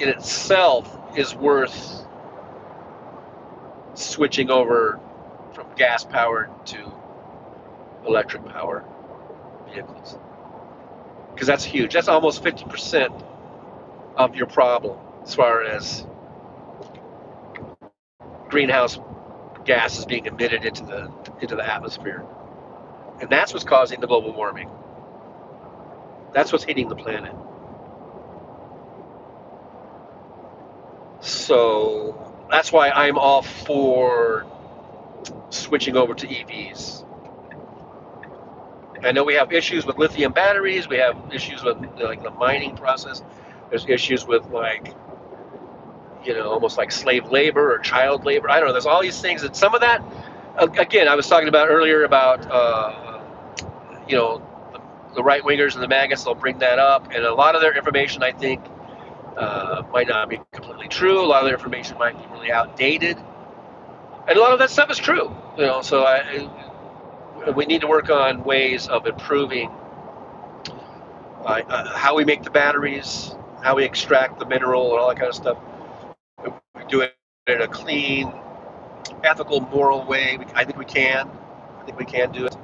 in itself is worth switching over from gas powered to electric powered vehicles, because that's huge. That's almost 50% of your problem as far as greenhouse gases being emitted into the atmosphere, and that's what's causing the global warming. That's what's hitting the planet. So that's why I'm all for switching over to EVs. I know we have issues with lithium batteries. We have issues with like the mining process. There's issues with almost like slave labor or child labor. I don't know. There's all these things, and some of that, again, I was talking about earlier about the right wingers and the maggots. They'll bring that up, and a lot of their information, I think, might not be completely true. A lot of their information might be really outdated, and a lot of that stuff is true. So we need to work on ways of improving how we make the batteries, how we extract the mineral, and all that kind of stuff. We do it in a clean, ethical, moral way. I think we can. I think we can do it.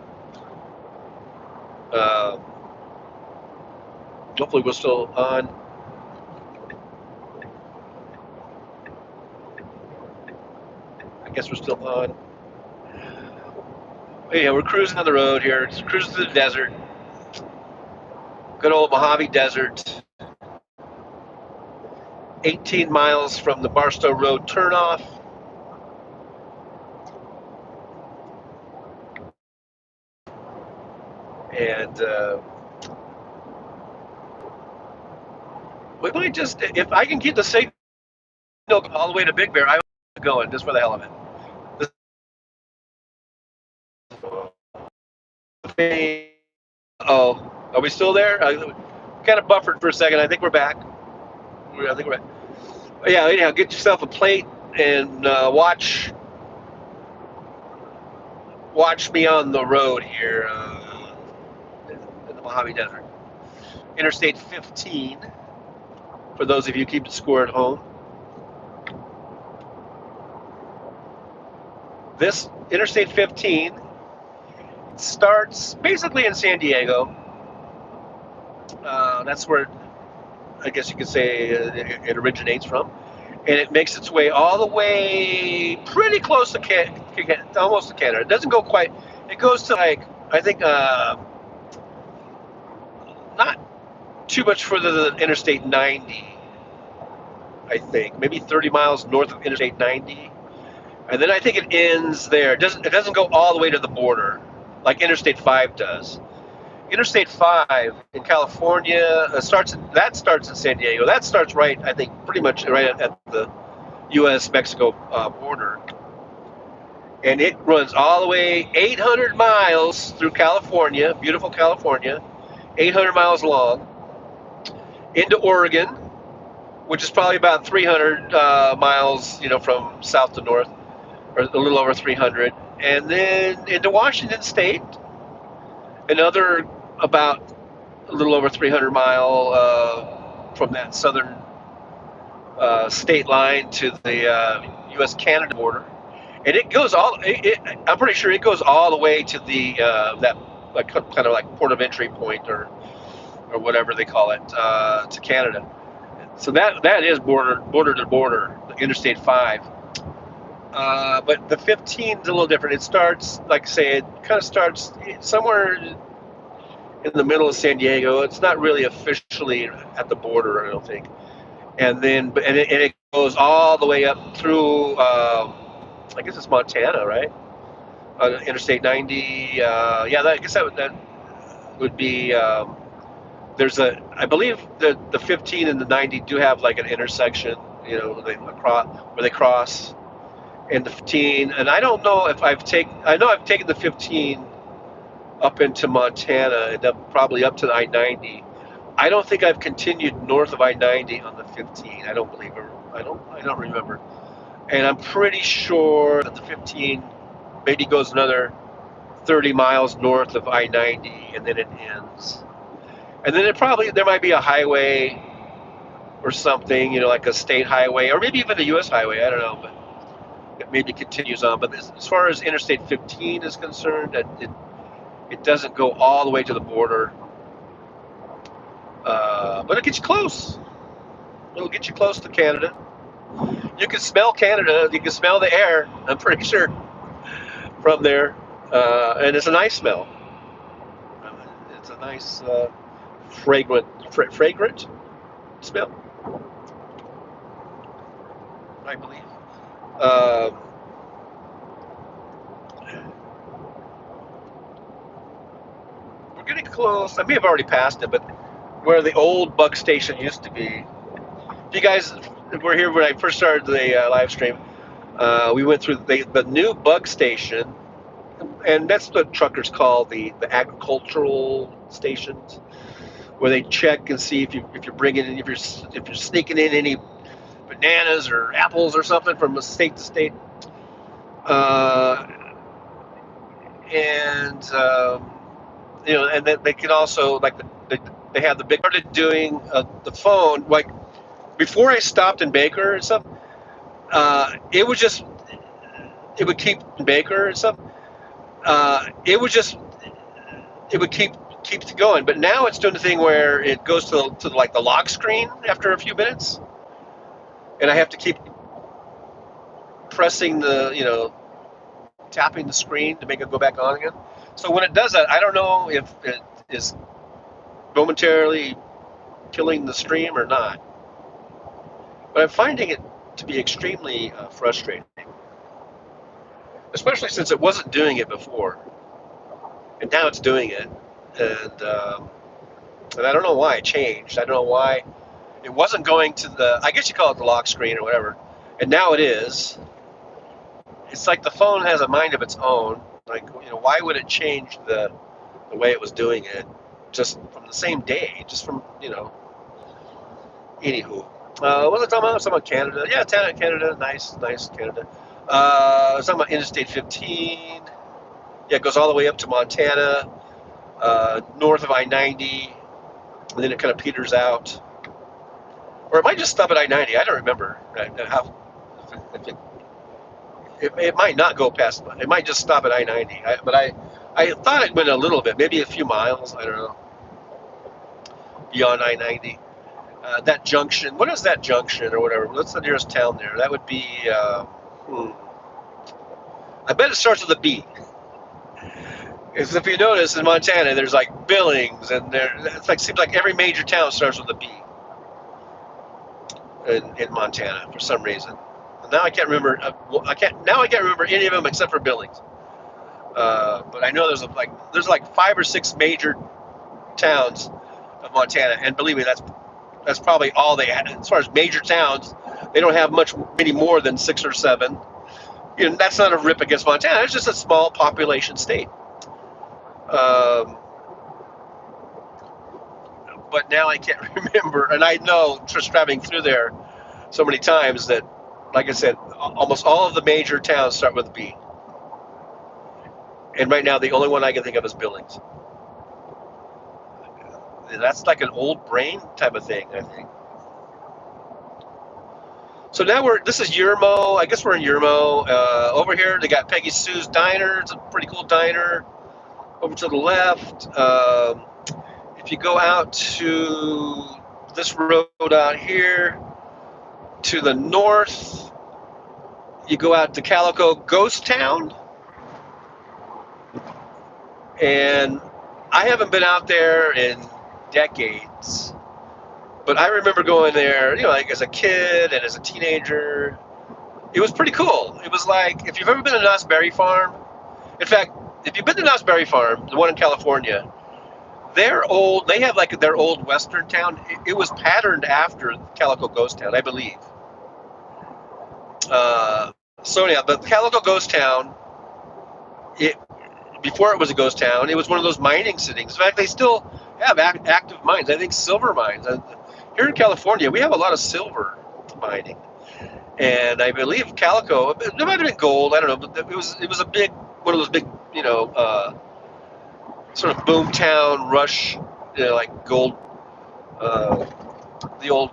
Hopefully we're still on. I guess we're still on. Yeah, we're cruising on the road here. Just cruising through the desert. Good old Mojave Desert. 18 miles from the Barstow Road turnoff. And we might just, if I can keep the signal all the way to Big Bear, I will going just for the hell of it. Oh, are we still there? Kind of buffered for a second. I think we're back. I think we're back. Yeah, anyhow, get yourself a plate and watch me on the road here in the Mojave Desert. Interstate 15, for those of you keeping score at home. This Interstate 15 starts basically in San Diego. That's where I guess you could say it originates from, and it makes its way all the way pretty close to almost to Canada. It doesn't go quite. It goes to I think not too much further than Interstate 90. I think maybe 30 miles north of Interstate 90, and then I think it ends there. It doesn't go all the way to the border like Interstate 5 does. Interstate 5 in California starts in San Diego. That starts right, I think, pretty much right at the U.S.-Mexico border, and it runs all the way 800 miles through California, beautiful California, 800 miles long, into Oregon, which is probably about 300 miles, from south to north, or a little over 300, and then into Washington State, another about a little over 300-mile from that southern state line to the U.S.-Canada border, and it goes I'm pretty sure it goes all the way to the that like kind of like port of entry point or whatever they call it to Canada. So that is border to border, Interstate 5. But the 15 is a little different. It starts, like I say, it kind of starts somewhere in the middle of San Diego. It's not really officially at the border, I don't think. And then, it goes all the way up through, I guess it's Montana, right? Interstate 90. Yeah, I guess that would be. I believe the 15 and the 90 do have like an intersection, where they cross. And the 15, and I don't know if I know I've taken the 15 up into Montana and probably up to the I-90. I don't think I've continued north of I-90 on the 15. I don't believe it. I don't remember. And I'm pretty sure that the 15 maybe goes another 30 miles north of I-90 and then it ends. And then there might be a highway or something, like a state highway or maybe even a U.S. highway. I don't know, but it maybe continues on. But as far as Interstate 15 is concerned, it doesn't go all the way to the border. But it gets you close. It'll get you close to Canada. You can smell Canada. You can smell the air, I'm pretty sure, from there. And it's a nice smell. It's a nice fragrant smell, I believe. We're getting close. I may have already passed it, but where the old bug station used to be. If you guys were here when I first started the live stream, we went through the new bug station, and that's what truckers call the agricultural stations, where they check and see if you're bringing in, if you're sneaking in any bananas or apples or something from state to state, and and then they can also they have the big started doing the phone like before I stopped in Baker and stuff. It would keep in Baker and stuff. It would keep going, but now it's doing the thing where it goes to like the lock screen after a few minutes, and I have to keep pressing tapping the screen to make it go back on again. So when it does that, I don't know if it is momentarily killing the stream or not, but I'm finding it to be extremely frustrating, especially since it wasn't doing it before, and now it's doing it, and I don't know why it changed. I don't know why it wasn't going to I guess you call it the lock screen or whatever, and now it is. It's like the phone has a mind of its own. Like, why would it change the way it was doing it just from the same day? Just from, Anywho. What was I talking about? I was talking about Canada. Yeah, Canada. Nice Canada. I was talking about Interstate 15. Yeah, it goes all the way up to Montana, north of I-90, and then it kind of peters out. Or it might just stop at I-90. I don't remember how. It might not go past. It might just stop at I-90. But I thought it went a little bit, maybe a few miles. I don't know. Beyond I-90, that junction. What is that junction or whatever? What's the nearest town there? That would be. I bet it starts with a B. Because if you notice in Montana, there's like Billings, and seems like every major town starts with a B. In Montana for some reason. Now I can't remember. I can't remember any of them except for Billings. But I know there's like 5 or 6 major towns of Montana, and believe me, that's probably all they had as far as major towns. They don't have many more than 6 or 7. That's not a rip against Montana. It's just a small population state. Um, but now I can't remember, and I know just traveling through there so many times that, like I said, almost all of the major towns start with B. And right now, the only one I can think of is Billings. That's like an old brain type of thing, I think. So now this is Yermo. I guess we're in Yermo. Over here, they got Peggy Sue's Diner. It's a pretty cool diner. Over to the left, if you go out to this road out here, to the north, you go out to Calico Ghost Town. And I haven't been out there in decades, but I remember going there, like as a kid and as a teenager. It was pretty cool. It was like, if you've ever been to Knott's Berry Farm, in fact, if you've been to Knott's Berry Farm, the one in California, they have like their old Western town. It was patterned after Calico Ghost Town, I believe. So yeah, the Calico Ghost Town, before it was a ghost town, it was one of those mining cities. In fact, they still have active mines. I think silver mines. Here in California, we have a lot of silver mining, and I believe Calico. It might have been gold. I don't know, but it was a one of those big, sort of boom town rush, like gold, the old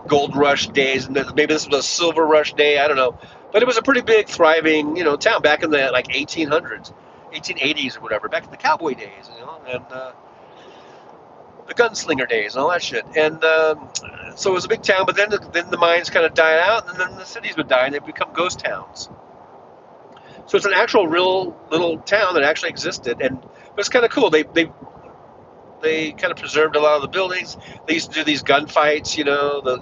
gold rush days, and maybe this was a silver rush day. I don't know, but it was a pretty big, thriving, town back in the like 1800s, 1880s or whatever, back in the cowboy days, and the gunslinger days and all that shit. And so it was a big town, but then the mines kind of died out, and then the cities would die, and they become ghost towns. So it's an actual real little town that actually existed, and it was kind of cool. They kind of preserved a lot of the buildings. They used to do these gunfights, in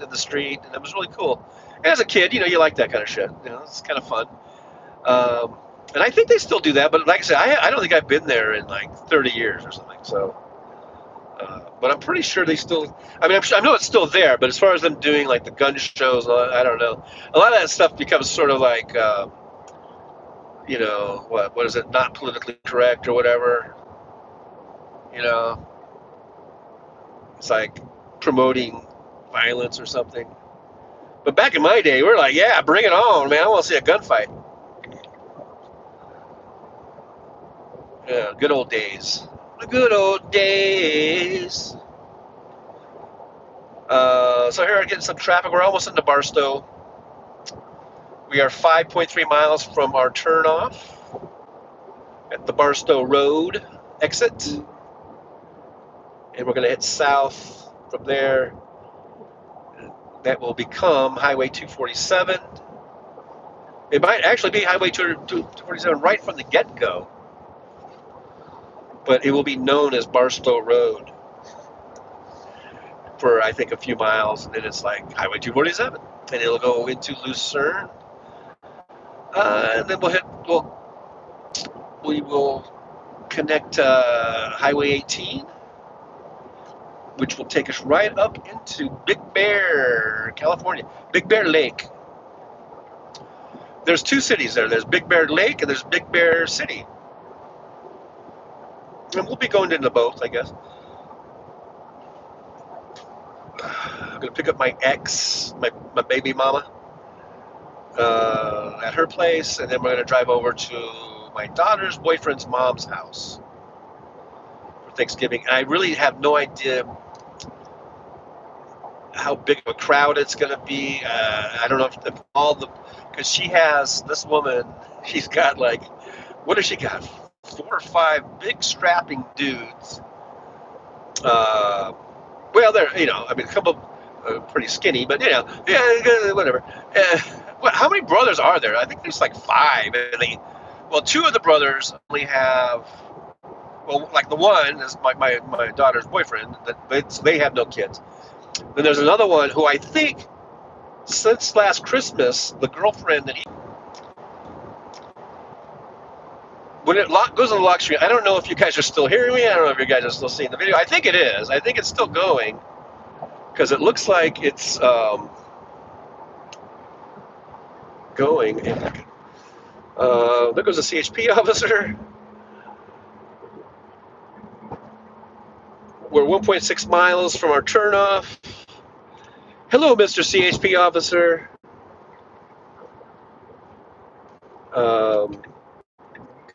the street, and it was really cool. And as a kid, you like that kind of shit. It's kind of fun. And I think they still do that, but like I said, I don't think I've been there in like 30 years or something. So, but I'm pretty sure they still. I mean, I know it's still there, but as far as them doing like the gun shows, I don't know. A lot of that stuff becomes sort of like, what is it? Not politically correct or whatever. It's like promoting violence or something. But back in my day, we were like, yeah, bring it on, man. I want to see a gunfight. Yeah, good old days. The good old days. So here we're getting some traffic. We're almost into Barstow. We are 5.3 miles from our turnoff at the Barstow Road exit. And we're going to head south from there. That will become Highway 247. It might actually be Highway 247 right from the get-go, but it will be known as Barstow Road for, I think, a few miles, and then it's like Highway 247, and it'll go into Lucerne, and then we will connect Highway 18, which will take us right up into Big Bear, California. Big Bear Lake. There's two cities there. There's Big Bear Lake and there's Big Bear City. And we'll be going into both, I guess. I'm going to pick up my ex, my baby mama, at her place, and then we're going to drive over to my daughter's boyfriend's mom's house for Thanksgiving. And I really have no idea how big of a crowd it's going to be. I don't know if all the, because she has, this woman, she's got like, what has she got? 4 or 5 big strapping dudes. Well, they're, I mean, a couple pretty skinny, but yeah, whatever. How many brothers are there? I think there's like 5. And 2 of the brothers only have, well, like the one is my daughter's boyfriend, but they have no kids. Then there's another one who I think since last Christmas, the girlfriend that when it goes on the lock screen, I don't know if you guys are still hearing me. I don't know if you guys are still seeing the video. I think it is. I think it's still going because it looks like it's going. And, there goes a CHP officer. We're 1.6 miles from our turnoff. Hello, Mr. CHP officer.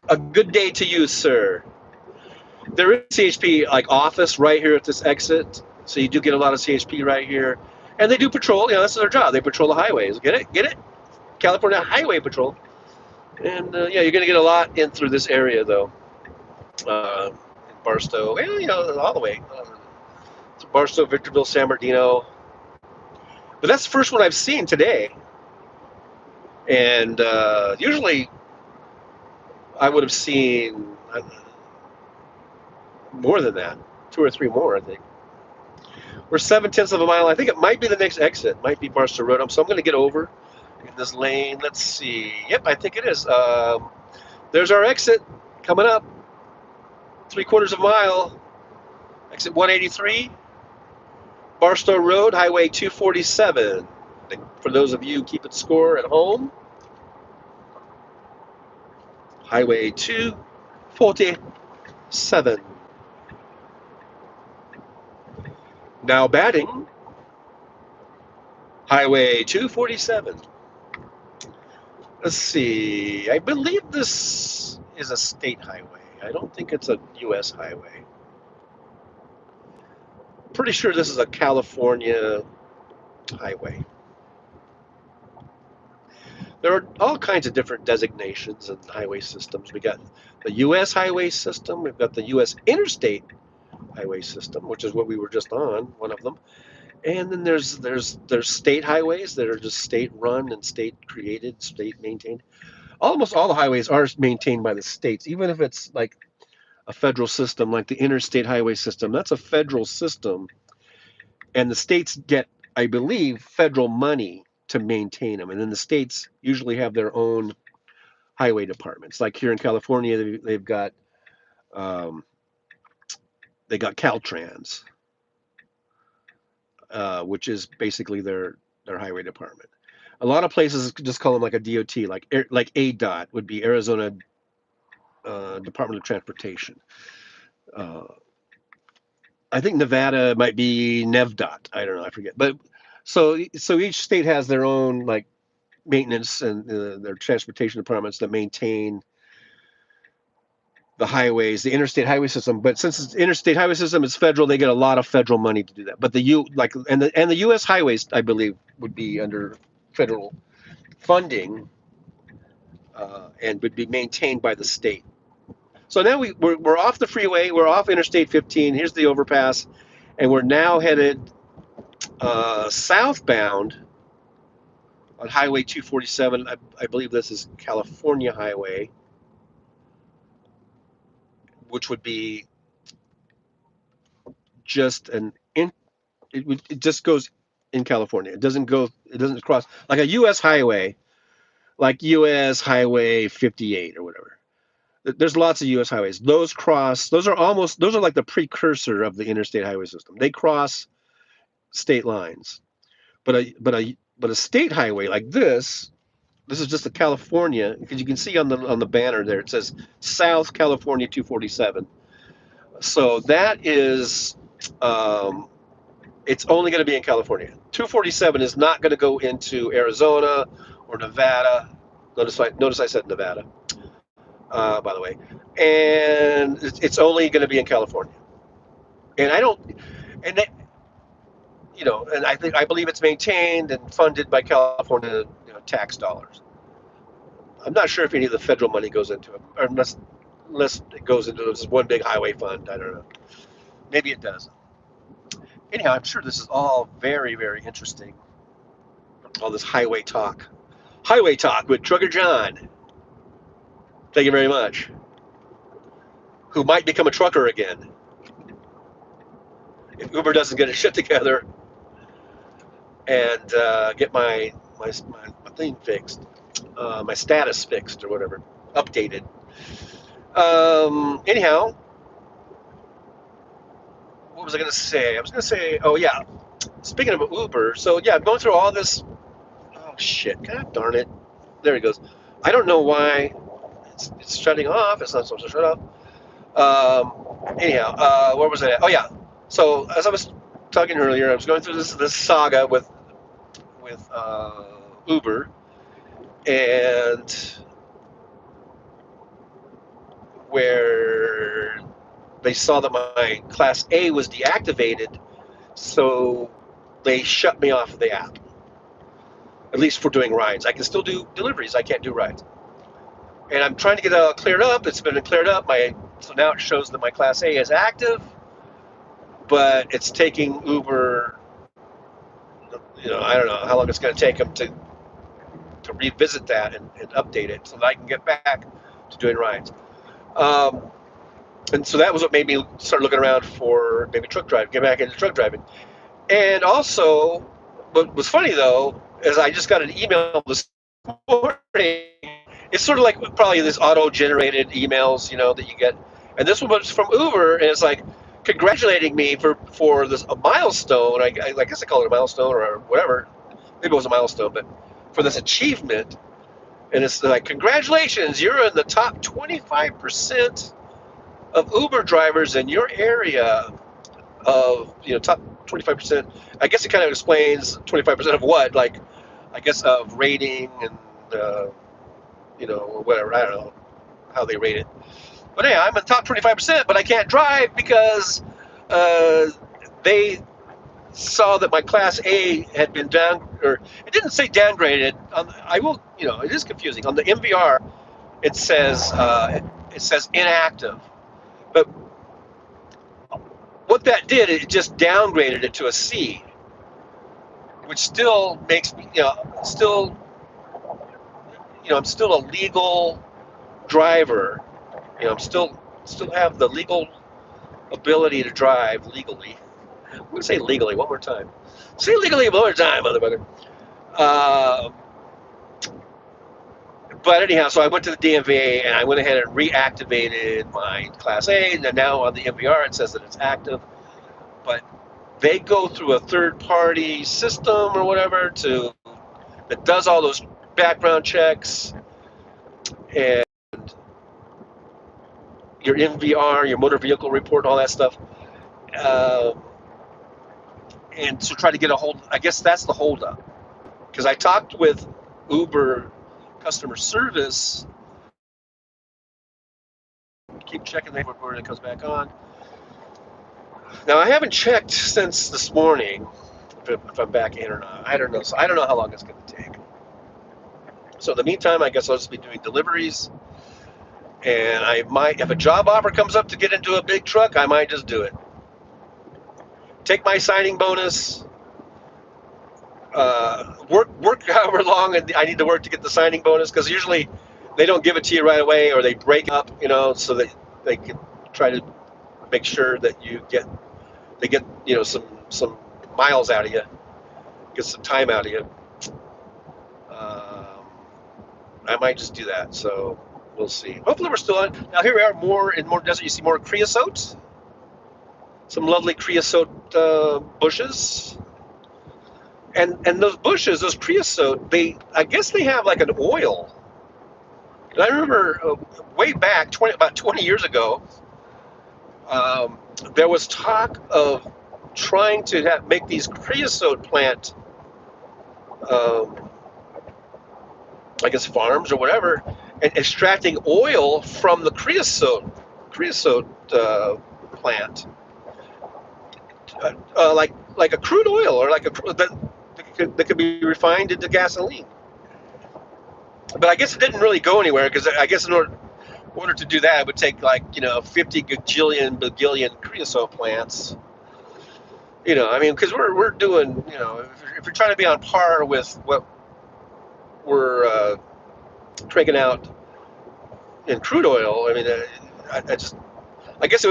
A good day to you, sir. There is a CHP like office right here at this exit, so you do get a lot of CHP right here, and they do patrol. You know, that's their job. They patrol the highways. Get it? Get it? California Highway Patrol. And yeah, you're gonna get a lot in through this area though. Barstow, well, you know, all the way. Barstow, Victorville, San Bernardino. But that's the first one I've seen today. And usually I would have seen more than that, 2 or 3 more, I think. We're 7/10 of a mile. I think it might be the next exit. Might be Barstow Road. So I'm going to get over in this lane. Let's see. Yep, I think it is. There's our exit coming up. 3/4 of a mile. Exit 183. Barstow Road, Highway 247. For those of you keeping score at home, Highway 247. Now batting, Highway 247. Let's see. I believe this is a state highway. I don't think it's a U.S. highway. Pretty sure this is a California highway. There are all kinds of different designations and highway systems. We got the U.S. highway system. We've got the U.S. interstate highway system, which is what we were just on, one of them. And then there's state highways that are just state run and state created, state maintained. Almost all the highways are maintained by the states, even if it's like a federal system, like the interstate highway system. That's a federal system, and the states get, I believe, federal money to maintain them, and then the states usually have their own highway departments. Like here in California, they've got Caltrans, which is basically their highway department. A lot of places just call them like a DOT, like ADOT would be Arizona Department of Transportation. I think Nevada might be NEVDOT. I don't know. I forget. But so each state has their own like maintenance and their transportation departments that maintain the highways, the interstate highway system. But since it's interstate highway system, it's federal. They get a lot of federal money to do that. But the U.S. highways, I believe, would be under federal funding and would be maintained by the state. So now we're off the freeway. We're off Interstate 15. Here's the overpass, and we're now headed southbound on Highway 247. I believe this is California Highway, which would be just it just goes in California. It doesn't cross like a U.S. highway, like U.S. Highway 58 or whatever. There's lots of U.S. highways. Those are like the precursor of the interstate highway system. They cross state lines, but a state highway like this is just a California, because you can see on the banner there it says South California 247. So that is it's only going to be in California. 247 is not going to go into Arizona or Nevada. Notice I said Nevada. By the way, and it's only going to be in California. And I believe it's maintained and funded by California tax dollars. I'm not sure if any of the federal money goes into it, or unless it goes into this one big highway fund. I don't know. Maybe it does. Anyhow, I'm sure this is all very, very interesting. All this highway talk with Trucker John. Thank you very much. Who might become a trucker again if Uber doesn't get its shit together and get my thing fixed, my status fixed or whatever, updated. Anyhow, what was I going to say? I was going to say, oh yeah, speaking of Uber, so yeah, I'm going through all this. Oh shit! God darn it! There he goes. I don't know why it's shutting off. It's not supposed to shut off. Anyhow, where was I at? Oh yeah. So as I was talking earlier, I was going through this saga with Uber, and where they saw that my Class A was deactivated, so they shut me off of the app. At least for doing rides, I can still do deliveries. I can't do rides, and I'm trying to get it cleared up. It's been cleared up. So now it shows that my Class A is active, but it's taking Uber. I don't know how long it's going to take them to revisit that and update it so that I can get back to doing rides. Um, and so that was what made me start looking around for maybe truck driving, get back into truck driving. And also, what was funny though is I just got an email this morning. It's sort of like probably this auto-generated emails, that you get. And this one was from Uber, and it's like congratulating me for this a milestone. I guess I call it a milestone or whatever. Maybe it was a milestone, but for this achievement. And it's like, congratulations, you're in the top 25% of Uber drivers in your area of, top 25%. I guess it kind of explains 25% of what, like, I guess of rating and, or whatever. I don't know how they rate it. But yeah, I'm in the top 25%, but I can't drive because uh, they saw that my Class A had been down, or it didn't say downgraded. I will, it is confusing. On the MVR, it says inactive, but what that did, it just downgraded it to a C, which still makes me, still, I'm still a legal driver. I'm still have the legal ability to drive legally. I'm gonna say legally one more time. Say legally one more time, motherfucker. Uh, but anyhow, so I went to the DMV and I went ahead and reactivated my Class A, and then now on the MVR it says that it's active. But they go through a third-party system or whatever that does all those background checks and your MVR, your motor vehicle report, and all that stuff. And so try to get a hold. I guess that's the holdup. Because I talked with Uber customer service. Keep checking the report when it comes back on. Now I haven't checked since this morning if I'm back in or not. I don't know. So I don't know how long it's going to take. So in the meantime, I guess I'll just be doing deliveries. And I might, if a job offer comes up to get into a big truck, I might just do it. Take my signing bonus. Work however long I need to work to get the signing bonus, because usually they don't give it to you right away, or they break up, so that they can try to make sure that they get some miles out of you, get some time out of you. I might just do that. So we'll see. Hopefully we're still on. Now here we are, more desert. You see more creosote, some lovely creosote bushes. And those bushes, those creosote, I guess they have like an oil. And I remember way back, about 20 years ago, there was talk of trying to make these creosote plant, I guess farms or whatever, and extracting oil from the creosote plant, like a crude oil, or like that could be refined into gasoline. But I guess it didn't really go anywhere, because I guess in order to do that, it would take 50 bagillion creosote plants. Because we're doing, if you're trying to be on par with what we're cranking out in crude oil, I guess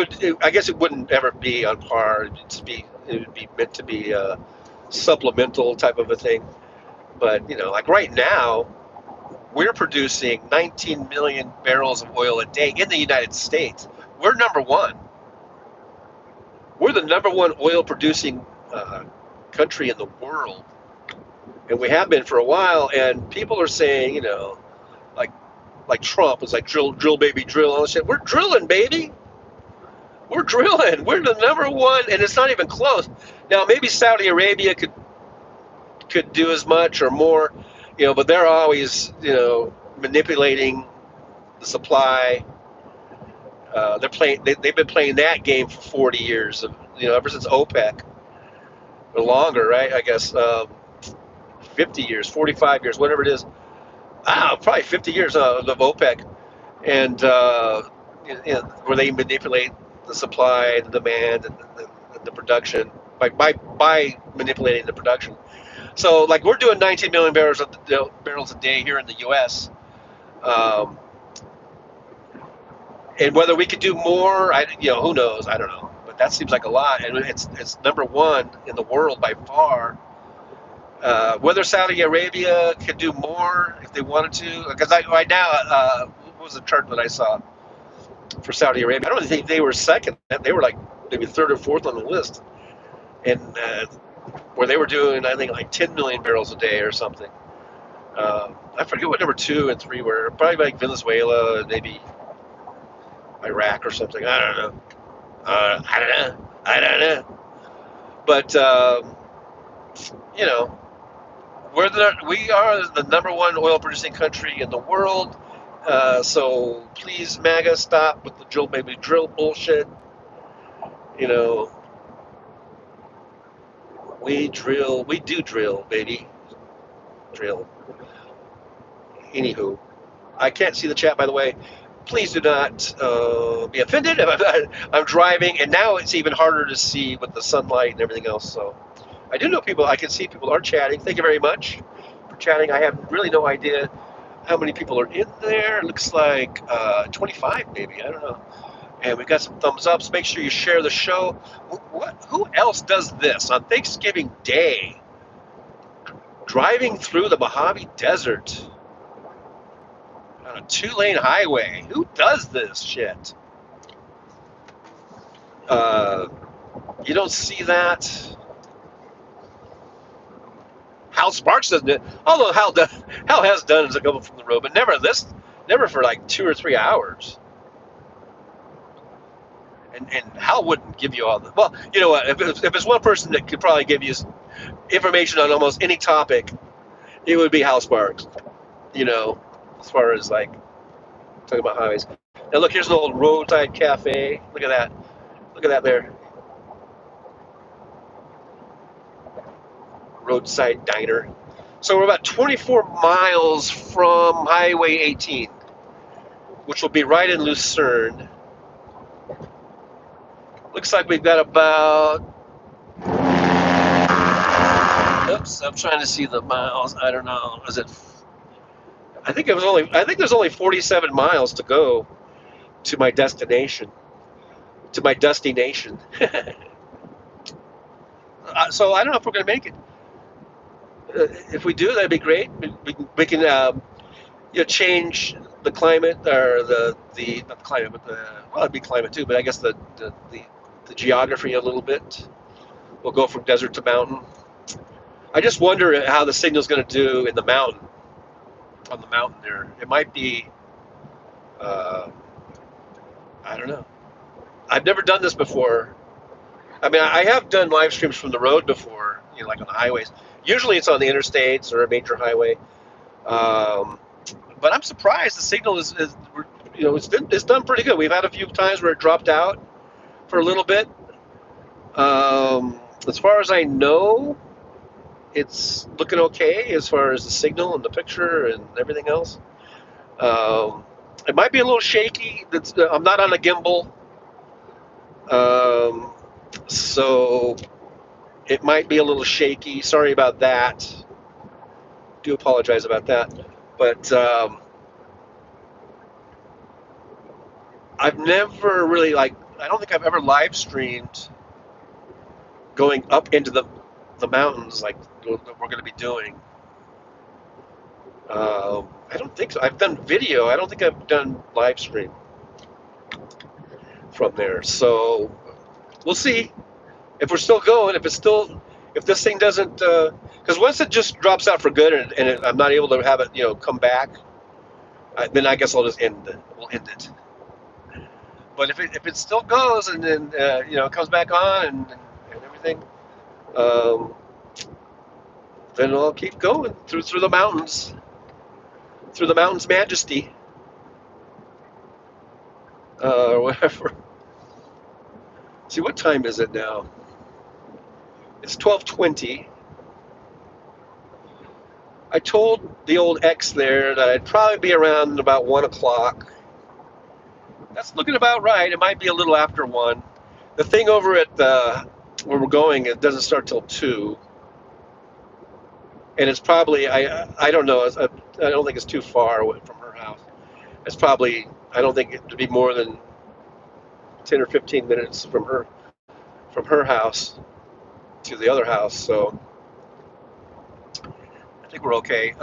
it wouldn't ever be on par. It would be meant to be a supplemental type of a thing. But like right now, We're producing 19 million barrels of oil a day in the United States. We're number one. We're the number one oil producing country in the world, and we have been for a while. And people are saying, like like Trump was like drill, drill, baby, drill. All this shit. We're drilling, baby. We're drilling. We're the number one, and it's not even close. Now maybe Saudi Arabia could do as much or more, but they're always manipulating the supply. They're playing. They've been playing that game for 40 years. Ever since OPEC or longer, right? I guess 50 years, 45 years, whatever it is. Probably 50 years of OPEC, and where they manipulate the supply, the demand, and the production by manipulating the production. So, like, we're doing 19 million barrels a day here in the U.S. Um, and whether we could do more, who knows? I don't know. But that seems like a lot, and it's number one in the world by far. Whether Saudi Arabia could do more if they wanted to, because right now, what was the chart that I saw for Saudi Arabia? I don't think they were second. They were like maybe third or fourth on the list, and where they were doing, I think, like 10 million barrels a day or something. I forget what number 2 and 3 were. Probably like Venezuela, maybe Iraq or something. I don't know. I don't know. But we are the number one oil producing country in the world. So please, MAGA, stop with the drill baby drill bullshit. We do drill, baby, drill. Anywho, I can't see the chat, by the way. Please do not be offended. I'm driving, and now it's even harder to see with the sunlight and everything else. So I do know people. I can see people are chatting. Thank you very much for chatting. I have really no idea how many people are in there. It looks like 25, maybe. I don't know. And we got some thumbs ups. Make sure you share the show. Who else does this on Thanksgiving Day? Driving through the Mojave Desert on a 2-lane highway. Who does this shit? You don't see that. Hal Sparks doesn't it. Although Hal has done as a couple from the road, but never for like 2 or 3 hours. And Hal wouldn't give you all the. Well, you know what? If it's one person that could probably give you information on almost any topic, it would be Hal Sparks. As far as like talking about highways. Now look, here's an old roadside cafe. Look at that. Look at that there. Roadside diner. So we're about 24 miles from Highway 18, which will be right in Lucerne. Looks like we've got about. Oops, I'm trying to see the miles. I don't know. Is it? I think there's only 47 miles to go to my destination. To my dusty nation. So I don't know if we're going to make it. If we do, that'd be great. We can change the climate or not the climate, but it'd be climate too. But I guess the geography a little bit. We'll go from desert to mountain. I just wonder how the signal's going to do in the mountain. On the mountain there, it might be. I don't know. I've never done this before. I mean, I have done live streams from the road before, like on the highways. Usually it's on the interstates or a major highway. But I'm surprised the signal is it's done pretty good. We've had a few times where it dropped out for a little bit. As far as I know, it's looking okay as far as the signal and the picture and everything else. It might be a little shaky. I'm not on a gimbal. So it might be a little shaky. Sorry about that. Do apologize about that. But I've never really I don't think I've ever live streamed going up into the mountains like we're going to be doing. I don't think so. I've done video. I don't think I've done live stream from there. So we'll see if we're still going. If this thing doesn't, because once it just drops out for good and I'm not able to have it, come back, then I guess I'll just end it. We'll end it. But if it still goes and then it comes back on and everything, um, then I'll keep going through the mountains, through the mountain's majesty, or whatever. See, what time is it now? It's 12:20. I told the old ex there that I'd probably be around about 1 o'clock. That's looking about right. It might be a little after 1. The thing over at where we're going, it doesn't start till 2. And it's probably, I don't know, I don't think it's too far away from her house. It's probably, I don't think it would be more than 10 or 15 minutes from her house to the other house. So I think we're okay.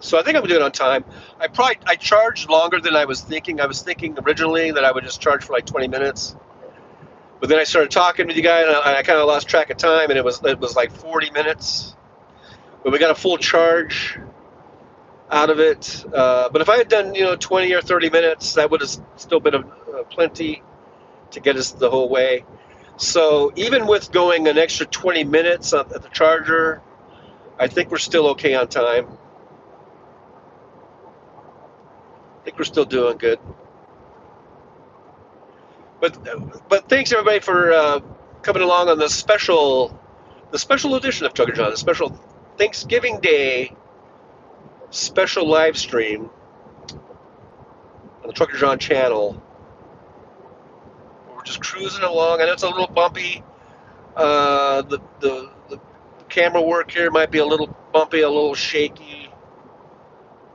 So I think I'm doing it on time. I charged longer than I was thinking. I was thinking originally that I would just charge for like 20 minutes, but then I started talking with you guys, and I kind of lost track of time, and it was like 40 minutes. But we got a full charge out of it. But if I had done 20 or 30 minutes, that would have still been plenty to get us the whole way. So even with going an extra 20 minutes at the charger, I think we're still okay on time. I think we're still doing good. But thanks everybody for coming along on the special edition of Trucker John, the special Thanksgiving Day special live stream on the Trucker John channel. We're just cruising along. I know it's a little bumpy. The camera work here might be a little bumpy, a little shaky.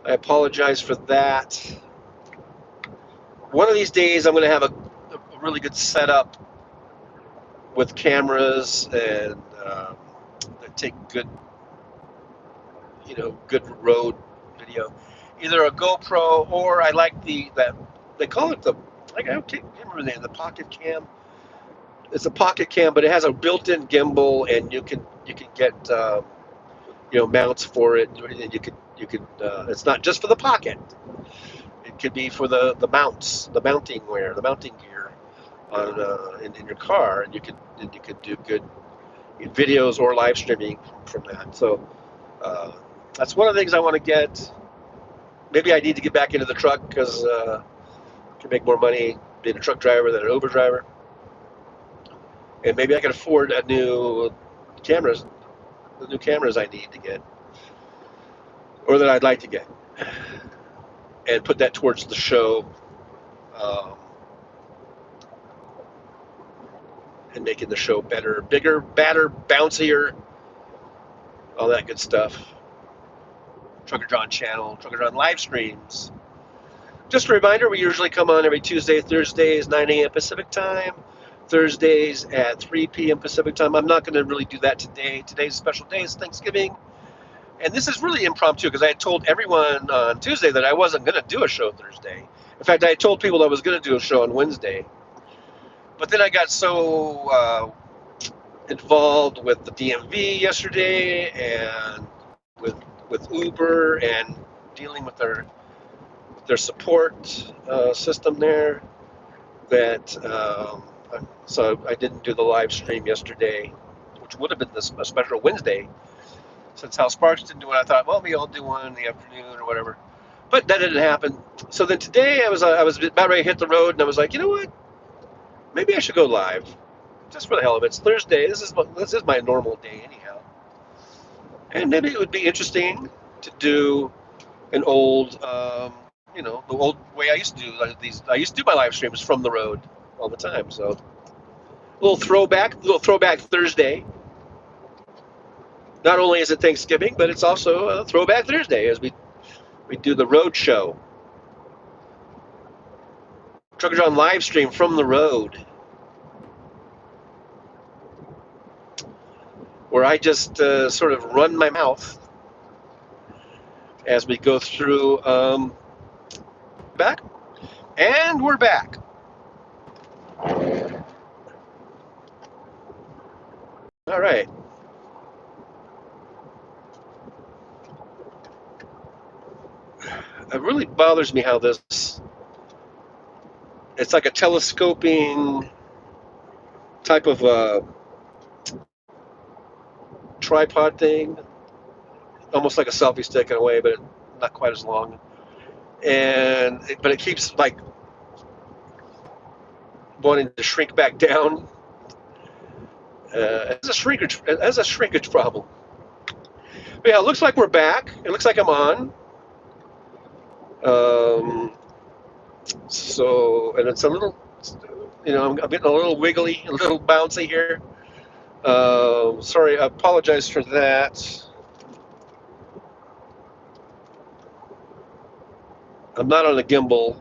I apologize for that. One of these days, I'm going to have a really good setup with cameras and that take good road video. Either a GoPro or I like that they call it I can't remember the name, the Pocket Cam. It's a Pocket Cam, but it has a built-in gimbal, and you can get mounts for it. And you could it's not just for the pocket. It could be for the mounts, the mounting gear on in your car, and you could do good videos or live streaming from that. So that's one of the things I want to get. Maybe I need to get back into the truck because I can make more money being a truck driver than an Uber driver. And maybe I can afford the new cameras I need to get, or that I'd like to get, and put that towards the show, and making the show better, bigger, badder, bouncier, all that good stuff. Trucker John channel, Trucker John live streams. Just a reminder, we usually come on every Tuesday, Thursdays, 9 a.m. Pacific time. Thursdays at 3 p.m. Pacific time. I'm not going to really do that today. Today's a special day. It's Thanksgiving. And this is really impromptu because I had told everyone on Tuesday that I wasn't going to do a show Thursday. In fact, I told people I was going to do a show on Wednesday. But then I got so involved with the DMV yesterday and with Uber and dealing with their support system there that so I didn't do the live stream yesterday, which would have been a special Wednesday. Since Hal Sparks didn't do it, I thought, well, maybe I'll do one in the afternoon or whatever. But that didn't happen. So then today I was about ready to hit the road, and I was like, you know what? Maybe I should go live, just for the hell of it. It's Thursday. This is my normal day anyhow, and maybe it would be interesting to do an old, the old way I used to do these. I used to do my live streams from the road all the time. So a little throwback Thursday. Not only is it Thanksgiving, but it's also a throwback Thursday as we do the road show. Trucker John live stream from the road. where I just sort of run my mouth as we go through. Back, and we're back. All right. It really bothers me how this. It's like a telescoping type of tripod thing, almost like a selfie stick in a way, but not quite as long. But it keeps like wanting to shrink back down. As a shrinkage problem. But yeah, it looks like we're back. It looks like I'm on. And it's a little, I'm getting a little wiggly, a little bouncy here. Sorry, I apologize for that. I'm not on a gimbal.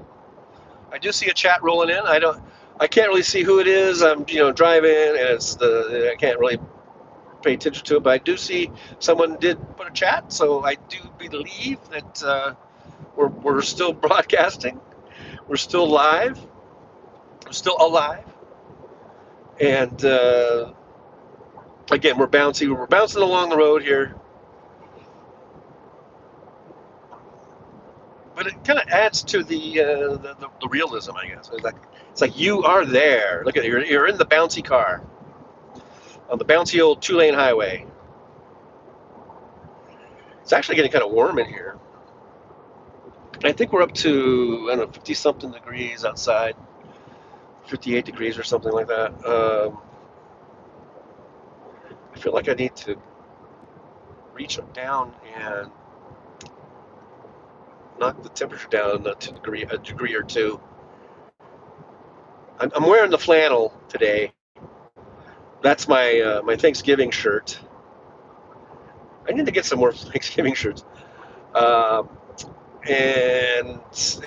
I do see a chat rolling in. I can't really see who it is. I'm, driving, and I can't really pay attention to it. But I do see someone did put a chat, so I do believe that we're still broadcasting. We're still live. We're still alive. And again, we're bouncing along the road here. But it kind of adds to the realism, I guess. It's like you are there. Look at it. You're in the bouncy car on the bouncy old 2-lane highway. It's actually getting kind of warm in here. I think we're up to, I don't know, 50 something degrees outside, 58 degrees or something like that. I feel like I need to reach down and knock the temperature down a degree or two. I'm wearing the flannel today. That's my Thanksgiving shirt. I need to get some more Thanksgiving shirts. And it's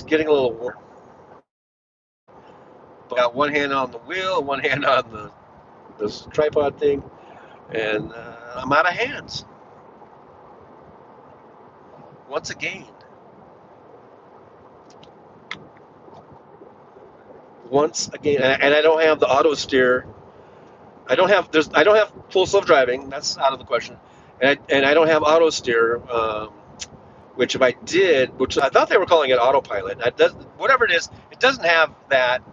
getting a little warm. Got one hand on the wheel, one hand on this tripod thing, and I'm out of hands. Once again. And I don't have the auto steer. I don't have full self driving. That's out of the question. And I don't have auto steer, which if I did, which I thought they were calling it autopilot. Whatever it is, it doesn't have that.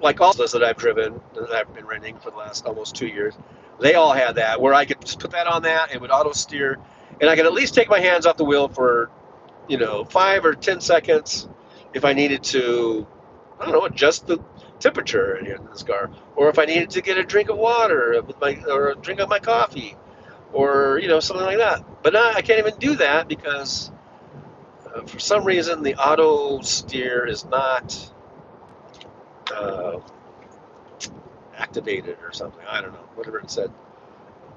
Like all those that I've driven, that I've been renting for the last almost 2 years, they all had that where I could just put that on that, it would auto steer, and I could at least take my hands off the wheel for 5 or 10 seconds if I needed to, I don't know, adjust the temperature in this car, or if I needed to get a drink of water or a drink of my coffee, or something like that. But now I can't even do that because for some reason the auto steer is not activated or something. I don't know, whatever it said.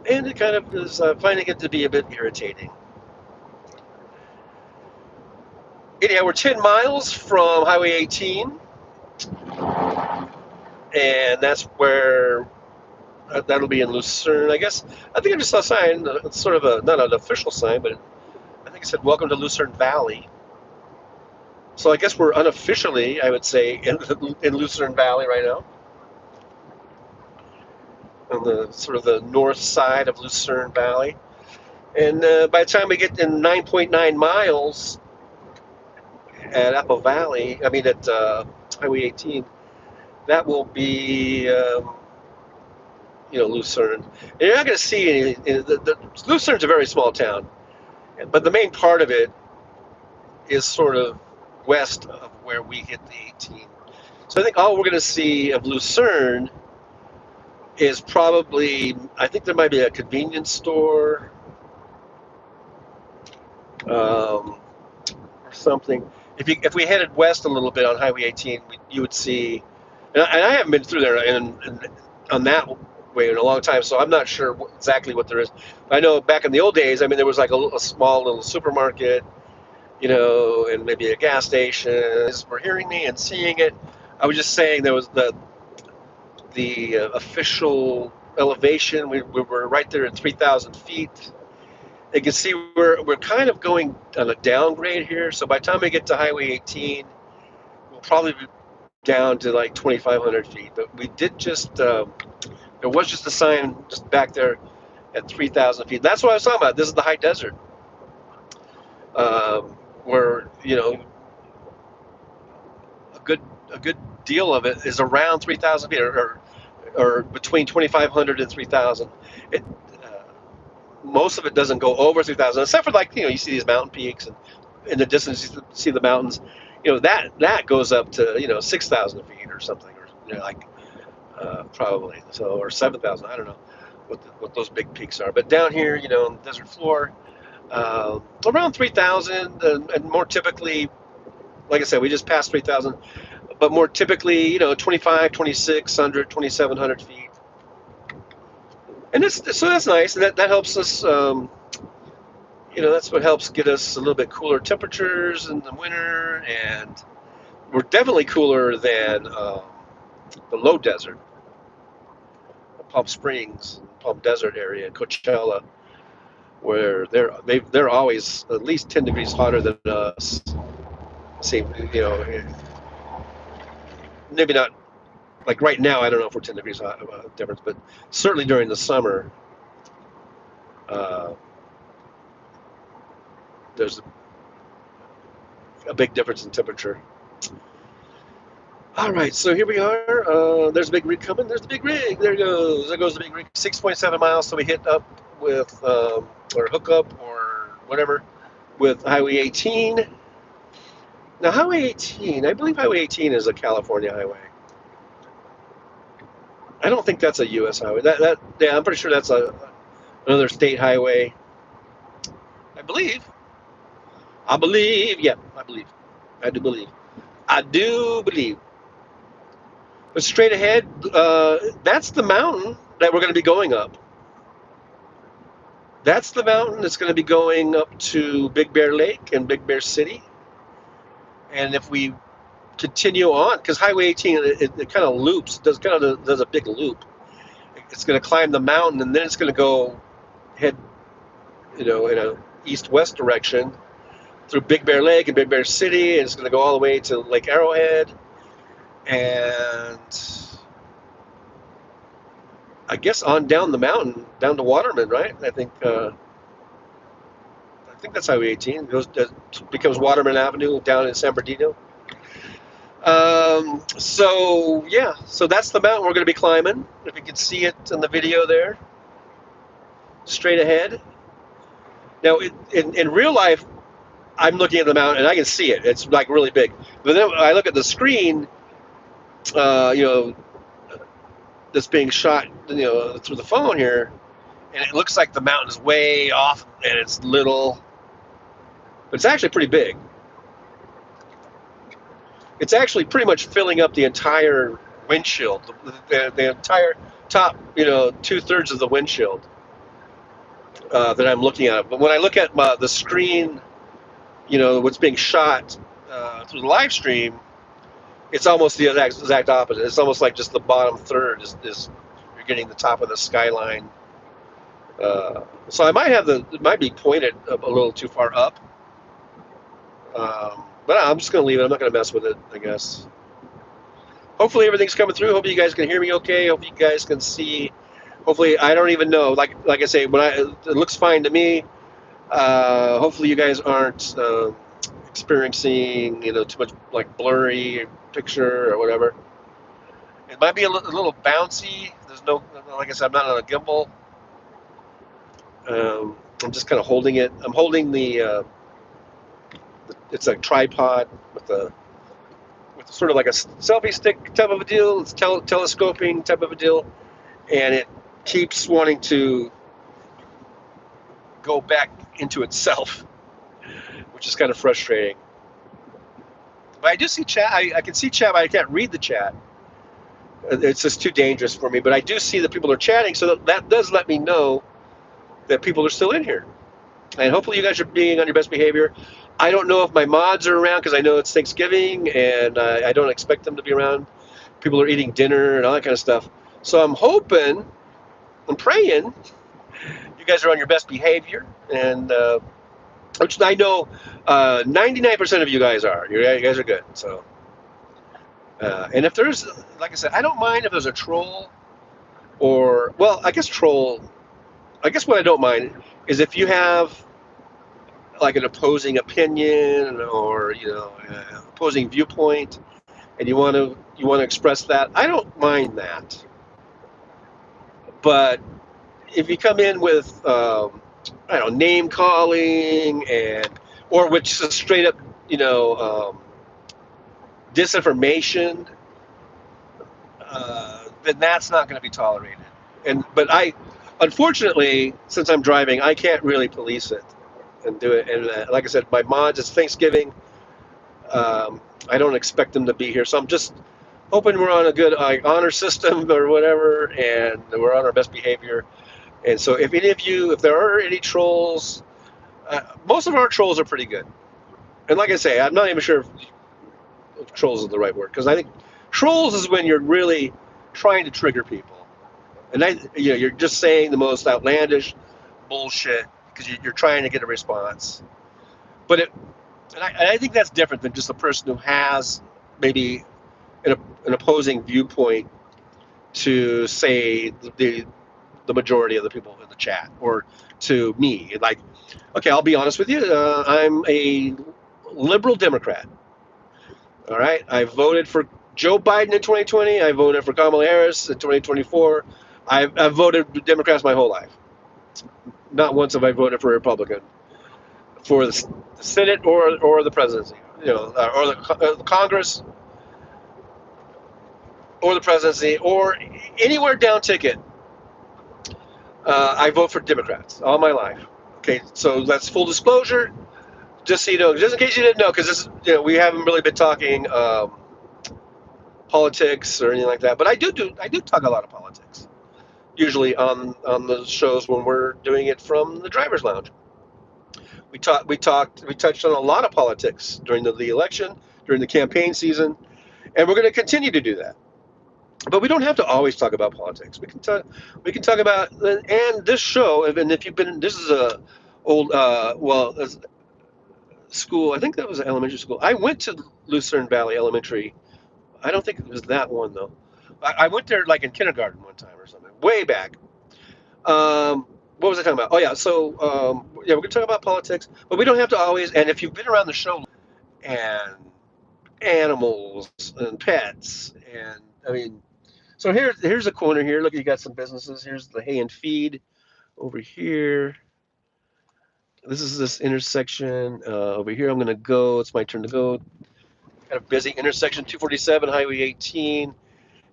And it kind of is finding it to be a bit irritating. Anyhow, we're 10 miles from Highway 18. And that's where that'll be in Lucerne. I guess, I think I just saw a sign. It's sort of not an official sign, but I think it said, "Welcome to Lucerne Valley." So I guess we're unofficially, I would say, in Lucerne Valley right now. On the sort of the north side of Lucerne Valley. And by the time we get in 9.9 miles at Apple Valley, at Highway 18, that will be, Lucerne. And you're not going to see any. Lucerne's a very small town, but the main part of it is sort of west of where we hit the 18. So I think all we're going to see of Lucerne is probably, I think there might be a convenience store or something. If we headed west a little bit on Highway 18, you would see, and I haven't been through there on that way in a long time, so I'm not sure exactly what there is. But I know back in the old days, there was like a small little supermarket, and maybe a gas station. As we're hearing me and seeing it, I was just saying there was the official elevation. We're right there at 3,000 feet. You can see we're kind of going on a downgrade here. So by the time we get to Highway 18, we'll probably be down to like 2,500 feet. But we did just, there was just a sign just back there at 3,000 feet. That's what I was talking about. This is the high desert, where, you know, a good deal of it is around 3,000 feet, or between 2,500 and 3,000. It most of it doesn't go over 3,000, except for, like, you know, you see these mountain peaks, and in the distance you see the mountains. You know, that goes up to, you know, 6,000 feet or something, or, you know, like, probably so, or 7,000. I don't know what those big peaks are. But down here, you know, on the desert floor, around 3,000, and more typically, like I said, we just passed 3,000, but more typically, you know, 25, 2,600, 2,700 feet. And so that's nice. And that helps us, you know, that's what helps get us a little bit cooler temperatures in the winter. And we're definitely cooler than the low desert, Palm Springs, Palm Desert area, Coachella, where they're always at least 10 degrees hotter than us. See, you know, maybe not like right now. I don't know if we're 10 degrees difference, but certainly during the summer, there's a big difference in temperature. All right, so here we are. There's a big rig coming. There's the big rig. There it goes. There goes the big rig. 6.7 miles. So we hit up with, or hook up, or whatever, with Highway 18. Now, Highway 18, I believe Highway 18 is a California highway. I don't think that's a U.S. highway. Yeah, I'm pretty sure that's another state highway. I believe. Yeah, I do believe. But straight ahead, that's the mountain that we're going to be going up. That's the mountain that's going to be going up to Big Bear Lake and Big Bear City. And if we continue on, because Highway 18, it kind of loops, does a big loop. It's going to climb the mountain, and then it's going to head, you know, in a east-west direction through Big Bear Lake and Big Bear City, and it's going to go all the way to Lake Arrowhead, and I guess on down the mountain, down to Waterman, right? I think that's Highway 18. Becomes Waterman Avenue down in San Bernardino. So yeah, so that's the mountain we're going to be climbing. If you can see it in the video there, straight ahead. Now, in real life, I'm looking at the mountain and I can see it. It's like really big. But then I look at the screen, you know, that's being shot, you know, through the phone here, and it looks like the mountain is way off and it's little, but it's actually pretty big. It's actually pretty much filling up the entire windshield, the entire top, you know, 2/3 of the windshield that I'm looking at. But when I look at the screen, you know, what's being shot through the live stream, it's almost the exact opposite. It's almost like just the bottom third is you're getting the top of the skyline. So it might be pointed a little too far up. But I'm just going to leave it. I'm not going to mess with it, I guess. Hopefully everything's coming through. Hopefully you guys can hear me okay. Hopefully you guys can see. Hopefully, I don't even know. Like I say, it looks fine to me. Hopefully you guys aren't experiencing, you know, too much like blurry picture or whatever. It might be a little bouncy. There's no, like I said, I'm not on a gimbal. I'm just kind of holding it. I'm holding it's a tripod with sort of like a selfie stick type of a deal. It's telescoping type of a deal, and it keeps wanting to go back into itself, which is kind of frustrating. But I do see chat. I can see chat, but I can't read the chat. It's just too dangerous for me. But I do see that people are chatting, so that does let me know that people are still in here. And hopefully you guys are being on your best behavior. I don't know if my mods are around because I know it's Thanksgiving, and I don't expect them to be around. People are eating dinner and all that kind of stuff. So I'm hoping, I'm praying, you guys are on your best behavior, and which I know 99% of you guys are. You guys are good. So, and if there's, like I said, I don't mind if there's a troll or, well, I guess troll. I guess what I don't mind is if you have like an opposing opinion or opposing viewpoint, and you want to express that. I don't mind that, but if you come in with I don't know, name calling and or which is straight up you know disinformation, then that's not going to be tolerated. But unfortunately, since I'm driving, I can't really police it and do it. And like I said, my mods, it's Thanksgiving. I don't expect them to be here, so I'm just hoping we're on a good honor system or whatever, and we're on our best behavior. And so, if any of you, if there are any trolls, most of our trolls are pretty good. And like I say, I'm not even sure if trolls is the right word because I think trolls is when you're really trying to trigger people, and you're just saying the most outlandish bullshit because you're trying to get a response. But I think that's different than just a person who has maybe an opposing viewpoint to say the majority of the people in the chat or to me. Like, okay, I'll be honest with you. I'm a liberal Democrat. All right, I voted for Joe Biden in 2020. I voted for Kamala Harris in 2024. I've voted Democrats my whole life. Not once have I voted for a Republican for the Senate or the presidency. Or the Congress or the presidency or anywhere down ticket. I vote for Democrats all my life. Okay, so that's full disclosure. Just so you know, just in case you didn't know, because we haven't really been talking politics or anything like that. But I do talk a lot of politics, usually on the shows when we're doing it from the driver's lounge. We touched on a lot of politics during the election, during the campaign season, and we're going to continue to do that. But we don't have to always talk about politics. We can talk about, and this show, and if you've been, this is a old school. I think that was an elementary school. I went to Lucerne Valley Elementary. I don't think it was that one though. I went there like in kindergarten one time or something, way back. What was I talking about? Oh yeah, so yeah, we're gonna talk about politics, but we don't have to always. And if you've been around the show and animals and pets, and I mean, so here's a corner here. Look, you got some businesses. Here's the hay and feed over here. This is this intersection over here. I'm gonna go. It's my turn to go. Kind of busy intersection, 247, Highway 18.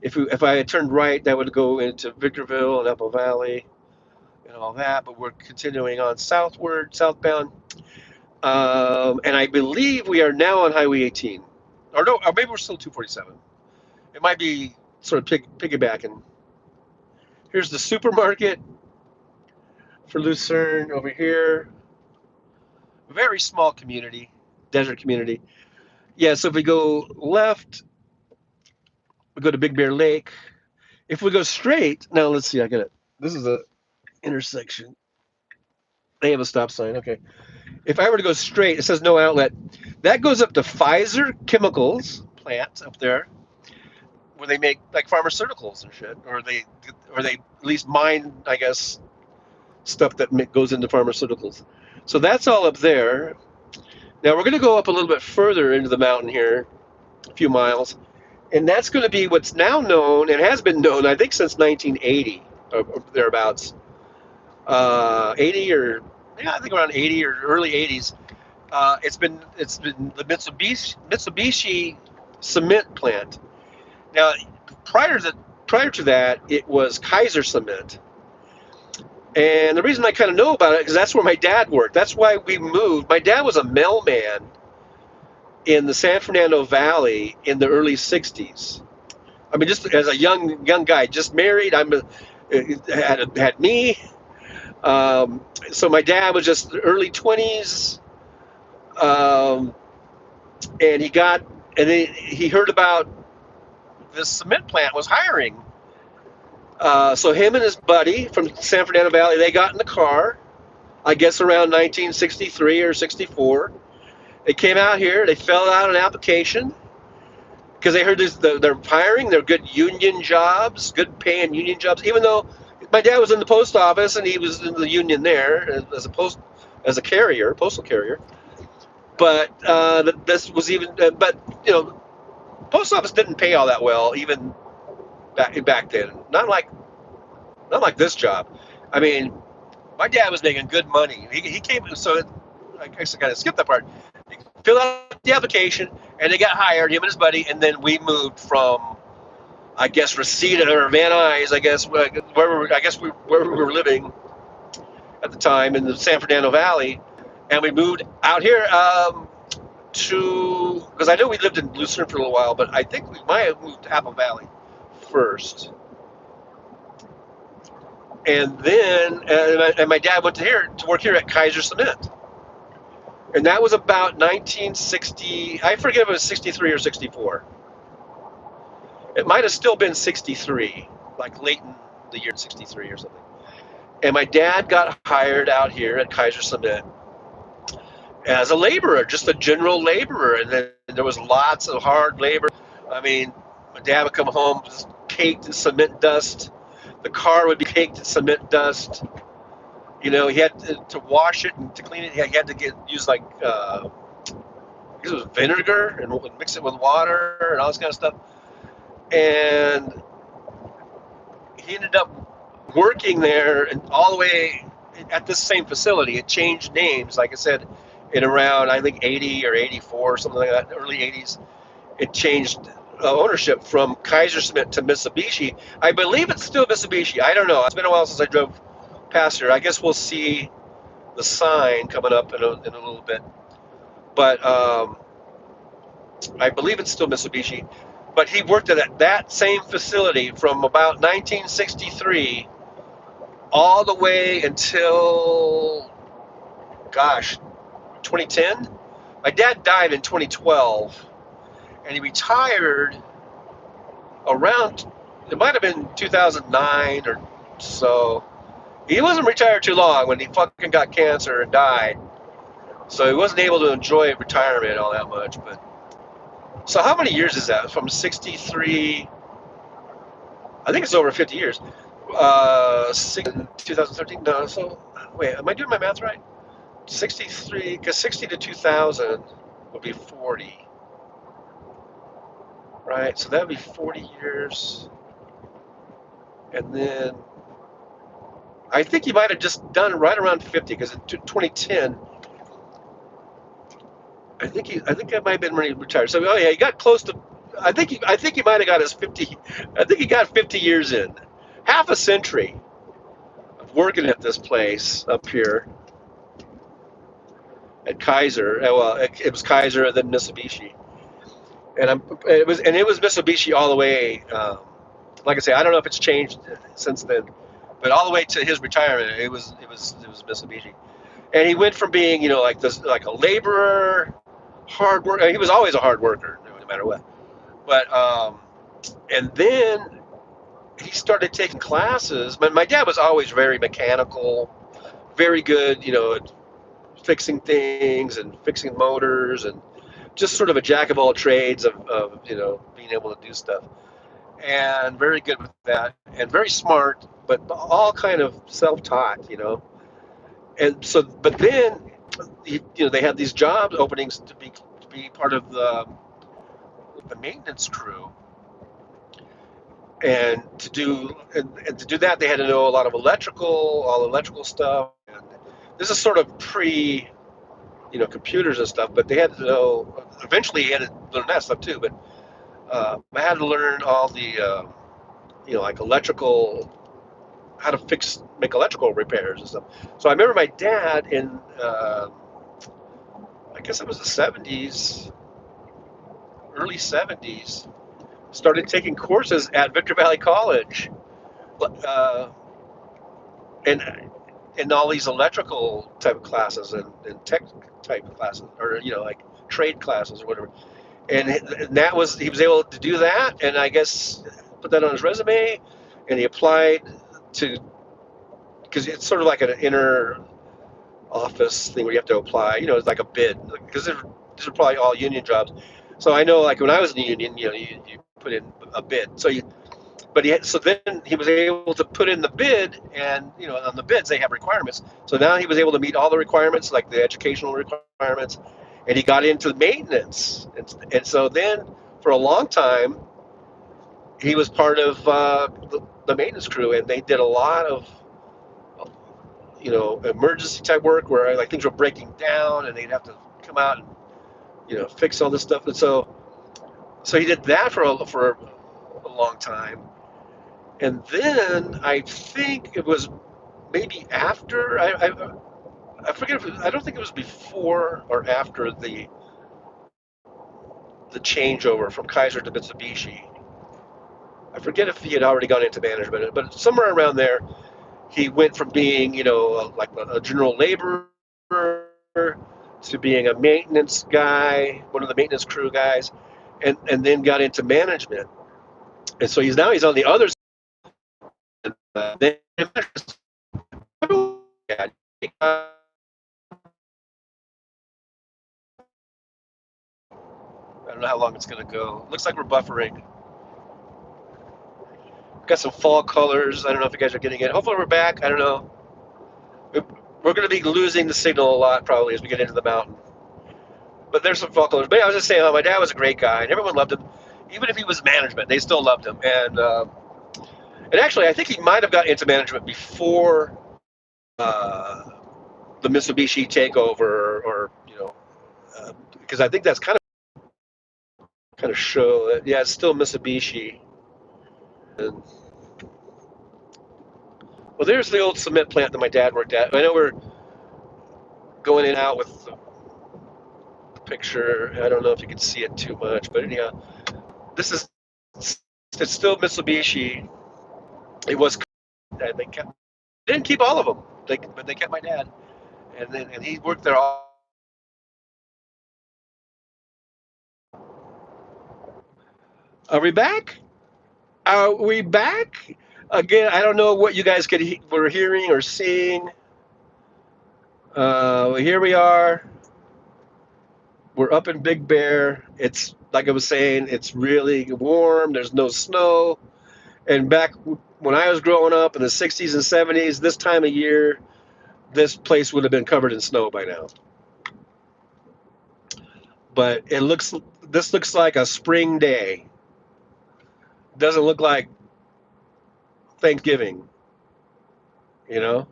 If I had turned right, that would go into Victorville and Apple Valley and all that. But we're continuing on southbound, and I believe we are now on Highway 18, or no, or maybe we're still 247. It might be sort of piggybacking. Here's the supermarket for Lucerne over here. Very small community, desert community. Yeah, so if we go left, we go to Big Bear Lake. If we go straight, now let's see, I got it. This is a intersection. They have a stop sign. Okay. If I were to go straight, it says no outlet. That goes up to Pfizer Chemicals plant up there, where they make like pharmaceuticals and shit, or they at least mine, I guess, stuff that goes into pharmaceuticals. So that's all up there. Now we're going to go up a little bit further into the mountain here, a few miles, and that's going to be what's now known and has been known, I think, since 1980 or thereabouts. 80 or yeah, I think around 80 or early 80s. It's been the Mitsubishi cement plant. Now, prior to that, it was Kaiser Cement. And the reason I kind of know about it is that's where my dad worked. That's why we moved. My dad was a mailman in the San Fernando Valley in the early 60s. I mean, just as a young guy, just married. Had me. So my dad was just early 20s, and he heard about this cement plant was hiring. So him and his buddy from San Fernando Valley, they got in the car, I guess around 1963 or 64. They came out here, they filled out an application because they heard they're hiring, they're good union jobs, good paying union jobs, even though my dad was in the post office and he was in the union there as a carrier, postal carrier. But this was even, but you know, post office didn't pay all that well even back then. Not like this job. I mean, my dad was making good money. He came, so I guess I kind of skipped that part. He filled out the application, and they got hired, him and his buddy, and then we moved from, I guess, Reseda or Van Nuys, I guess, where we were living at the time in the San Fernando Valley, and we moved out here because I know we lived in Lucerne for a little while, but I think we might have moved to Apple Valley first. And then, and my dad went to work here at Kaiser Cement. And that was about 1960, I forget if it was 63 or 64. It might have still been 63, like late in the year 63 or something. And my dad got hired out here at Kaiser Cement as a laborer, just a general laborer. And then there was lots of hard labor. I mean, my dad would come home just caked in cement dust. The car would be caked in cement dust. You know, he had to wash it and to clean it. He had to use like it was vinegar and mix it with water and all this kind of stuff. And he ended up working there and all the way at this same facility. It changed names, like I said, in around I think 80 or 84 or something like that, early 80s. It changed ownership from Kaiser Cement to Mitsubishi. I believe it's still Mitsubishi. I don't know. It's been a while since I drove past here. I guess we'll see the sign coming up in a little bit. But I believe it's still Mitsubishi. But he worked at that same facility from about 1963 all the way until, gosh, 2010. My dad died in 2012. And he retired around, it might have been 2009 or so. He wasn't retired too long when he fucking got cancer and died. So he wasn't able to enjoy retirement all that much. But so how many years is that? From 63, I think it's over 50 years. 2013, no, so, wait, am I doing my math right? 63, because 60 to 2000 would be 40. Right, so that would be 40 years. And then I think he might have just done right around 50 because in 2010, I think that might have been when he retired. So oh yeah, he got close to. I think he might have got his 50. I think he got 50 years in, half a century of working at this place up here at Kaiser. Well, it was Kaiser and then Mitsubishi. And it was Mitsubishi all the way. Like I say, I don't know if it's changed since then, but all the way to his retirement, it was Mitsubishi. And he went from being, you know, like a laborer, hard worker. I mean, he was always a hard worker, no matter what. But and then he started taking classes. My dad was always very mechanical, very good, you know, at fixing things and fixing motors and just sort of a jack of all trades of you know, being able to do stuff, and very good with that, and very smart, but all kind of self-taught, you know. And so, but then, you know, they had these job openings to be part of the maintenance crew, and to do that, they had to know a lot of all electrical stuff. And this is sort of pre, you know, computers and stuff, but they had to know. Eventually, he had to learn that stuff too. But I had to learn all the, you know, like electrical, how to make electrical repairs and stuff. So I remember my dad in, I guess it was the 70s, early 70s, started taking courses at Victor Valley College, and all these electrical type of classes and tech type of classes, or, you know, like trade classes or whatever. and that was he was able to do that, and I guess put that on his resume, and he applied to because it's sort of like an inner office thing where you have to apply. You know, it's like a bid because these are probably all union jobs. So I know, like when I was in the union, you know, you put in a bid. So you, but so then he was able to put in the bid, and you know, on the bids they have requirements. So now he was able to meet all the requirements, like the educational requirements, and he got into maintenance. And so then for a long time he was part of the maintenance crew, and they did a lot of emergency type work where like things were breaking down and they'd have to come out and fix all this stuff. And so he did that for a long time. And then I think it was maybe after I forget if I don't think it was before or after the changeover from Kaiser to Mitsubishi. I forget if he had already gone into management, but somewhere around there, he went from being, like a general laborer to being a maintenance guy, one of the maintenance crew guys, and then got into management. And so he's on the other side. I don't know how long it's going to go. Looks like we're buffering. Got some fall colors. I don't know if you guys are getting it. Hopefully we're back. I don't know. We're going to be losing the signal a lot probably as we get into the mountain. But there's some fall colors. But yeah, I was just saying, my dad was a great guy, and everyone loved him. Even if he was management, they still loved him. And actually, I think he might have got into management before the Mitsubishi takeover, or because I think that's kind of show that yeah, it's still Mitsubishi. And, well, there's the old cement plant that my dad worked at. I know we're going in and out with the picture. I don't know if you can see it too much, but anyhow, this is it's still Mitsubishi. It was, and didn't keep all of them, but they kept my dad, and he worked there all. Are we back? Are we back? Again, I don't know what you guys were hearing or seeing. Here we are. We're up in Big Bear. It's like I was saying, it's really warm. There's no snow. And back when I was growing up in the 60s and 70s, this time of year, this place would have been covered in snow by now. But this looks like a spring day. Doesn't look like Thanksgiving, you know?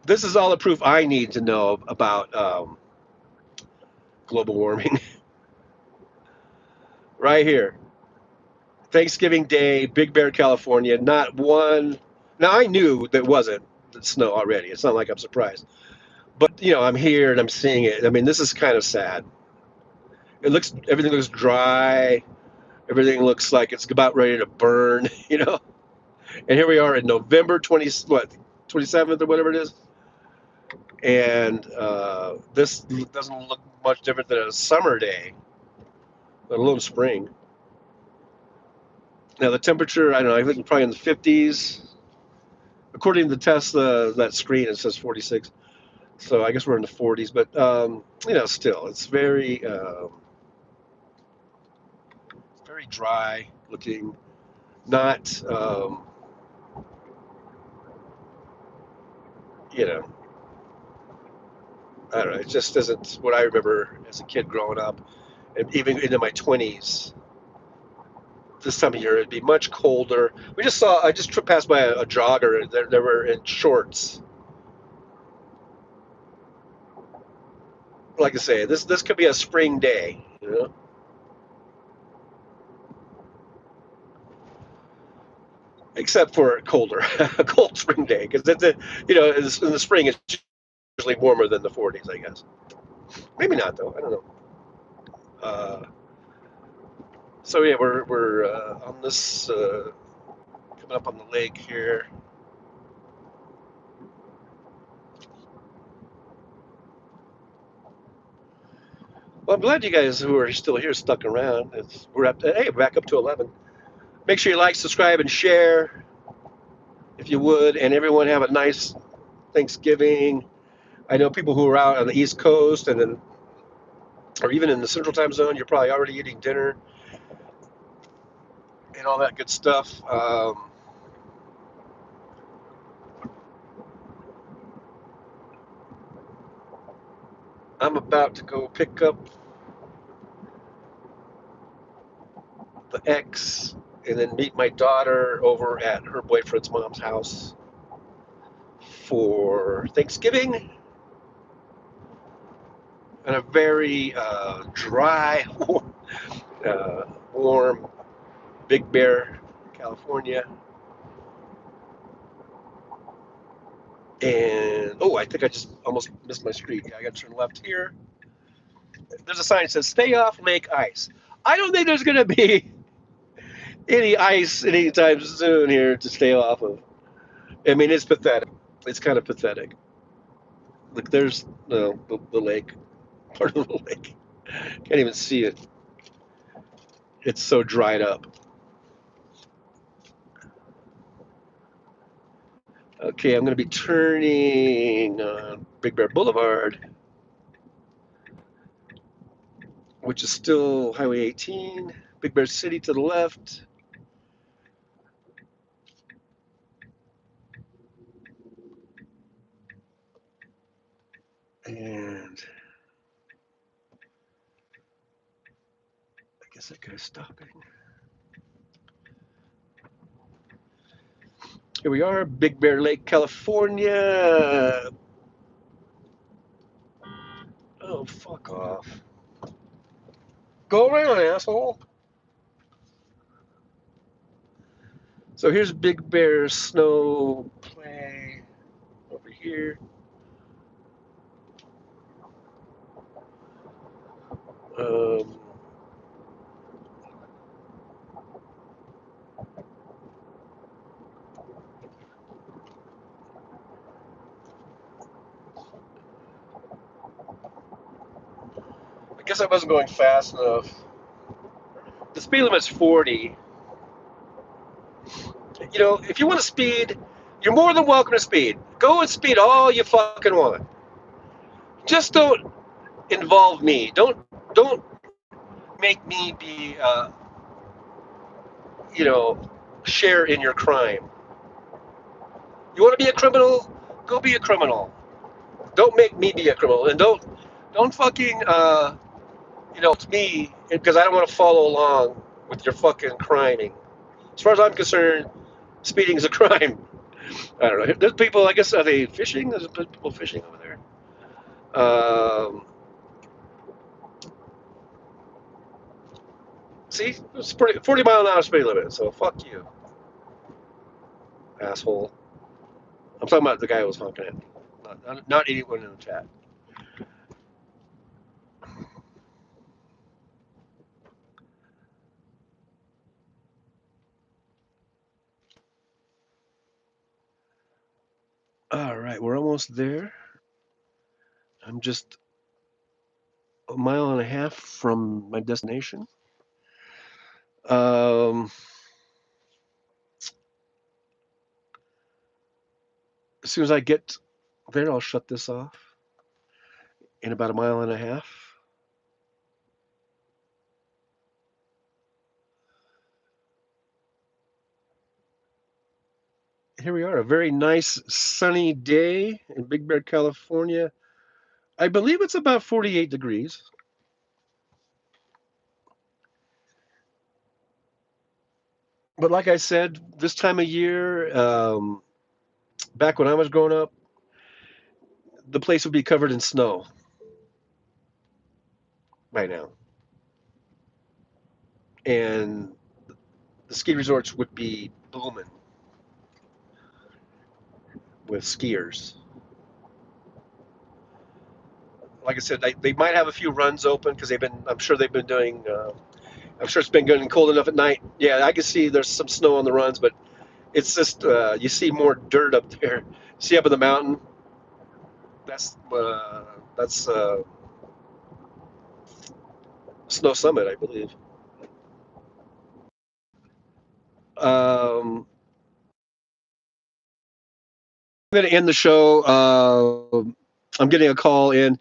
This is all the proof I need to know about global warming. Right here. Thanksgiving Day, Big Bear, California. Not one. Now, I knew that wasn't the snow already. It's not like I'm surprised. But, I'm here and I'm seeing it. I mean, this is kind of sad. Everything looks dry. Everything looks like it's about ready to burn, And here we are in November 27th or whatever it is. And this doesn't look much different than a summer day, let alone spring. Now the temperature, I don't know, I think probably in the 50s. According to the Tesla, that screen, it says 46. So I guess we're in the 40s, but still, it's very dry looking. Not, you know, I don't know. It just isn't what I remember as a kid growing up, and even into my 20s. This time of year, it'd be much colder. I just passed by a jogger, and they were in shorts. Like I say, this could be a spring day, except for colder, a cold spring day, because in the spring it's usually warmer than the 40s, I guess. Maybe not though. I don't know. Uh, so yeah, we're on this coming up on the lake here. Well, I'm glad you guys who are still here stuck around. We're back up to 11. Make sure you like, subscribe, and share if you would. And everyone have a nice Thanksgiving. I know people who are out on the East Coast and then, or even in the Central Time Zone, you're probably already eating dinner and all that good stuff. I'm about to go pick up the ex and then meet my daughter over at her boyfriend's mom's house for Thanksgiving and a very dry, uh, warm Big Bear, California. And I think I just almost missed my street. Yeah, I got to turn left here. There's a sign that says "Stay off Lake Ice." I don't think there's going to be any ice anytime soon here to stay off of. I mean, it's pathetic. It's kind of pathetic. Look, there's the lake, part of the lake. Can't even see it. It's so dried up. Okay, I'm going to be turning on Big Bear Boulevard, which is still Highway 18. Big Bear City to the left. And I guess that guy's stopping. Here we are, Big Bear Lake, California. Oh, fuck off. Go around, asshole. So here's Big Bear Snow Play over here. Um, I guess I wasn't going fast enough. The speed limit's 40. You know, if you want to speed, you're more than welcome to speed. Go and speed all you fucking want. Just don't involve me. Don't make me be you know, share in your crime. You want to be a criminal? Go be a criminal. Don't make me be a criminal, and don't fucking it's me because I don't want to follow along with your fucking criming. As far as I'm concerned, speeding is a crime. I don't know. There's people. I guess are they fishing? There's people fishing over there. See, it's 40-mile-an-hour speed limit. So fuck you, asshole. I'm talking about the guy who was honking at me, not anyone in the chat. All right, we're almost there. I'm just a mile and a half from my destination. As soon as I get there, I'll shut this off in about a mile and a half. Here we are, a very nice sunny day in Big Bear, California. I believe it's about 48 degrees. But like I said, this time of year, back when I was growing up, the place would be covered in snow by now. And the ski resorts would be booming with skiers. Like I said, they might have a few runs open because I'm sure they've been doing, I'm sure it's been getting cold enough at night. Yeah, I can see there's some snow on the runs, but it's just, you see more dirt up there. See up in the mountain? That's Snow Summit, I believe. I'm going to end the show. I'm getting a call in.